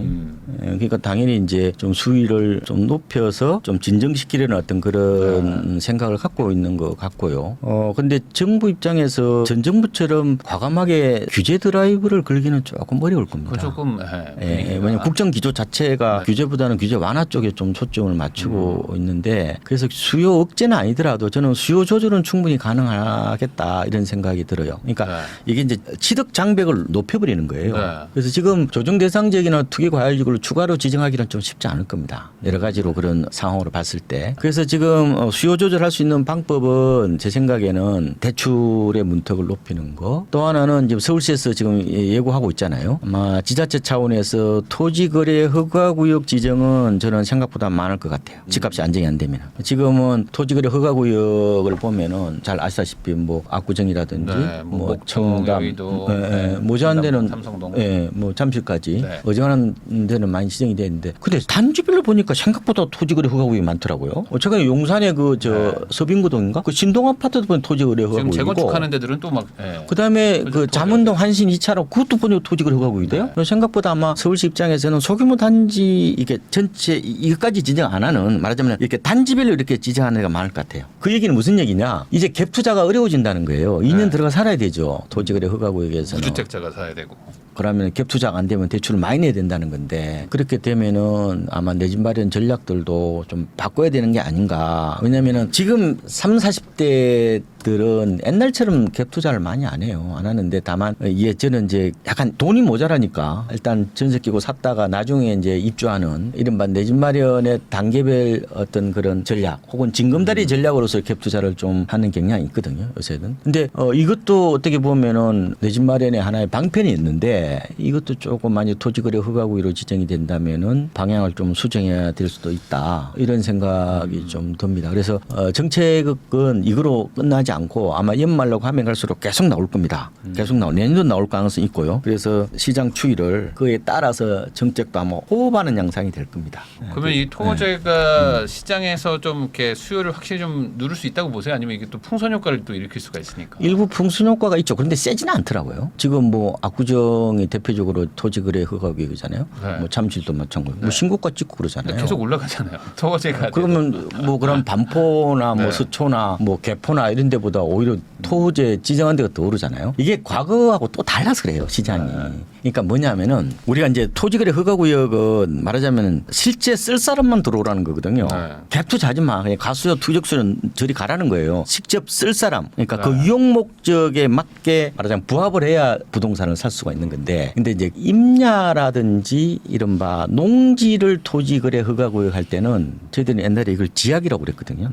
그러니까 당연히 이제 좀 수위를 좀 높여서 좀 진정시키려는 어떤 그런 생각을 갖고 있는 것 같고요. 근데 정부 입장에서 전 정부처럼 과감하게 규제 드라이브를 걸기는 조금 어려울 겁니다. 그 조금 왜냐하면 국정 기조 자체가 규제보다는 규제 완화 쪽에 좀 초점을 맞추고 있는데 그래서 수요 억제는 아니더라도 저는 수요 조절은 충분히 가능하겠다 이런 생각이 들어요. 그러니까 네. 이게 이제 취득 장벽을 높여버리는 거예요. 네. 그래서 지금 조정 대상 지역이나 투기 과열지구를 추가로 지정하기는 좀 쉽지 않을 겁니다. 여러 가지로 그런 상황으로 봤을 때. 그래서 지금 수요 조절할 수 있는 방법은 제 생각에는 대출의 문턱을 높이는 거. 또 하나는 지금 서울시에서 지금 예고하고 있잖아요. 아마 지자체 차원에서 토지거래 허가구역 지정은 저는 생각보다 많을 것 같아요. 집값이 안정이 안 되면. 지금은 토지거래 허가구역을 보면은 잘 아시다시피 뭐 압구정이라든지 네, 뭐 목동, 청담, 여의도, 모자한 데는 삼성동, 뭐 잠실까지 네. 어지간한 데는 많이 지정이 돼 있는데 근데 단지별로 보니까 생각보다 토지거래 허가구역이 많더라고요. 제가 용산에 그 서빙구동인가 그 신동 아파트도 보면 토지거래 지금 허가구역이고 재건축하는 데들은 또 막 그다음에 토지 그 토지. 잠원동 한신 2차로 그것도 보니까 토지거래 허가구역이 돼요. 그래서 생각보다 아마 서울시 입장에서는 소규모 단지 이게 전체 이것까지 지정 안 하는 말하자면 이렇게 단지별로 이렇게 지정하는 데가 많을 것 같아요. 그 얘기는 무슨 얘기냐? 이제 갭 투자가 어려워진다는 거예요. 2년 들어가 살아야 되죠. 토지거래 허가구역에서는. 무주택자가 사야 되고. 그러면 갭 투자가 안 되면 대출을 많이 내야 된다는 건데 그렇게 되면은 아마 내 집 마련 전략들도 좀 바꿔야 되는 게 아닌가. 왜냐면은 지금 30, 40대들은 옛날처럼 갭 투자를 많이 안 해요. 안 하는데 다만 저는 이제 약간 돈이 모자라니까 일단 전세 끼고 샀다가 나중에 이제 입주하는 이른바 내 집 마련의 단계별 어떤 그런 전략 혹은 징검다리 전략으로서 갭 투자를 좀 하는 경향이 있거든요. 요새는. 근데 이것도 어떻게 보면은 내 집 마련의 하나의 방편이 있는데 이것도 조금 많이 토지거래 허가구역으로 지정이 된다면은 방향을 좀 수정해야 될 수도 있다. 이런 생각이 좀 듭니다. 그래서 정책은 이거로 끝나지 않고 아마 연말로 가면 갈수록 계속 나올 겁니다. 계속 내년도 나올 가능성이 있고요. 그래서 시장 추이를 그에 따라서 정책도 아마 호흡하는 양상이 될 겁니다. 그러면 이 토거제가 시장에서 좀 이렇게 수요를 확실히 좀 누를 수 있다고 보세요? 아니면 이게 또 풍선 효과를 또 일으킬 수가 있으니까? 일부 풍선 효과가 있죠. 그런데 세지는 않더라고요. 지금 뭐 압구정 시청이 대표적으로 토지거래 허가구역이잖아요. 네. 뭐 잠실도 마찬가지. 네. 뭐 신고가 찍고 그러잖아요. 계속 올라가잖아요. 토지가 그러면 뭐 그런 반포나 뭐 네. 서초나 뭐 개포나 이런 데보다 오히려 토지에 지정한 데가 더 오르잖아요. 이게 과거하고 또 달라서 그래요, 시장이. 그러니까 뭐냐면은 우리가 이제 토지거래 허가구역은 말하자면 실제 쓸 사람만 들어오라는 거거든요. 네. 갭 투자하지 마. 그냥 가수요 투적수는 저리 가라는 거예요. 직접 쓸 사람. 그러니까 네. 그 유용 목적에 맞게 말하자면 부합을 해야 부동산을 살 수가 있는 건데, 근데 이제 임야라든지 이른바 농지를 토지거래 허가구역 할 때는 저희들이 옛날에 이걸 지약이라고 그랬거든요.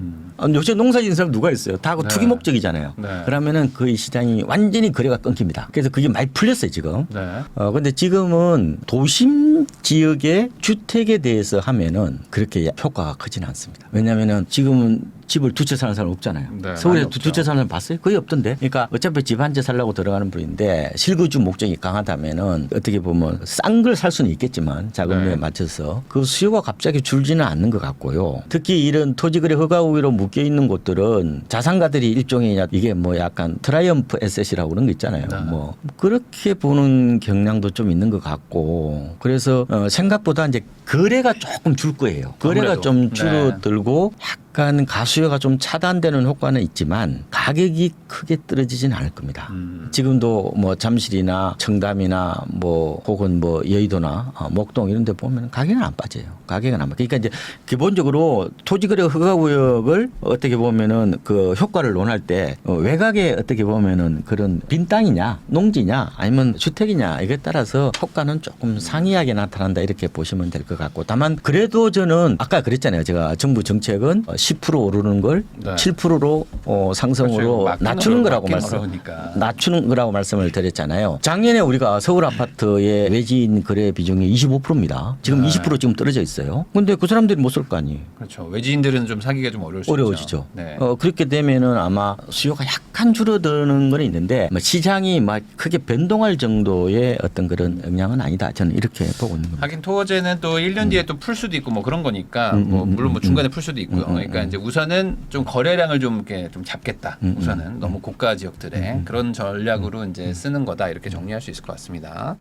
요새 농사 짓는 사람 누가 있어요? 다 네. 투기 목적이잖아요. 네. 그러면은 거의 시장이 완전히 거래가 끊깁니다. 그래서 그게 많이 풀렸어요 지금. 네. 근데 지금은 도심 지역의 주택에 대해서 하면은 그렇게 효과가 크지는 않습니다. 왜냐하면은 지금은 집을 두 채 사는 사람 없잖아요. 네, 서울에 많이 두 없죠. 채 사는 사람 봤어요? 거의 없던데. 그러니까 어차피 집 한 채 살려고 들어가는 분인데 실거주 목적이 강하다면은 어떻게 보면 싼 걸 살 수는 있겠지만 자금에 네. 맞춰서 그 수요가 갑자기 줄지는 않는 것 같고요. 특히 이런 토지거래 허가구역으로 묶여 있는 곳들은 자산가들이 일종의 이게 뭐 약간 트라이엄프 에셋이라고 그런 거 있잖아요. 네. 뭐 그렇게 보는 경향도 좀 있는 것 같고, 그래서 생각보다 이제 거래가 조금 줄 거예요. 거래가 아무래도. 좀 네. 줄어들고 약간 가수요가 좀 차단되는 효과는 있지만 가격이 크게 떨어지진 않을 겁니다. 지금도 뭐 잠실이나 청담이나 뭐 혹은 뭐 여의도나 목동 이런 데 보면 가격은 안 빠져요. 가격은 안 빠져요. 그러니까 이제 기본적으로 토지거래 허가구역을 어떻게 보면은 그 효과를 논할 때 외곽에 어떻게 보면은 그런 빈 땅이냐 농지냐 아니면 주택이냐 이거에 따라서 효과는 조금 상이하게 나타난다 이렇게 보시면 될 것 같고, 다만 그래도 저는 아까 그랬잖아요. 제가 정부 정책은 10% 오르는 걸 네. 7%로 상승으로 그렇죠. 낮추는 거라고 맞긴 어려우니까. 낮추는 거라고 말씀을 드렸잖아요. 작년에 우리가 서울 아파트의 외지인 거래 비중이 25%입니다. 지금 네. 20% 지금 떨어져 있어요. 근데 그 사람들이 못 살 거 아니에요. 그렇죠. 외지인들은 좀 사기가 좀 어려울 수 어려워지죠. 있죠. 네. 그렇게 되면은 아마 수요가 약간 줄어드는 건 있는데 뭐 시장이 막 크게 변동할 정도의 어떤 그런 영향은 아니다. 저는 이렇게 보고 있는 겁니다. 하긴 토어제는 또 1년 뒤에 또 풀 수도 있고 뭐 그런 거니까 뭐 물론 뭐 중간에 풀 수도 있고요. 그러니까 이제 우선은 좀 거래량을 좀 이렇게 좀 잡겠다. 우선은 너무 고가 지역들에 그런 전략으로 이제 쓰는 거다 이렇게 정리할 수 있을 것 같습니다.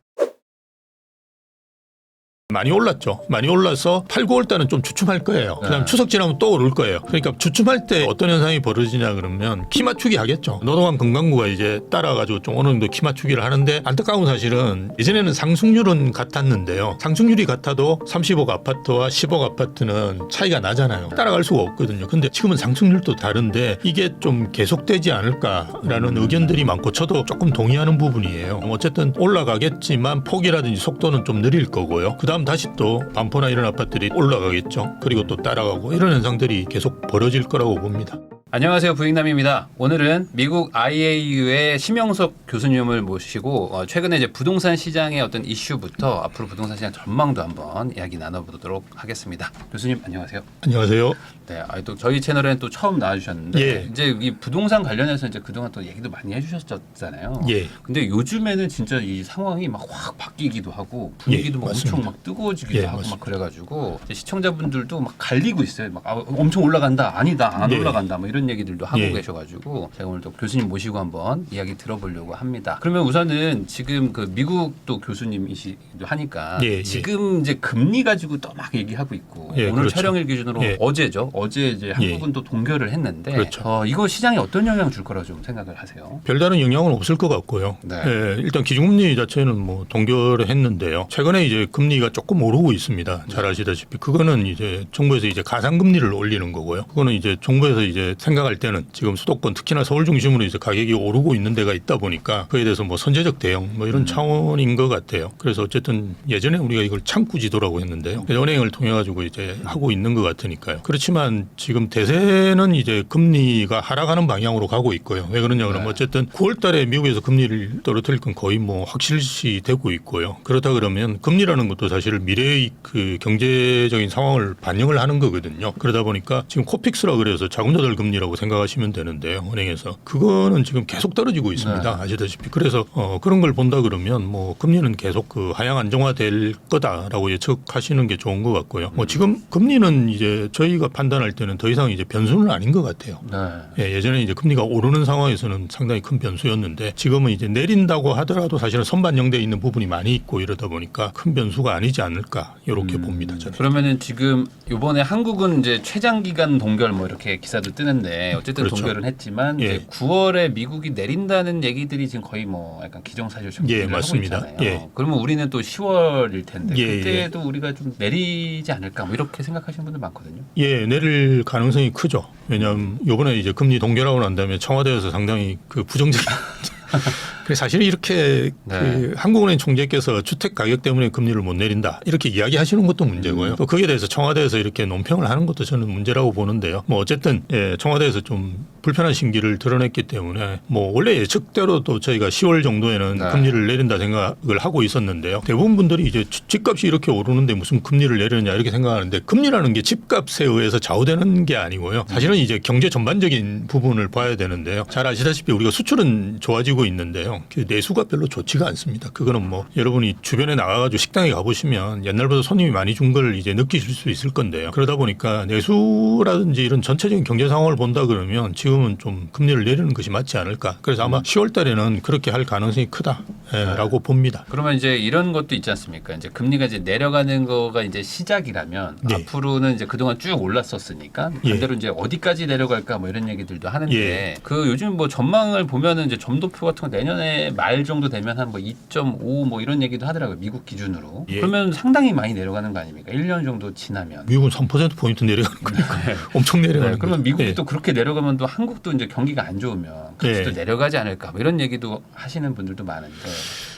많이 올랐죠. 많이 올라서 8, 9월 달은 좀 주춤할 거예요. 그다음 추석 지나면 또 오를 거예요. 그러니까 주춤할 때 어떤 현상이 벌어지냐 그러면 키 맞추기 하겠죠. 노동한 건강구가 이제 따라가지고 좀 어느 정도 키 맞추기를 하는데, 안타까운 사실은 예전에는 상승률은 같았는데요. 상승률이 같아도 30억 아파트와 10억 아파트는 차이가 나잖아요. 따라갈 수가 없거든요. 근데 지금은 상승률도 다른데 이게 좀 계속되지 않을까라는 의견들이 많고 저도 조금 동의하는 부분이에요. 어쨌든 올라가겠지만 폭이라든지 속도는 좀 느릴 거고요. 그다음 다시 또 반포나 이런 아파트들이 올라가겠죠. 그리고 또 따라가고 이런 현상들이 계속 벌어질 거라고 봅니다. 안녕하세요, 부익남입니다. 오늘은 미국 IAU의 심영석 교수님을 모시고 최근에 이제 부동산 시장의 어떤 이슈부터 앞으로 부동산 시장 전망도 한번 이야기 나눠보도록 하겠습니다. 교수님 안녕하세요. 안녕하세요. 네, 또 저희 채널에는 또 처음 나와주셨는데 예. 이제 이 부동산 관련해서 이제 그동안 또 얘기도 많이 해주셨잖아요. 예. 근데 요즘에는 진짜 이 상황이 막 확 바뀌기도 하고 분위기도 예, 막 맞습니다. 엄청 막 뜨거워지기도 예, 하고 맞습니다. 막 그래가지고 이제 시청자분들도 막 갈리고 있어요. 막 엄청 올라간다, 아니다, 안 예. 올라간다, 뭐 이런 얘기들도 하고 예. 계셔가지고 제가 오늘 또 교수님 모시고 한번 이야기 들어보려고 합니다. 그러면 우선은 지금 그 미국 또 교수님이시기도 하니까 예, 예. 지금 이제 금리 가지고 또 막 얘기하고 있고 예, 오늘 그렇죠. 촬영일 기준으로 예. 어제죠. 어제 이제 한국은 또 동결을 했는데 그렇죠. 이거 시장에 어떤 영향을 줄 거라고 좀 생각을 하세요? 별다른 영향은 없을 것 같고요. 네. 예, 일단 기준금리 자체는 뭐 동결을 했는데요. 최근에 이제 금리가 조금 오르고 있습니다. 잘 아시다시피 그거는 이제 정부에서 이제 가상금리를 올리는 거고요. 그거는 이제 정부에서 이제 생각할 때는 지금 수도권 특히나 서울 중심으로 이제 가격이 오르고 있는 데가 있다 보니까 그에 대해서 뭐 선제적 대응 뭐 이런 차원인 것 같아요. 그래서 어쨌든 예전에 우리가 이걸 창구 지도라고 했는데요. 은행을 통해 가지고 이제 하고 있는 것 같으니까요. 그렇지만 지금 대세는 이제 금리가 하락하는 방향으로 가고 있고요. 왜 그러냐 그러면 네. 어쨌든 9월 달에 미국에서 금리를 떨어뜨릴 건 거의 뭐 확실시 되고 있고요. 그렇다 그러면 금리라는 것도 사실 미래의 그 경제적인 상황을 반영을 하는 거거든요. 그러다 보니까 지금 코픽스라 그래서 자금조달 금리 부분이라고 생각하시면 되는데요. 은행에서 그거는 지금 계속 떨어지고 있습니다. 아시다시피 그래서 그런 걸 본다 그러면 뭐 금리는 계속 그 하향 안정화될 거다라고 예측하시는 게 좋은 것 같고요. 뭐 지금 금리는 이제 저희가 판단할 때는 더 이상 이제 변수는 아닌 것 같아요. 예, 예전에 이제 금리가 오르는 상황에서는 상당히 큰 변수였는데 지금은 이제 내린다고 하더라도 사실은 선반영돼 있는 부분이 많이 있고 이러다 보니까 큰 변수가 아니지 않을까 이렇게 봅니다. 저는. 그러면은 지금 이번에 한국은 이제 최장기간 동결 뭐 이렇게 기사도 뜨는데 어쨌든 그렇죠. 동결은 했지만 예. 이제 9월에 미국이 내린다는 얘기들이 지금 거의 뭐 약간 기정사실 정리를 예, 하고 맞습니다. 있잖아요. 예. 그러면 우리는 또 10월일 텐데 예, 그때도 우리가 좀 내리지 않을까 뭐 이렇게 생각하시는 분들 많거든요. 예, 내릴 가능성이 크죠. 왜냐하면 이번에 이제 금리 동결하고 난 다음에 청와대에서 상당히 그 부정적인 그래서 사실 이렇게 그 한국은행 총재께서 주택 가격 때문에 금리를 못 내린다 이렇게 이야기하시는 것도 문제고요. 또 거기에 대해서 청와대에서 이렇게 논평을 하는 것도 저는 문제라고 보는데요. 뭐 어쨌든 예, 청와대에서 좀 불편한 심기를 드러냈기 때문에 뭐 원래 예측대로도 저희가 10월 정도에는 금리를 내린다 생각을 하고 있었는데요. 대부분 분들이 이제 집값이 이렇게 오르는데 무슨 금리를 내리느냐 이렇게 생각하는데 금리라는 게 집값에 의해서 좌우되는 게 아니고요. 사실은 이제 경제 전반적인 부분을 봐야 되는데요. 잘 아시다시피 우리가 수출은 좋아지고 있는데요. 그 내수가 별로 좋지가 않습니다. 그거는 뭐 여러분이 주변에 나가가지고 식당에 가보시면 옛날보다 손님이 많이 준 걸 이제 느끼실 수 있을 건데요. 그러다 보니까 내수라든지 이런 전체적인 경제 상황을 본다 그러면 지금은 좀 금리를 내리는 것이 맞지 않을까. 그래서 아마 10월 달에는 그렇게 할 가능성이 크다라고 봅니다. 그러면 이제 이런 것도 있지 않습니까? 이제 금리가 이제 내려가는 거가 이제 시작이라면 네. 앞으로는 이제 그동안 쭉 올랐었으니까 예. 반대로 이제 어디까지 내려갈까 뭐 이런 얘기들도 하는데 예. 그 요즘 뭐 전망을 보면은 이제 점도표 같은 거 내년에 말 정도 되면 한 뭐 2.5 뭐 이런 얘기도 하더라고요. 미국 기준으로. 예. 그러면 상당히 많이 내려가는 거 아닙니까? 1년 정도 지나면. 미국은 3%포인트 내려가는 거니까 엄청 내려가는 네, 그러면 미국이 예. 또 그렇게 내려가면 또 한국도 이제 경기가 안 좋으면 같이 예. 또 내려가지 않을까 뭐 이런 얘기도 하시는 분들도 많은데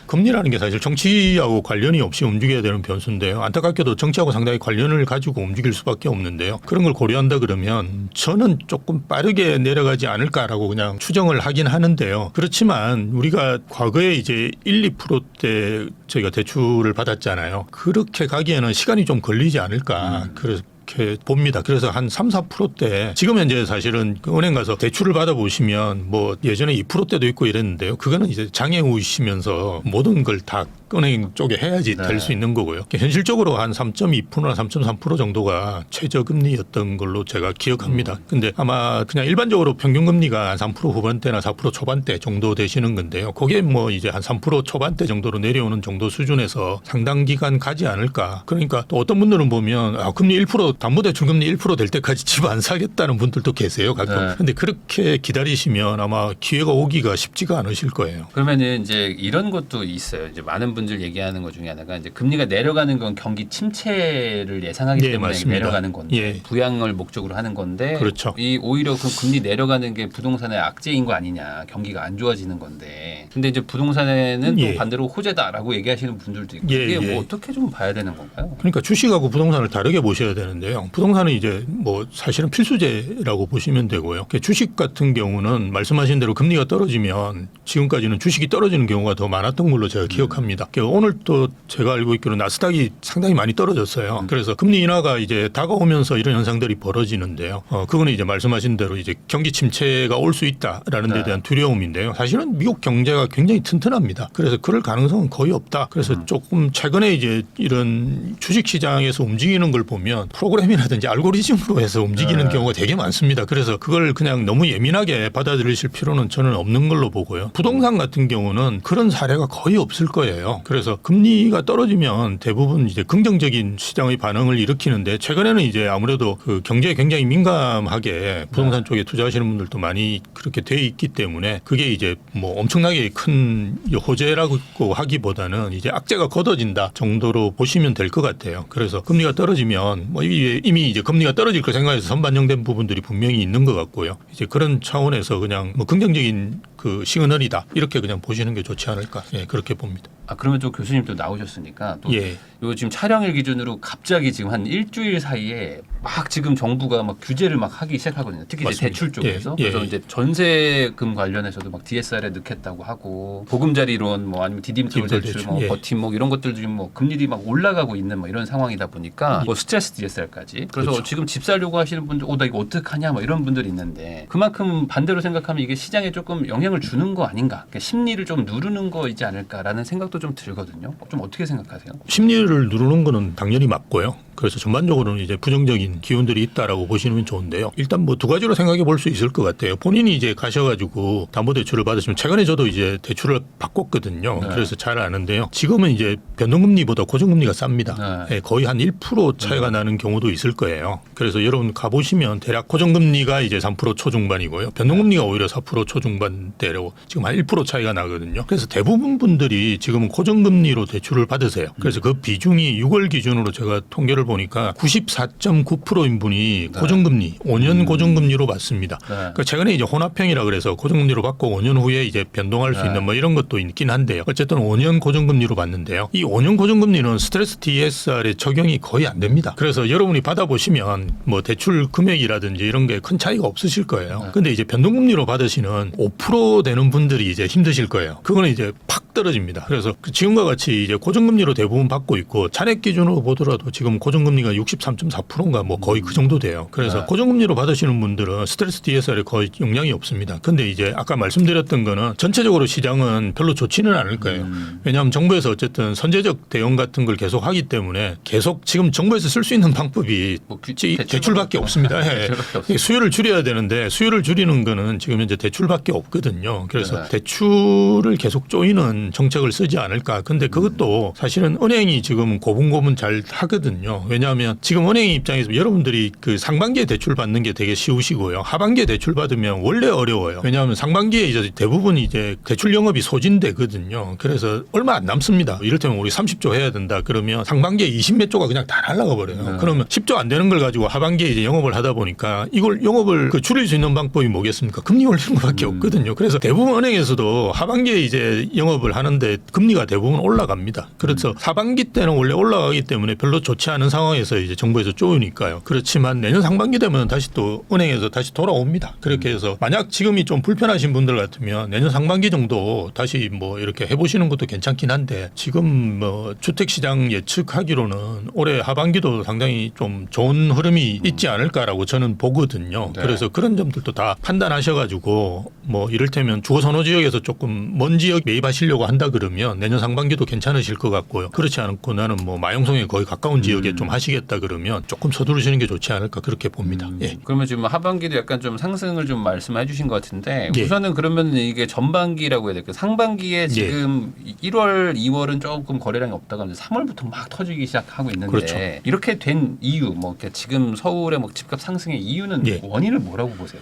금리라는 게 사실 정치하고 관련이 없이 움직여야 되는 변수인데요. 안타깝게도 정치하고 상당히 관련을 가지고 움직일 수밖에 없는데요. 그런 걸 고려한다 그러면 저는 조금 빠르게 내려가지 않을까라고 그냥 추정을 하긴 하는데요. 그렇지만 우리가 과거에 이제 1, 2%대 저희가 대출을 받았잖아요. 그렇게 가기에는 시간이 좀 걸리지 않을까. 그래서 이렇게 봅니다. 그래서 한 3, 4%대 지금 현재 사실은 그 은행 가서 대출을 받아보시면 뭐 예전에 2%대도 있고 이랬는데요. 그거는 이제 장애 우시면서 모든 걸 다 은행 쪽에 해야지 될 수 있는 거고요. 현실적으로 한 3.2%나 3.3% 정도가 최저금리였던 걸로 제가 기억합니다. 근데 아마 그냥 일반적으로 평균금리가 한 3% 후반대나 4% 초반대 정도 되시는 건데요. 그게 뭐 이제 한 3% 초반대 정도로 내려오는 정도 수준에서 상당 기간 가지 않을까. 그러니까 또 어떤 분들은 보면 금리 1% 담보대출 금리 1% 될 때까지 집 안 사겠다는 분들도 계세요. 가끔. 근데 그렇게 기다리시면 아마 기회가 오기가 쉽지가 않으실 거예요. 그러면은 이제 이런 것도 있어요. 이제 많은 분들 얘기하는 것 중에 하나가 이제 금리가 내려가는 건 경기 침체를 예상하기 예, 때문에 맞습니다. 내려가는 건데 예. 부양을 목적으로 하는 건데 그렇죠. 이 오히려 그 금리 내려가는 게 부동산의 악재인 거 아니냐. 경기가 안 좋아지는 건데. 근데 이제 부동산에는 예. 또 반대로 호재다라고 얘기하시는 분들도 있고 예, 이게 예. 뭐 어떻게 좀 봐야 되는 건가요? 그러니까 주식하고 부동산을 다르게 보셔야 되는데요. 부동산은 이제 뭐 사실은 필수제라고 보시면 되고요. 주식 같은 경우는 말씀하신 대로 금리가 떨어지면 지금까지는 주식이 떨어지는 경우가 더 많았던 걸로 제가 기억합니다. 오늘 또 제가 알고 있기로 나스닥이 상당히 많이 떨어졌어요. 그래서 금리 인하가 이제 다가오면서 이런 현상들이 벌어지는데요. 그거는 이제 말씀하신 대로 이제 경기 침체가 올 수 있다라는 데 대한 두려움인데요. 사실은 미국 경제가 굉장히 튼튼합니다. 그래서 그럴 가능성은 거의 없다. 그래서 조금 최근에 이제 이런 주식 시장에서 움직이는 걸 보면 프로그램이라든지 알고리즘으로 해서 움직이는 경우가 되게 많습니다. 그래서 그걸 그냥 너무 예민하게 받아들이실 필요는 저는 없는 걸로 보고요. 부동산 같은 경우는 그런 사례가 거의 없을 거예요. 그래서 금리가 떨어지면 대부분 이제 긍정적인 시장의 반응을 일으키는데 최근에는 이제 아무래도 그 경제에 굉장히 민감하게 부동산 쪽에 투자하시는 분들도 많이 그렇게 돼 있기 때문에 그게 이제 뭐 엄청나게 큰 호재라고 하기보다는 이제 악재가 걷어진다 정도로 보시면 될 것 같아요. 그래서 금리가 떨어지면 뭐 이미 이제 금리가 떨어질 거 생각해서 선반영된 부분들이 분명히 있는 것 같고요. 이제 그런 차원에서 그냥 뭐 긍정적인 그 시그널이다. 이렇게 그냥 보시는 게 좋지 않을까. 예, 그렇게 봅니다. 아 그러면 또 교수님도 나오셨으니까 또 예. 요 지금 촬영일 기준으로 갑자기 지금 한 일주일 사이에 막 지금 정부가 막 규제를 막 하기 시작하거든요. 특히 이제 맞습니다. 대출 쪽에서. 예, 예, 그래서 예. 이제 전세금 관련해서도 막 DSR에 넣겠다고 하고 보금자리론 뭐 아니면 디딤돌 대출, 뭐 예. 버팀목 이런 것들 지금 뭐 금리들이 막 올라가고 있는 뭐 이런 상황이다 보니까 뭐 스트레스 DSR까지. 그래서 그렇죠. 지금 집 살려고 하시는 분들, 나 이거 어떡하냐 뭐 이런 분들이 있는데 그만큼 반대로 생각하면 이게 시장에 조금 영향을 주는 거 아닌가? 그러니까 심리를 좀 누르는 거이지 않을까라는 생각도 좀 들거든요. 좀 어떻게 생각하세요? 심리를 누르는 거는 당연히 맞고요. 그래서 전반적으로는 이제 부정적인 기운들이 있다라고 보시면 좋은데요. 일단 뭐 두 가지로 생각해 볼 수 있을 것 같아요. 본인이 이제 가셔가지고 담보대출을 받으시면 최근에 저도 이제 대출을 바꿨거든요. 네. 그래서 잘 아는데요. 지금은 이제 변동금리보다 고정금리가 쌉니다. 네. 예, 거의 한 1% 차이가 나는 경우도 있을 거예요. 그래서 여러분 가보시면 대략 고정금리가 이제 3% 초중반이고요. 변동금리가 오히려 4% 초중반대로 지금 한 1% 차이가 나거든요. 그래서 대부분 분들이 지금은 고정금리로 대출을 받으세요. 그래서 그 비중이 6월 기준으로 제가 통계를 보니까 94.9%인 분이 고정금리, 5년 고정금리로 받습니다. 네. 그러니까 최근에 이제 혼합형이라 그래서 고정금리로 받고 5년 후에 이제 변동할 수 네. 있는 뭐 이런 것도 있긴 한데요. 어쨌든 5년 고정금리로 받는데요. 이 5년 고정금리는 스트레스 DSR에 적용이 거의 안 됩니다. 그래서 여러분이 받아보시면 뭐 대출 금액이라든지 이런 게 큰 차이가 없으실 거예요. 네. 근데 이제 변동금리로 받으시는 5% 되는 분들이 이제 힘드실 거예요. 그거는 이제 팍 떨어집니다. 그래서 그 지금과 같이 이제 고정금리로 대부분 받고 있고 잔액 기준으로 보더라도 지금 고정금리가 63.4%인가 뭐 거의 그 정도 돼요. 그래서 네. 고정금리로 받으시는 분들은 스트레스 DSR에 거의 영향이 없습니다. 근데 이제 아까 말씀드렸던 거는 전체적으로 시장은 별로 좋지는 않을 거예요. 왜냐하면 정부에서 어쨌든 선제적 대응 같은 걸 계속 하기 때문에 계속 지금 정부에서 쓸 수 있는 방법이 뭐 대출밖에 없습니다. 예. 대출밖에 없어요. 수요를 줄여야 되는데 수요를 줄이는 거는 지금 현재 대출밖에 없거든요. 그래서 네. 대출을 계속 조이는 정책을 쓰지 않을까. 근데 그것도 사실은 은행이 지금 고분고분 잘 하거든요. 왜냐하면 지금 은행 입장에서 여러분들이 그 상반기에 대출 받는 게 되게 쉬우시고요. 하반기에 대출 받으면 원래 어려워요. 왜냐하면 상반기에 이제 대부분 이제 대출 영업이 소진되거든요. 그래서 얼마 안 남습니다. 이를테면 우리 30조 해야 된다. 그러면 상반기에 20몇 조가 그냥 다 날아가 버려요. 네. 그러면 10조 안 되는 걸 가지고 하반기에 이제 영업을 하다 보니까 이걸 영업을 그 줄일 수 있는 방법이 뭐겠습니까? 금리 올리는 것밖에 없거든요. 그래서 대부분 은행에서도 하반기에 이제 영업을 하는데 금리가 대부분 올라갑니다. 그래서 하반기 때는 원래 올라가기 때문에 별로 좋지 않은 상황에서 이제 정부에서 쪼으니까요. 그렇지만 내년 상반기 되면 다시 또 은행에서 다시 돌아옵니다. 그렇게 해서 만약 지금이 좀 불편하신 분들 같으면 내년 상반기 정도 다시 뭐 이렇게 해보시는 것도 괜찮긴 한데 지금 뭐 주택시장 예측하기로는 올해 하반기도 상당히 좀 좋은 흐름이 있지 않을까라고 저는 보거든요. 네. 그래서 그런 점들도 다 판단하셔가지고 뭐 이를테면 주거선호 지역에서 조금 먼 지역 매입하시려고 한다 그러면 내년 상반기도 괜찮으실 것 같고요. 그렇지 않고 나는 뭐 마용성에 거의 가까운 지역에 좀 하시겠다 그러면 조금 서두르시는 게 좋지 않을까 그렇게 봅니다. 예. 그러면 지금 하반기도 약간 좀 상승을 좀 말씀해 주신 것 같은데 예. 우선은 그러면 이게 전반기라고 해야 될까요? 상반기에 지금 1월, 2월은 조금 거래량이 없다가 이제 3월부터 막 터지기 시작하고 있는데 그렇죠. 이렇게 된 이유, 뭐 이렇게 지금 서울의 뭐 집값 상승의 이유는 예. 원인을 뭐라고 보세요?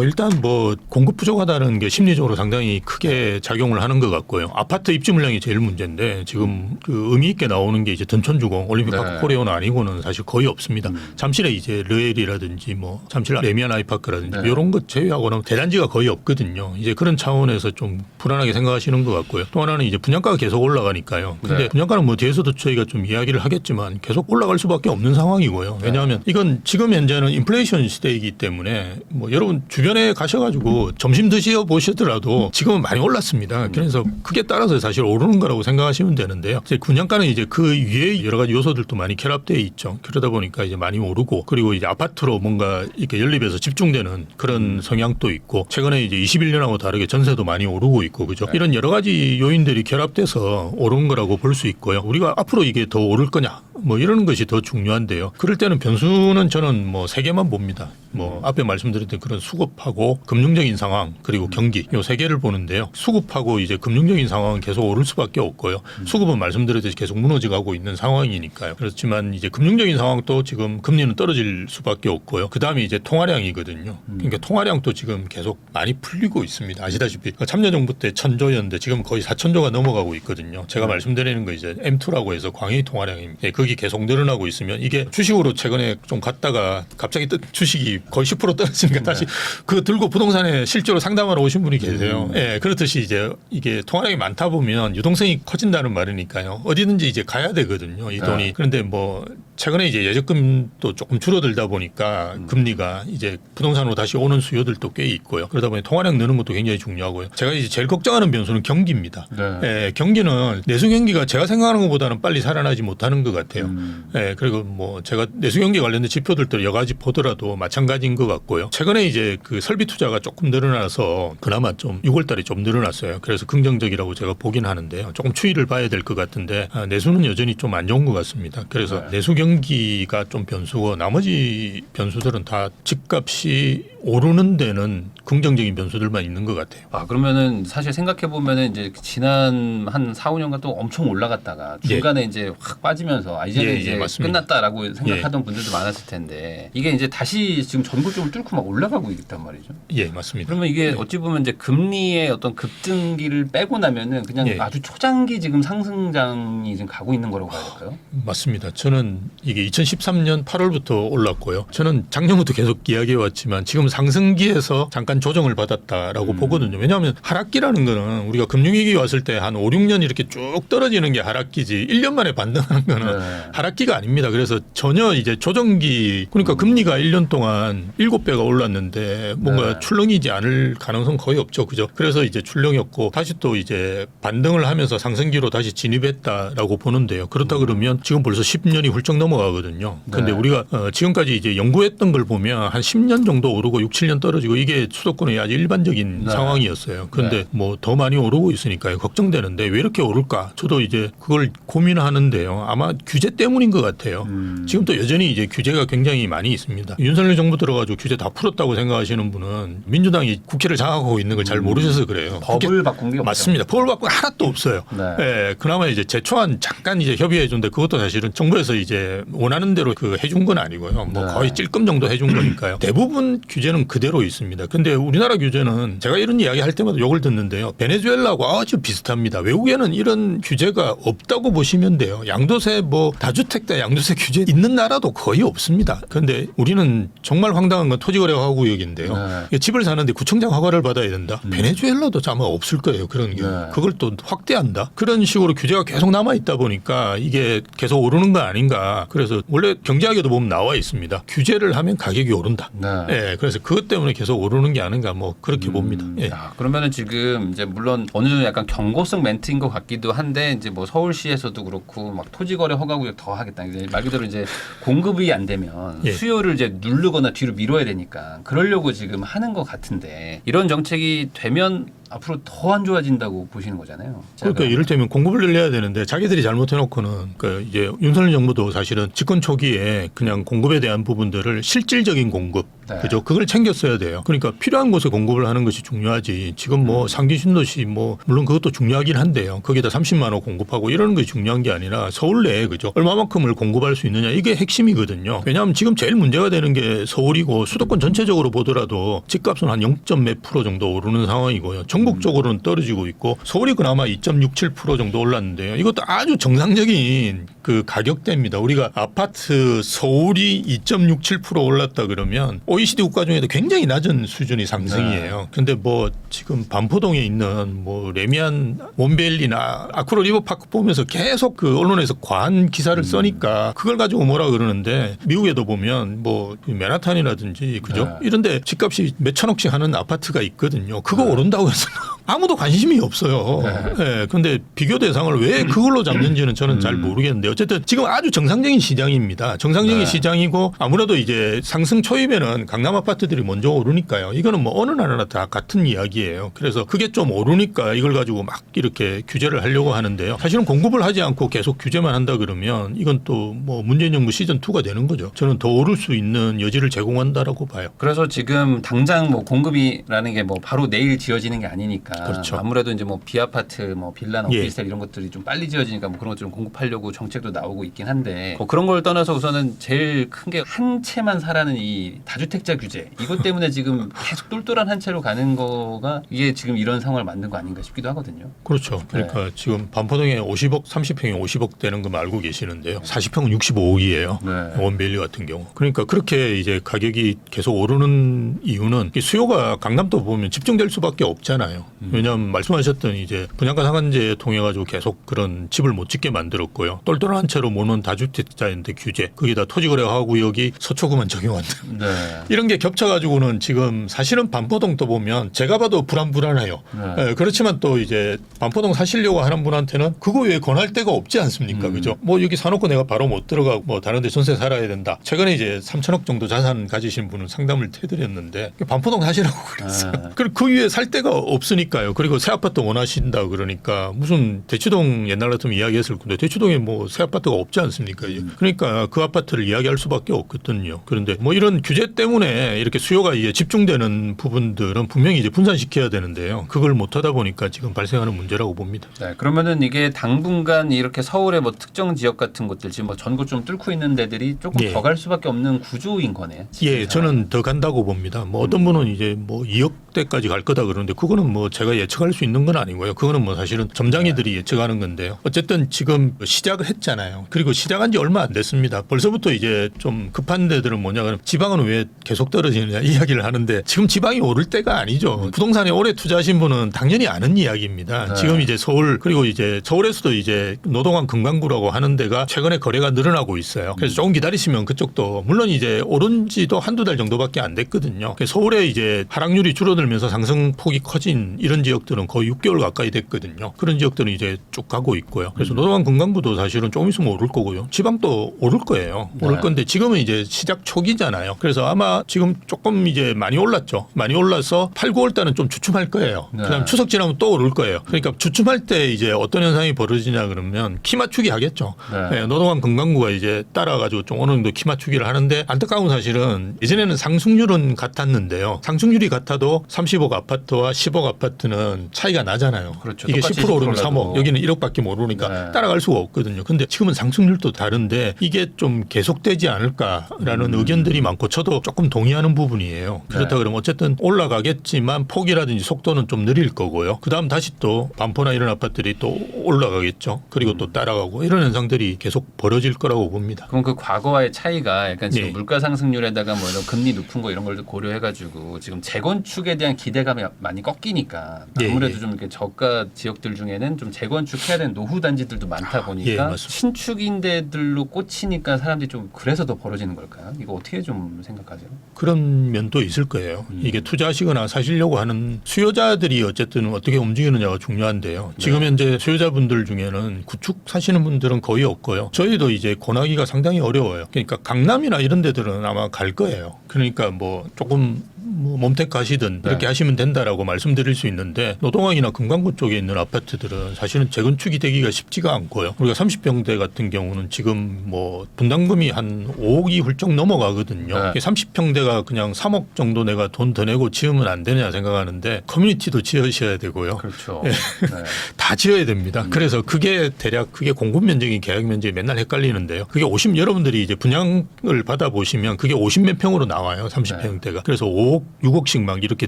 일단 뭐 공급 부족하다는 게 심리적으로 상당히 크게 작용을 하는 것 같고요. 아파트 입주 물량이 제일 문제인데 지금 그 의미 있게 나오는 게 이제 든천주공, 올림픽파크 네. 코리아는 아니고는 사실 거의 없습니다. 잠실에 이제 르엘이라든지 뭐 잠실 레미안 아이파크라든지 네. 이런 것 제외하고는 대단지가 거의 없거든요. 이제 그런 차원에서 좀 불안하게 생각하시는 것 같고요. 또 하나는 이제 분양가가 계속 올라가니까요. 근데 네. 분양가는 뭐 뒤에서도 저희가 좀 이야기를 하겠지만 계속 올라갈 수밖에 없는 상황이고요. 왜냐하면 이건 지금 현재는 인플레이션 시대이기 때문에 뭐 여러분 주변에 가셔가지고 점심 드시어 보시더라도 지금은 많이 올랐습니다. 그래서 그게 따라서 사실 오르는 거라고 생각하시면 되는데요. 이제 분양가는 이제 그 위에 여러 가지 요소들도 많이 결합되어 있죠. 그러다 보니까 이제 많이 오르고 그리고 이제 아파트로 뭔가 이렇게 연립해서 집중되는 그런 성향도 있고 최근에 이제 21년하고 다르게 전세도 많이 오르고 있고 그죠. 이런 여러 가지 요인들이 결합돼서 오른 거라고 볼 수 있고요. 우리가 앞으로 이게 더 오를 거냐 뭐 이러는 것이 더 중요한데요. 그럴 때는 변수는 저는 뭐 세 개만 봅니다. 뭐 앞에 말씀드렸던 그런 수급하고 금융적인 상황 그리고 경기 요 세 개를 보는데요. 수급하고 이제 금융적인 상황은 계속 오를 수밖에 없고요. 수급은 말씀드렸듯이 계속 무너져가고 있는 상황이니까요. 그렇지만 이제 금융적인 상황도 지금 금리는 떨어질 수밖에 없고요. 그 다음에 이제 통화량이거든요. 그러니까 통화량도 지금 계속 많이 풀리고 있습니다. 아시다시피 참여정부 때 1,000조였는데 지금 거의 4,000조가 넘어가고 있거든요. 제가 말씀드리는 거 이제 M2라고 해서 광의 통화량입니다. 예, 그게 계속 늘어나고 있으면 이게 주식으로 최근에 좀 갔다가 갑자기 주식이 거의 10% 떨어지니까 다시 그거 들고 부동산에 실제로 상담하러 오신 분이 계세요. 예, 그렇듯이 이제 이게 통화량이 많다 보면 유동성이 커진다는 말이니까요. 어디든지 이제 가야 되거든요. 이 돈이. 그런데 뭐 최근에 이제 예적금도 조금 줄어들다 보니까 금리가 이제 부동산으로 다시 오는 수요들도 꽤 있고요. 그러다 보니 통화량 느는 것도 굉장히 중요하고요. 제가 이제 제일 걱정하는 변수는 경기입니다. 네. 예, 경기는 내수 경기가 제가 생각하는 것보다는 빨리 살아나지 못하는 것 같아요. 예, 그리고 뭐 제가 내수 경기 관련된 지표들도 여러 가지 보더라도 마찬가지인 것 같고요. 최근에 이제 그 설비 투자가 조금 늘어나서 그나마 좀 6월달에 좀 늘어났어요. 그래서 긍정적이라고 제가 보긴 하는데요. 조금 추이를 봐야 될 것 같은데 내수는 여전히 좀 안 좋은 것 같습니다. 그래서 내수 경기가 좀 변수고 나머지 변수들은 다 집값이 오르는 데는 긍정적인 변수들만 있는 것 같아요. 아 그러면은 사실 생각해 보면은 이제 지난 한 4, 5년간 또 엄청 올라갔다가 중간에 이제 확 빠지면서 이제는 예, 이제 맞습니다. 끝났다라고 생각하던 분들도 많았을 텐데 이게 이제 다시 지금 전국적으로 뚫고 막 올라가고 있단 말이죠. 예, 맞습니다. 그러면 이게 어찌 보면 이제 금리의 어떤 급등기를 빼고 나면은 그냥 예. 아주 초장기 지금 상승장이 지금 가고 있는 거라고 봐야 될까요? 맞습니다. 저는 이게 2013년 8월부터 올랐고요. 저는 작년부터 계속 이야기해 왔지만 지금 상승기에서 잠깐 조정을 받았다라고 보거든요. 왜냐하면 하락기라는 거는 우리가 금융위기 왔을 때 한 5, 6년 이렇게 쭉 떨어지는 게 하락기지 1년 만에 반등하는 거는 하락기가 아닙니다. 그래서 전혀 이제 조정기 그러니까 금리가 1년 동안 7배가 올랐는데 뭔가 출렁이지 않을 가능성 거의 없죠. 그죠? 그래서 이제 출렁였고 다시 또 이제 반등을 하면서 상승기로 다시 진입했다라고 보는데요. 그렇다 그러면 지금 벌써 10년이 훌쩍 넘어가거든요. 근데 우리가 지금까지 이제 연구했던 걸 보면 한 10년 정도 오르고 6, 7년 떨어지고 이게 수도권의 아주 일반적인 상황이었어요. 그런데 뭐 더 많이 오르고 있으니까요. 걱정되는데 왜 이렇게 오를까? 저도 이제 그걸 고민하는데요. 아마 규제 때문인 것 같아요. 지금도 여전히 이제 규제가 굉장히 많이 있습니다. 윤석열 정부 들어가지고 규제 다 풀었다고 생각하시는 분은 민주당이 국회를 장악하고 있는 걸 잘 모르셔서 그래요. 법을 바꾼 게 없죠. 맞습니다. 법을 바꾼 게 하나도 없어요. 예, 그나마 이제 제초안 잠깐 이제 협의해 준데 그것도 사실은 정부에서 이제 원하는 대로 그 해준 건 아니고요. 뭐 거의 찔끔 정도 해준 거니까요. 대부분 규제는 그대로 있습니다. 근데 우리나라 규제는 제가 이런 이야기 할 때마다 욕을 듣는데요. 베네수엘라하고 아주 비슷합니다. 외국에는 이런 규제가 없다고 보시면 돼요. 양도세 뭐 다주택자 양도세 규제 있는 나라도 거의 없습니다. 그런데 우리는 정말 황당한 건 토지거래허가구역인데요. 집을 사는데 구청장 허가를 받아야 된다. 베네수엘라도 아마 없을 거예요. 그런 게. 그걸 또 확대한다. 그런 식으로 규제가 계속 남아 있다 보니까 이게 계속 오르는 거 아닌가. 그래서 원래 경제학에도 보면 나와 있습니다. 규제를 하면 가격이 오른다. 예, 그래서 그것 때문에 계속 오르는 게 아닌가 뭐 그렇게 봅니다. 예. 야, 그러면은 지금 이제 물론 어느 정도 약간 경고성 멘트인 것 같기도 한데 이제 뭐 서울시에서도 그렇고 막 토지거래 허가구역 더 하겠다. 이제 말 그대로 이제 공급이 안 되면 예. 수요를 이제 누르거나 뒤로 밀어야 되니까 그러려고 지금 하는 것 같은데 이런 정책이 되면 앞으로 더 안 좋아진다고 보시는 거잖아요. 그러니까 이를테면 공급을 늘려야 되는데 자기들이 잘못해놓고는 그러니까 이제 윤석열 정부도 사실은 집권 초기에 그냥 공급에 대한 부분들을 실질적인 공급, 그죠? 그걸 챙겼어야 돼요. 그러니까 필요한 곳에 공급을 하는 것이 중요하지. 지금 뭐 상기 신도시 뭐 물론 그것도 중요하긴 한데요. 거기다 30만 호 공급하고 이러는 것이 중요한 게 아니라 서울 내에 그죠? 얼마만큼을 공급할 수 있느냐 이게 핵심이거든요. 왜냐하면 지금 제일 문제가 되는 게 서울이고 수도권 전체적으로 보더라도 집값은 한 0. 몇 프로 정도 오르는 상황이고요. 전국적으로는 떨어지고 있고 서울이 그나마 2.67% 정도 올랐는데요. 이것도 아주 정상적인 그 가격대입니다. 우리가 아파트 서울이 2.67% 올랐다 그러면 OECD 국가 중에도 굉장히 낮은 수준의 상승이에요. 근데 뭐 지금 반포동에 있는 뭐 레미안 몬베일리나 아크로 리버파크 보면서 계속 그 언론에서 과한 기사를 써니까 그걸 가지고 뭐라 그러는데 미국에도 보면 뭐 맨하탄이라든지 그죠? 이런데 집값이 몇 천억씩 하는 아파트가 있거든요. 그거 오른다고 해서 아무도 관심이 없어요. 네. 근데 비교 대상을 왜 그걸로 잡는지는 저는 잘 모르겠는데 어쨌든 지금 아주 정상적인 시장입니다. 정상적인 시장이고 아무래도 이제 상승 초입에는 강남 아파트들이 먼저 오르니까요. 이거는 뭐 어느 나라나 다 같은 이야기예요. 그래서 그게 좀 오르니까 이걸 가지고 막 이렇게 규제를 하려고 하는데요. 사실은 공급을 하지 않고 계속 규제만 한다 그러면 이건 또 뭐 문재인 정부 시즌 2가 되는 거죠. 저는 더 오를 수 있는 여지를 제공한다라고 봐요. 그래서 지금 당장 뭐 공급이라는 게 뭐 바로 내일 지어지는 게 아니니까 그렇죠. 아무래도 이제 뭐 비아파트, 뭐 빌라나 예. 오피스텔 이런 것들이 좀 빨리 지어지니까 뭐 그런 것들 좀 공급하려고 정책도 나오고 있긴 한데 뭐 그런 걸 떠나서 우선은 제일 큰 게 한 채만 사라는 이 다주택자 규제 이것 때문에 지금 계속 똘똘한 한 채로 가는 거가 이게 지금 이런 상황을 만든 거 아닌가 싶기도 하거든요. 그렇죠. 그러니까 지금 반포동에 50억, 30평이 50억 되는 거 알고 계시는데요. 40평은 65억이에요. 네. 원밸류 같은 경우. 그러니까 그렇게 이제 가격이 계속 오르는 이유는 수요가 강남도 보면 집중될 수밖에 없잖아요. 왜냐하면 말씀하셨던 이제 분양가 상한제 통해 가지고 계속 그런 집을 못 짓게 만들었고요. 똘똘한 채로 모는 다주택자인데 규제, 거기다 토지거래허가구역이 서초구만 적용한다. 네. 이런 게 겹쳐가지고는 지금 사실은 반포동도 보면 제가 봐도 불안불안해요. 네. 그렇지만 또 이제 반포동 사시려고 하는 분한테는 그거 왜 권할 데가 없지 않습니까? 그죠? 뭐 여기 사놓고 내가 바로 못 들어가고 뭐 다른 데 전세 살아야 된다. 최근에 이제 3천억 정도 자산 가지신 분은 상담을 해드렸는데 반포동 사시라고 그랬어요. 그리고 그 위에 살 데가 없으니까요. 그리고 새 아파트 원하신다 그러니까 무슨 대치동 옛날 같으면 이야기했을 건데 대치동에 뭐 새 아파트가 없지 않습니까? 그러니까 그 아파트를 이야기할 수밖에 없거든요. 그런데 뭐 이런 규제 때문에 이렇게 수요가 이제 집중되는 부분들은 분명히 이제 분산시켜야 되는데요. 그걸 못하다 보니까 지금 발생하는 문제라고 봅니다. 네, 그러면은 이게 당분간 이렇게 서울의 뭐 특정 지역 같은 곳들 지금 뭐 전구 좀 뚫고 있는 데들이 조금 예. 더 갈 수밖에 없는 구조인 거네요. 예, 저는 더 간다고 봅니다. 뭐 어떤 분은 이제 뭐 2억대까지 갈 거다 그러는데 그거는 뭐 제가 예측할 수 있는 건 아니고요. 그거는 뭐 사실은 점장이들이 예측하는 건데요. 어쨌든 지금 시작을 했잖아요. 그리고 시작한 지 얼마 안 됐습니다. 벌써부터 이제 좀 급한 데들은 뭐냐 그러면 지방은 왜 계속 떨어지느냐 이야기를 하는데 지금 지방이 오를 때가 아니죠. 부동산에 오래 투자하신 분은 당연히 아는 이야기입니다. 네. 지금 이제 서울 그리고 이제 서울에서도 이제 노동안 금강구라고 하는 데가 최근에 거래가 늘어나고 있어요. 그래서 조금 기다리시면 그쪽도 물론 이제 오른 지도 한두 달 정도밖에 안 됐거든요. 서울에 이제 하락률이 줄어들면서 상승폭이 커진 이런 지역들은 거의 6개월 가까이 됐거든요. 그런 지역들은 이제 쭉 가고 있고요. 그래서 노동안 금강구도 사실은 조금 있으면 오를 거고요. 지방도 오를 거예요. 오를 건데 지금은 이제 시작 초기잖아요. 그래서 아마 지금 조금 이제 많이 올랐죠. 많이 올라서 8, 9월 달은 좀 주춤할 거예요. 네. 그다음 추석 지나면 또 오를 거예요. 그러니까 주춤할 때 이제 어떤 현상이 벌어지냐 그러면 키 맞추기 하겠죠. 네. 네, 노동안 금강구가 이제 따라가지고 좀 어느 정도 키 맞추기를 하는데 안타까운 사실은 예전에는 상승률은 같았는데요. 상승률이 같아도 30억 아파트와 10억 아파트는 차이가 나잖아요. 그렇죠. 이게 똑같이 10% 오르면 10% 3억, 여기는 1억밖에 모르니까 네. 따라갈 수가 없거든요. 근데 지금은 상승률도 다른데 이게 좀 계속되지 않을까라는 의견들이 많고 저도 조금 동의하는 부분이에요. 그렇다 네. 그러면 어쨌든 올라가겠지만 폭이라든지 속도는 좀 느릴 거고요. 그다음 다시 또 반포나 이런 아파트들이 또 올라가겠죠. 그리고 또 따라가고 이런 현상들이 계속 벌어질 거라고 봅니다. 그럼 그 과거와의 차이가 약간 지금 예. 물가 상승률에다가 뭐 이런 금리 높은 거 이런 걸 고려해가지고 지금 재건축에 대한 기대감이 많이 꺾이니까 예, 아무래도 예. 좀 이렇게 저가 지역들 중에는 좀 재건축해야 되는 노후 단지들도 많다 예, 보니까 맞습니다. 신축인 데들로 꽂히니까 사람들이 좀 그래서 더 벌어지는 걸까요? 이거 어떻게 좀 생각하세요? 그런 면도 있을 거예요. 이게 투자하시거나 사시려고 하는 수요자들이 어쨌든 어떻게 움직이느냐가 중요한데요. 지금 현재 수요자분들 중에는 구축 사시는 분들은 거의 없고요. 저희도 이제 권하기가 상당히 어려워요. 그러니까 강남이나 이런 데들은 아마 갈 거예요. 그러니까 뭐 조금 뭐 몸택 가시든 이렇게 하시면 된다라고 말씀드릴 수 있는데 노동항이나 금강구 쪽에 있는 아파트들은 사실은 재건축이 되기가 쉽지가 않고요. 우리가 30평대 같은 경우는 지금 뭐 분담금이 한 5억이 훌쩍 넘어가거든요. 네. 30평대가 그냥 3억 정도 내가 돈 더 내고 지으면 안 되냐 생각하는데 커뮤니티도 지으셔야 되고요. 그렇죠. 예. 네. 다 지어야 됩니다. 그래서 그게 대략 그게 공급 면적이 계약 면적이 맨날 헷갈리는데요. 그게 여러분들이 이제 분양을 받아 보시면 그게 50몇 평으로 나와요. 30평대가. 그래서 5억, 6억씩 막 이렇게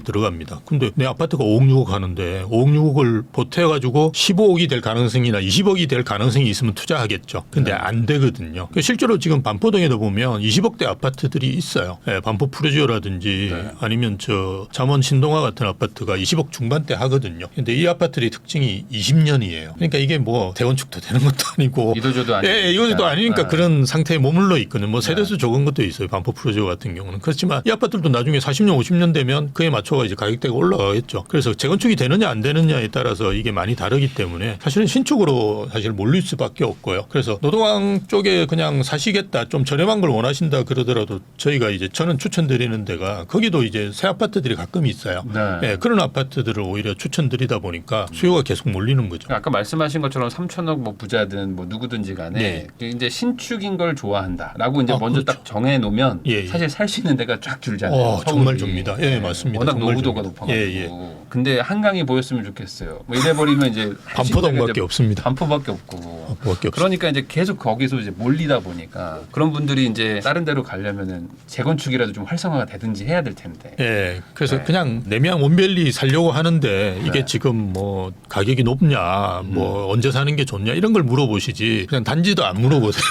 들어갑니다. 근데 내 아파트가 5억, 6억 하는데 5억, 6억을 보태 가지고 15억이 될 가능성이나 20억이 될 가능성이 있으면 투자하겠죠. 근데 안 되거든요. 실제로 지금 반포동에도 보면 20억대 아파트들이 있어요. 예, 반포 프로지오라든지 아니면 저 잠원 신동아 같은 아파트가 20억 중반대 하거든요. 근데 이 아파트의 특징이 20년이에요. 그러니까 이게 뭐 대건축도 되는 것도 아니고 이도저도 아니고. 예, 이거도 아니니까 네. 그런 상태에 머물러 있거든요. 뭐 세대수 적은 것도 있어요. 반포 프로지오 같은 경우는. 그렇지만 이 아파트들도 나중에 40년, 50년 되면 그에 맞춰가 이제 가격대가 올라가겠죠. 그래서 재건축이 되느냐 안 되느냐에 따라서 이게 많이 다르기 때문에 사실은 신축으로 사실 몰릴 수밖에 없고요. 그래서 노동항 쪽에 그냥 사시겠다, 좀 저렴한 걸 원하신다 그러더라도 저희가 이제 저는 추천드리는 데가 거기도 이제 새 아파트들이 가끔 있어요. 네. 예, 그런 아파트들을 오히려 추천드리다 보니까 수요가 계속 몰리는 거죠. 아까 말씀하신 것처럼 3천억 뭐 부자든 뭐 누구든지 간에 이제 신축인 걸 좋아한다라고 이제 먼저 그렇죠. 딱 정해 놓으면 예, 예. 사실 살 수 있는 데가 쫙 줄잖아요. 서울이. 정말 줍니다. 맞습니다. 예, 맞습니다. 워낙 정말 노후도가 좋습니다. 높아가지고. 예, 예. 근데 한강이 보였으면 좋겠어요. 뭐 이래버리면 이제 반포동밖에 없습니다. 반포밖에 없고. 반포밖에 없습니다. 그러니까 이제 계속 거기서 이제 몰리다 보니까 그런 분들이 이제 다른 데로 가려면은 재건축이라도 좀 활성화가 되든지 해야 될 텐데. 예, 그래서 네. 그냥 내미양 원밸리 살려고 하는데 이게 네. 지금 뭐 가격이 높냐, 뭐 언제 사는 게 좋냐 이런 걸 물어보시지 그냥 단지도 안 물어보세요.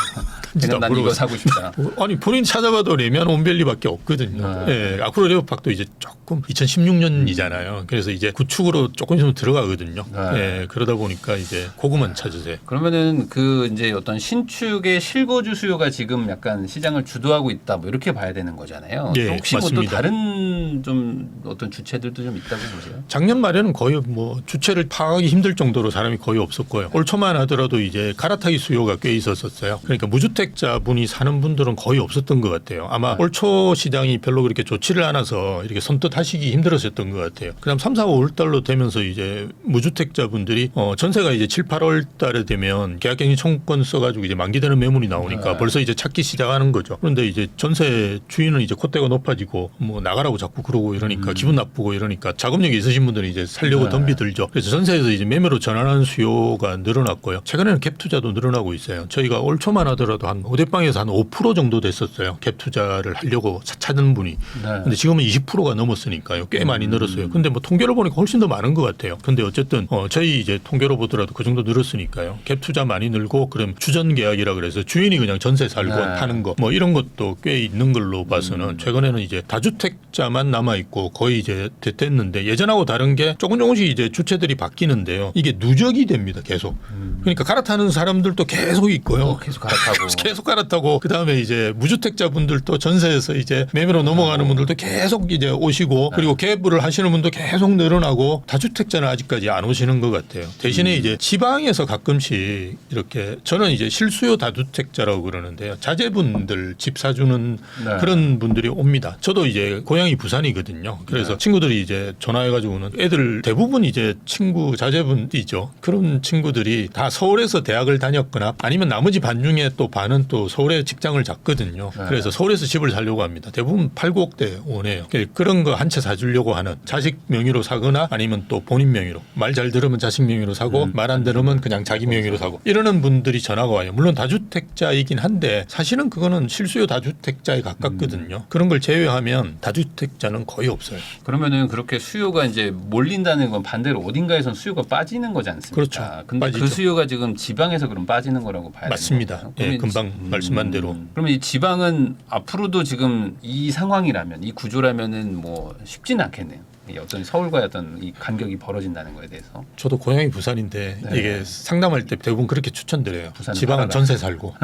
단지도 그냥 안 난 이거 물어보세요. 사고 싶다. 아니 본인 찾아봐도 레미안 원밸리밖에 없거든요. 네. 예, 아크로 레오팍도 이제 조금 2016년이잖아요. 그래서 이제 구축으로 조금 있으면 들어가거든요. 네. 예, 그러다 보니까 이제 그거만 찾으세요. 그러면은 그 이제 어떤 신축의 실거주 수요가 지금 약간 시장을 주도하고 있다 뭐 이렇게 봐야 되는 거잖아요. 예, 혹시 뭐 또 맞습니다. 다른 좀 어떤 주체들도 좀 있다고 보세요? 작년 말에는 거의 뭐 주체를 파악하기 힘들 정도로 사람이 거의 없었고요. 올 초만 하더라도 이제 갈아타기 수요가 꽤 있었어요. 그러니까 무주택자 분이 사는 분들은 거의 없었던 것 같아요. 아마 올 초 시장이 별로 그렇게 좋지를 않아서 이렇게 선뜻 하시기 힘들었었던 것 같아요. 그다음 3, 4, 5월 달로 되면서 이제 무주택자 분들이 전세가 이제 7, 8월 달에 되면 계약갱신 청구권 써가지고 이제 만기되는 매물이 나오니까 네. 벌써 이제 찾기 시작하는 거죠. 그런데 이제 전세 주인은 이제 콧대가 높아지고 뭐 나가라고 자꾸 그러고 이러니까 기분 나쁘고 이러니까 자금력이 있으신 분들은 이제 살려고 네. 덤비들죠. 그래서 전세에서 이제 매매로 전환하는 수요가 늘어났고요. 최근에는 갭 투자도 늘어나고 있어요. 저희가 올 초만 하더라도 한 오대방에서 한 5% 정도 됐었어요. 갭 투자를 하려고 찾는 분이. 네. 근데 지금은 20%가 넘었으니까요. 꽤 많이 늘었어요. 근데 뭐 통계를 보니까 훨씬 더 많은 것 같아요. 근데 어쨌든 저희 이제 통계로 보더라도 그 정도 늘었으니까요. 갭 투자 많이 늘고 그럼 주전 계약이라 그래서 주인이 그냥 전세 살고 네. 하는 거 뭐 이런 것도 꽤 있는 걸로 봐서는 최근에는 이제 다주택자만 남아 있고 거의 이제 됐는데 예전하고 다른 게 조금씩 이제 주체들이 바뀌는데요. 이게 누적이 됩니다. 계속. 그러니까 갈아타는 사람들도 계속 있고요. 또 계속 갈아타고. 계속 갈아타고 그다음에 이제 무주택자 분들도 전세에서 이제 매매로 넘어가는 분들도 계속 이제 오시고 그리고 갭을 하시는 분도 계속 늘어나고 다주택자는 아직까지 안 오시는 것 같아요. 대신에 이제 지방에서 가끔씩 이렇게 저는 이제 실수요 다주택자라고 그러는데요. 자제분들 집 사주는 네. 그런 분들이 옵니다. 저도 이제 고향이 부산이거든요. 그래서 친구들이 이제 전화해가지고는 애들 대부분 이제 친구 자제분이죠. 그런 친구들이 다 서울에서 대학을 다녔거나 아니면 나머지 반 중에 또 반은 또 서울에 직장을 잡거든요. 네. 그래서 서울에서 집을 사려고 합니다. 대부분 8, 9억대 오네요. 그런 거 한 채 사주려고 하는 자식 명의로 사거나 아니면 또 본인 명의로 말 잘 들으면 자식 명의로 사고 말 안 들으면 그냥 자기 명의로 사고 이러는 분들이 전화가 와요. 물론 다주택자이긴 한데 사실은 그거는 실수요 다주택자에 가깝거든요. 그런 걸 제외하면 다주택자는 거의 없어요. 그러면은 그렇게 수요가 이제 몰린다는 건 반대로 어딘가에선 수요가 빠지는 거지 않습니까? 그렇죠. 근데 빠지죠. 그 수요가 지금 지방에서 그럼 빠지는 거라고 봐야 맞습니다. 되는 예, 거예요? 금방 말씀한 대로. 그러면 이 지방은 앞으로도 지금 이 상황이라면 이 구조라면은 뭐 쉽지는 않겠네요. 이 어떤 서울과의 어떤 이 간격이 벌어진다는 거에 대해서. 저도 고향이 부산인데 네. 이게 상담할 때 대부분 그렇게 추천드려요. 부산은 지방은 살아라. 전세 살고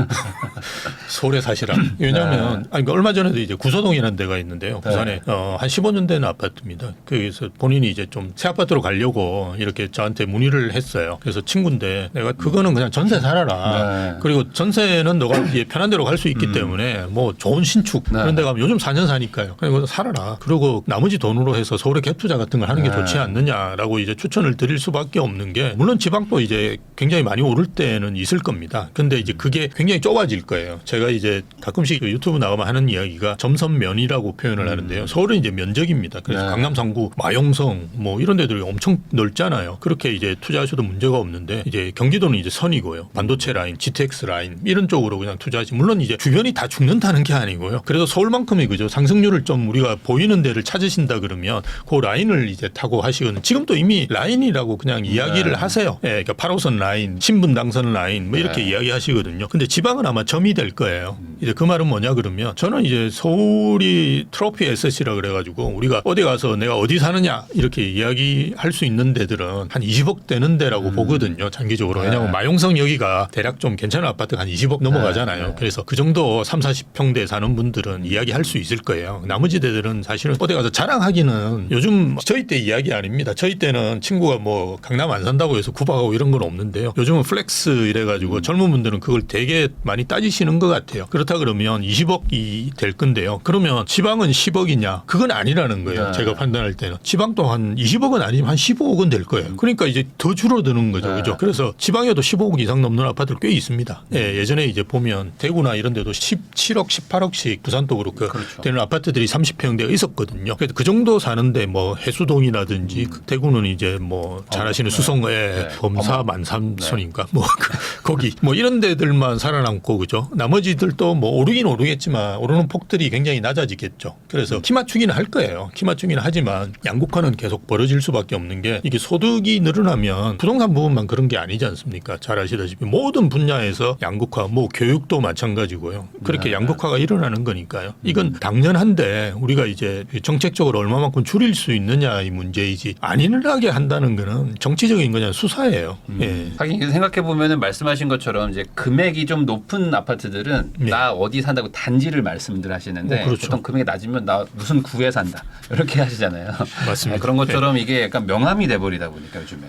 서울에 사시라. 왜냐하면 아니, 그러니까 얼마 전에도 이제 구서동이라는 데가 있는데요. 부산에 한 15년 된 아파트입니다. 거기서 본인이 이제 좀 새 아파트로 가려고 이렇게 저한테 문의를 했어요. 그래서 친구인데 내가 그거는 그냥 전세 살아라. 네. 그리고 전세는 너가 이제 편한 대로 갈 수 있기 때문에 뭐 좋은 신축 네. 그런 데 가면 요즘 4년 사니까요. 그냥 살아라. 그리고 나머지 돈으로 해서 서울에 갭 투자 같은 걸 하는 게 네. 좋지 않느냐라고 이제 추천을 드릴 수밖에 없는 게 물론 지방도 이제 굉장히 많이 오를 때는 있을 겁니다. 근데 이제 그게 굉장히 좁아질 거예요. 제가 이제 가끔씩 그 유튜브 나가면 하는 이야기가 점선면이라고 표현을 하는데요. 서울은 이제 면적입니다. 그래서 네. 강남 3구, 마용성 뭐 이런 데들이 엄청 넓잖아요. 그렇게 이제 투자하셔도 문제가 없는데 이제 경기도는 이제 선이고요. 반도체 라인, GTX 라인 이런 쪽으로 그냥 투자하지. 물론 이제 주변이 다 죽는다는 게 아니고요. 그래도 서울만큼이 그죠. 상승률을 좀 우리가 보이는 데를 찾으신다 그러면 그 라인을 이제 타고 하시거든요. 지금 또 이미 라인이라고 그냥 이야기를 하세요. 예, 그러니까 8호선 라인, 신분당선 라인 뭐 이렇게 이야기하시거든요. 근데 지방은 아마 점이 될 거예요. 이제 그 말은 뭐냐 그러면 저는 이제 서울이 트로피 에셋이라 그래가지고 우리가 어디 가서 내가 어디 사느냐 이렇게 이야기할 수 있는 데들은 한 20억 되는 데라고 보거든요. 장기적으로. 왜냐하면 마용성 여기가 대략 좀 괜찮은 아파트가 한 20억 넘어가잖아요. 그래서 그 정도 3, 40평대에 사는 분들은 이야기할 수 있을 거예요. 나머지 데들은 사실은 어디 가서 자랑하기는 요즘은 지금 저희 때 이야기 아닙니다. 저희 때는 친구가 뭐 강남 안 산다고 해서 구박하고 이런 건 없는데요. 요즘은 플렉스 이래가지고 젊은 분들은 그걸 되게 많이 따지시는 것 같아요. 그렇다 그러면 20억이 될 건데요. 그러면 지방은 10억이냐? 그건 아니라는 거예요. 네. 제가 판단할 때는. 지방도 한 20억은 아니지만 한 15억은 될 거예요. 그러니까 이제 더 줄어드는 거죠. 네. 그죠? 그래서 지방에도 15억 이상 넘는 아파트들 꽤 있습니다. 예, 예전에 이제 보면 대구나 이런 데도 17억, 18억씩 부산도 그렇고 그렇죠. 되는 아파트들이 30평대가 있었거든요. 그래서 그 정도 사는데 뭐 해수동이라든지 대구는 이제 뭐 잘 아시는 수성에 네. 범사 만삼천인가 뭐 거기 뭐 이런 데들만 살아남고 그죠. 나머지들도 뭐 오르긴 오르겠지만 오르는 폭들이 굉장히 낮아지겠죠. 그래서 키 맞추기는 할 거예요. 키 맞추기는 하지만 양극화는 계속 벌어질 수밖에 없는 게 이게 소득이 늘어나면 부동산 부분만 그런 게 아니지 않습니까? 잘 아시다시피 모든 분야에서 양극화, 뭐 교육도 마찬가지고요. 그렇게 양극화가 일어나는 거니까요. 이건 당연한데 우리가 이제 정책적으로 얼마만큼 줄일 수 있느냐의 문제이지 안 일어나게 한다는 거는 정치적인 그냥 수사예요. 예. 하긴 생각해 보면은 말씀하신 것처럼 이제 금액이 좀 높은 아파트들은 네. 나 어디 산다고 단지를 말씀들 하시는데 그렇죠. 보통 금액이 낮으면 나 무슨 구에 산다 이렇게 하시잖아요. 맞습니다. 그런 것처럼 이게 약간 명함이 돼버리다 보니까 요즘에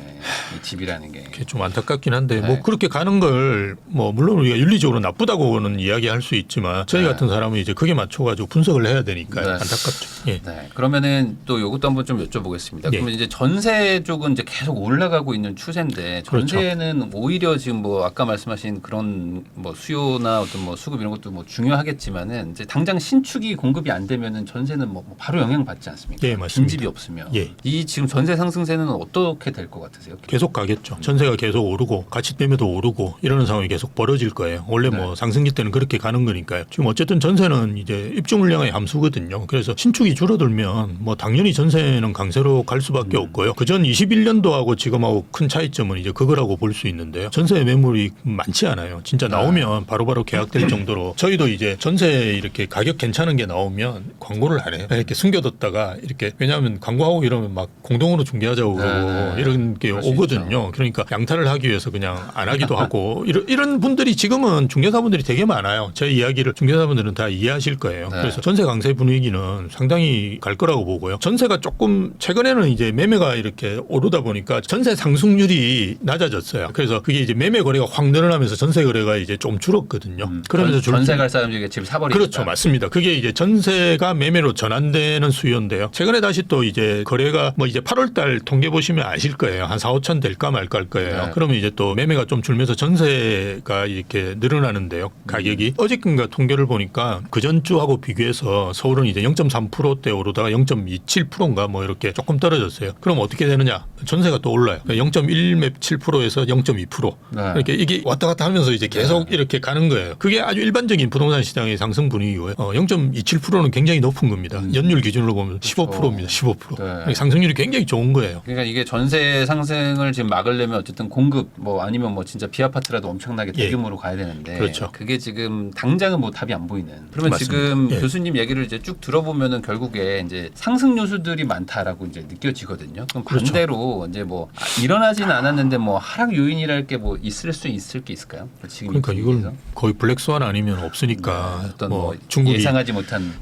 이 집이라는 게. 그게 좀 안타깝긴 한데 네. 뭐 그렇게 가는 걸 뭐 물론 우리가 윤리적으로 나쁘다고는 이야기할 수 있지만 저희 네. 같은 사람은 이제 그게 맞춰가지고 분석을 해야 되니까요. 네. 안타깝죠. 예. 네. 그러면은 또 이것도 한번 좀 여쭤보겠습니다. 예. 그러면 이제 전세 쪽은 이제 계속 올라가고 있는 추세인데 그렇죠. 전세는 오히려 지금 뭐 아까 말씀하신 그런 뭐 수요나 어떤 뭐 수급 이런 것도 뭐 중요하겠지만은 이제 당장 신축이 공급이 안 되면은 전세는 뭐 바로 영향 받지 않습니까? 예, 맞습니다. 빈집이 없으면 예. 이 지금 전세 상승세는 어떻게 될 것 같으세요? 계속 가겠죠. 전세가 계속 오르고 가치 매매도 오르고 이러는 상황이 계속 벌어질 거예요. 원래 네. 뭐 상승기 때는 그렇게 가는 거니까요. 지금 어쨌든 전세는 이제 입주 물량의 함수거든요. 그래서 신축이 줄어들면 뭐 당연히 전세는 강세로 갈 수밖에 없고요. 그전 21년도하고 지금하고 큰 차이점은 이제 그거라고 볼 수 있는데요. 전세 매물이 많지 않아요. 진짜 나오면 바로바로 계약될 정도로 저희도 이제 전세 이렇게 가격 괜찮은 게 나오면 광고를 안 해요. 이렇게 숨겨뒀다가 이렇게 왜냐하면 광고하고 이러면 막 공동으로 중개하자고 그러고 네. 이런 게 그럴 수 오거든요. 그러니까 양탈을 하기 위해서 그냥 안 하기도 하고 이런 분들이 지금은 중개사분들이 되게 많아요. 제 이야기를 중개사분들은 다 이해하실 거예요. 네. 그래서 전세 강세 분위기는 상당히 갈 거라고 보고요. 전세가 조금 최근에는 이제 매매가 이렇게 오르다 보니까 전세 상승률이 낮아졌어요. 그래서 그게 이제 매매 거래가 확 늘어나면서 전세 거래가 이제 좀 줄었거든요. 그러면서 전세 갈 사람들이 집을 사버리니까. 그렇죠. 맞습니다. 그게 이제 전세가 매매로 전환되는 수요인데요. 최근에 다시 또 이제 거래가 뭐 이제 8월 달 통계 보시면 아실 거예요. 한 4, 5천 될까 말까 할 거예요. 네. 그러면 이제 또 매매가 좀 줄면서 전세가 이렇게 늘어나는데요. 가격이 어저께인가 통계를 보니까 그전주하고 비교해서 서울은 이제 0.3%대 오르다가 0.27%인가 뭐 이렇게 조금 떨어졌어요. 그럼 어떻게 되느냐? 전세가 또 올라요. 0.17%에서 0.2%. 네. 이렇게 이게 왔다 갔다 하면서 이제 계속 이렇게 가는 거예요. 그게 아주 일반적인 부동산 시장의 상승 분위기고요. 0.27%는 굉장히 높은 겁니다. 연율 기준으로 보면 15%입니다. 15%. 네. 상승률이 굉장히 좋은 거예요. 그러니까 이게 전세 상승을 지금 막으려면 어쨌든 공급 뭐 아니면 뭐 진짜 비아파트라도 엄청나게 예. 대규모로 가야 되는데 그렇죠. 그게 지금 당장은 뭐 답이 안 보이는. 그러면 맞습니다. 지금 예. 교수님 얘기를 이제 쭉 들어보면은 결국에 이제 상승 요소들이 많다라고 이제 느껴지거든요. 그럼 그렇죠. 반대로 이제 뭐 일어나지는 않았는데 뭐 하락 요인이랄 게 뭐 있을 수 있을 게 있을까요? 지금 그러니까 이 이걸 분위기에서? 거의 블랙스완 아니면 없으니까 어떤 뭐 뭐 중국이 예상하지 못한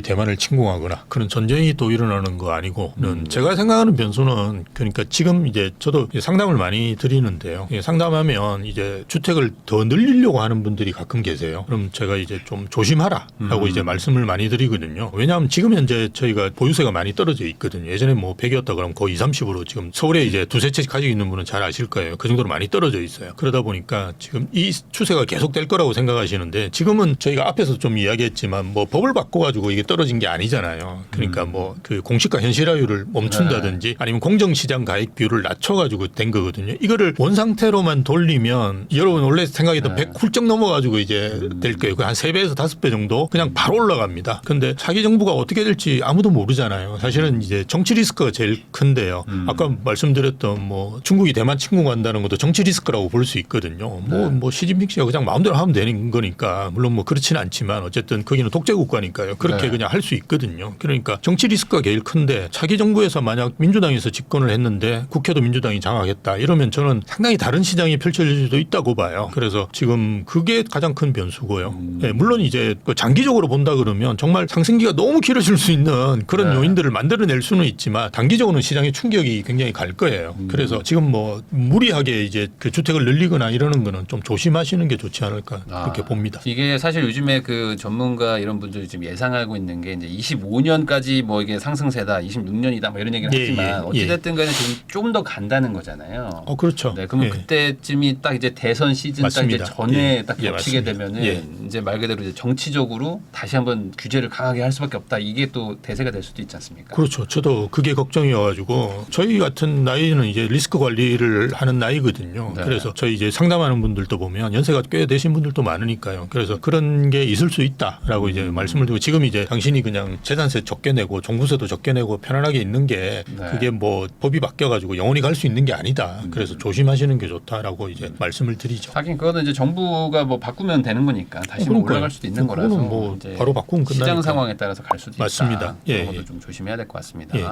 대만을 침공하거나 그런 전쟁이 또 일어나는 거 아니고는 제가 생각하는 변수는 그러니까 지금 이제 저도 상담을 많이 드리는데요. 상담하면 이제 주택을 더 늘리려고 하는 분들이 가끔 계세요. 그럼 제가 이제 좀 조심하라 하고 이제 말씀을 많이 드리거든요. 왜냐하면 지금 현재 저희가 보유세가 많이 떨어져 있거든요. 예전에 뭐 100이었다 그러면 거의 20, 30으로 지금 서울에 이제 두세 채 가지고 있는 분은 잘 아실 거예요. 그 정도로 많이 떨어져 있어요. 그러다 보니까 지금 이 추세가 계속될 거라고 생각하시는데 지금은 저희가 앞에서 좀 이야기했지만 뭐 법을 바꿔가지고 이게 떨어진 게 아니잖아요. 그러니까 뭐 그 공시가 현실화율을 멈춘다든지 아니면 공정시장 가액 비율을 낮춰가지고 된 거거든요. 이거를 원 상태로만 돌리면 여러분 원래 생각했던 100 훌쩍 넘어가지고 이제 될 거예요. 한 3배에서 5배 정도 그냥 바로 올라갑니다. 근데 차기 정부가 어떻게 될지 아무도 모르잖아요. 사실은 이제 정치 리스크가 제일 큰데요. 아까 말씀드렸던 뭐 중국이 대만 침공한다는 것도 정치 리스크라고 볼 수 있거든요. 뭐 시진핑 씨가 그냥 마음대로 하면 되는 거니까 물론 뭐 그렇지는 않지만 어쨌든 거기는 독재 국가니까요. 그렇게 네. 그냥 할 수 있거든요. 그러니까 정치 리스크가 제일 큰데 차기 정부에서 만약 민주당에서 집권을 했는데 국회도 민주당이 장악했다 이러면 저는 상당히 다른 시장이 펼쳐질 수도 있다고 봐요. 그래서 지금 그게 가장 큰 변수고요. 네, 물론 이제 그 장기적으로 본다 그러면 정말 상승기가 너무 길어질 수 있는 그런 네. 요인들을 만들어 만들어낼 수는 있지만 단기적으로는 시장에 충격이 굉장히 갈 거예요. 그래서 지금 뭐 무리하게 이제 그 주택을 늘리거나 이러는 거는 좀 조심하시는 게 좋지 않을까 그렇게 봅니다. 이게 사실 요즘에 그 전문가 이런 분들이 지금 예상하고 있는 게 이제 25년까지 뭐 이게 상승세다, 26년이다 뭐 이런 얘기를 예, 하지만 예, 어찌됐든 간에 지금 조금 더 간다는 거잖아요. 그렇죠. 네, 그러면 예. 그때쯤이 딱 이제 대선 시즌 맞습니다. 딱 이제 전에 예. 딱 예, 겹치게 맞습니다. 되면은 예. 이제 말 그대로 이제 정치적으로 다시 한번 규제를 강하게 할 수밖에 없다. 이게 또 대세가 될 수도 있지 않습니까? 그렇죠. 저도 그게 걱정이어가지고 저희 같은 나이는 이제 리스크 관리를 하는 나이거든요. 네. 그래서 저희 이제 상담하는 분들도 보면 연세가 꽤 되신 분들도 많으니까요. 그래서 그런 게 있을 수 있다라고 이제 말씀을 드리고 지금 이제 당신이 그냥 재산세 적게 내고 종부세도 적게 내고 편안하게 있는 게 네. 그게 뭐 법이 바뀌어가지고 영원히 갈 수 있는 게 아니다. 그래서 조심하시는 게 좋다라고 이제 말씀을 드리죠. 하긴 그거는 이제 정부가 뭐 바꾸면 되는 거니까 다시 뭐 그러니까요. 올라갈 수도 있는 그거는 거라서 뭐 이제 바로 바꾸면 끝나니까. 시장 상황에 따라서 갈 수도 맞습니다. 있다. 그런 예, 것도 예. 좀 조심해야 될 것 같습니다. 예.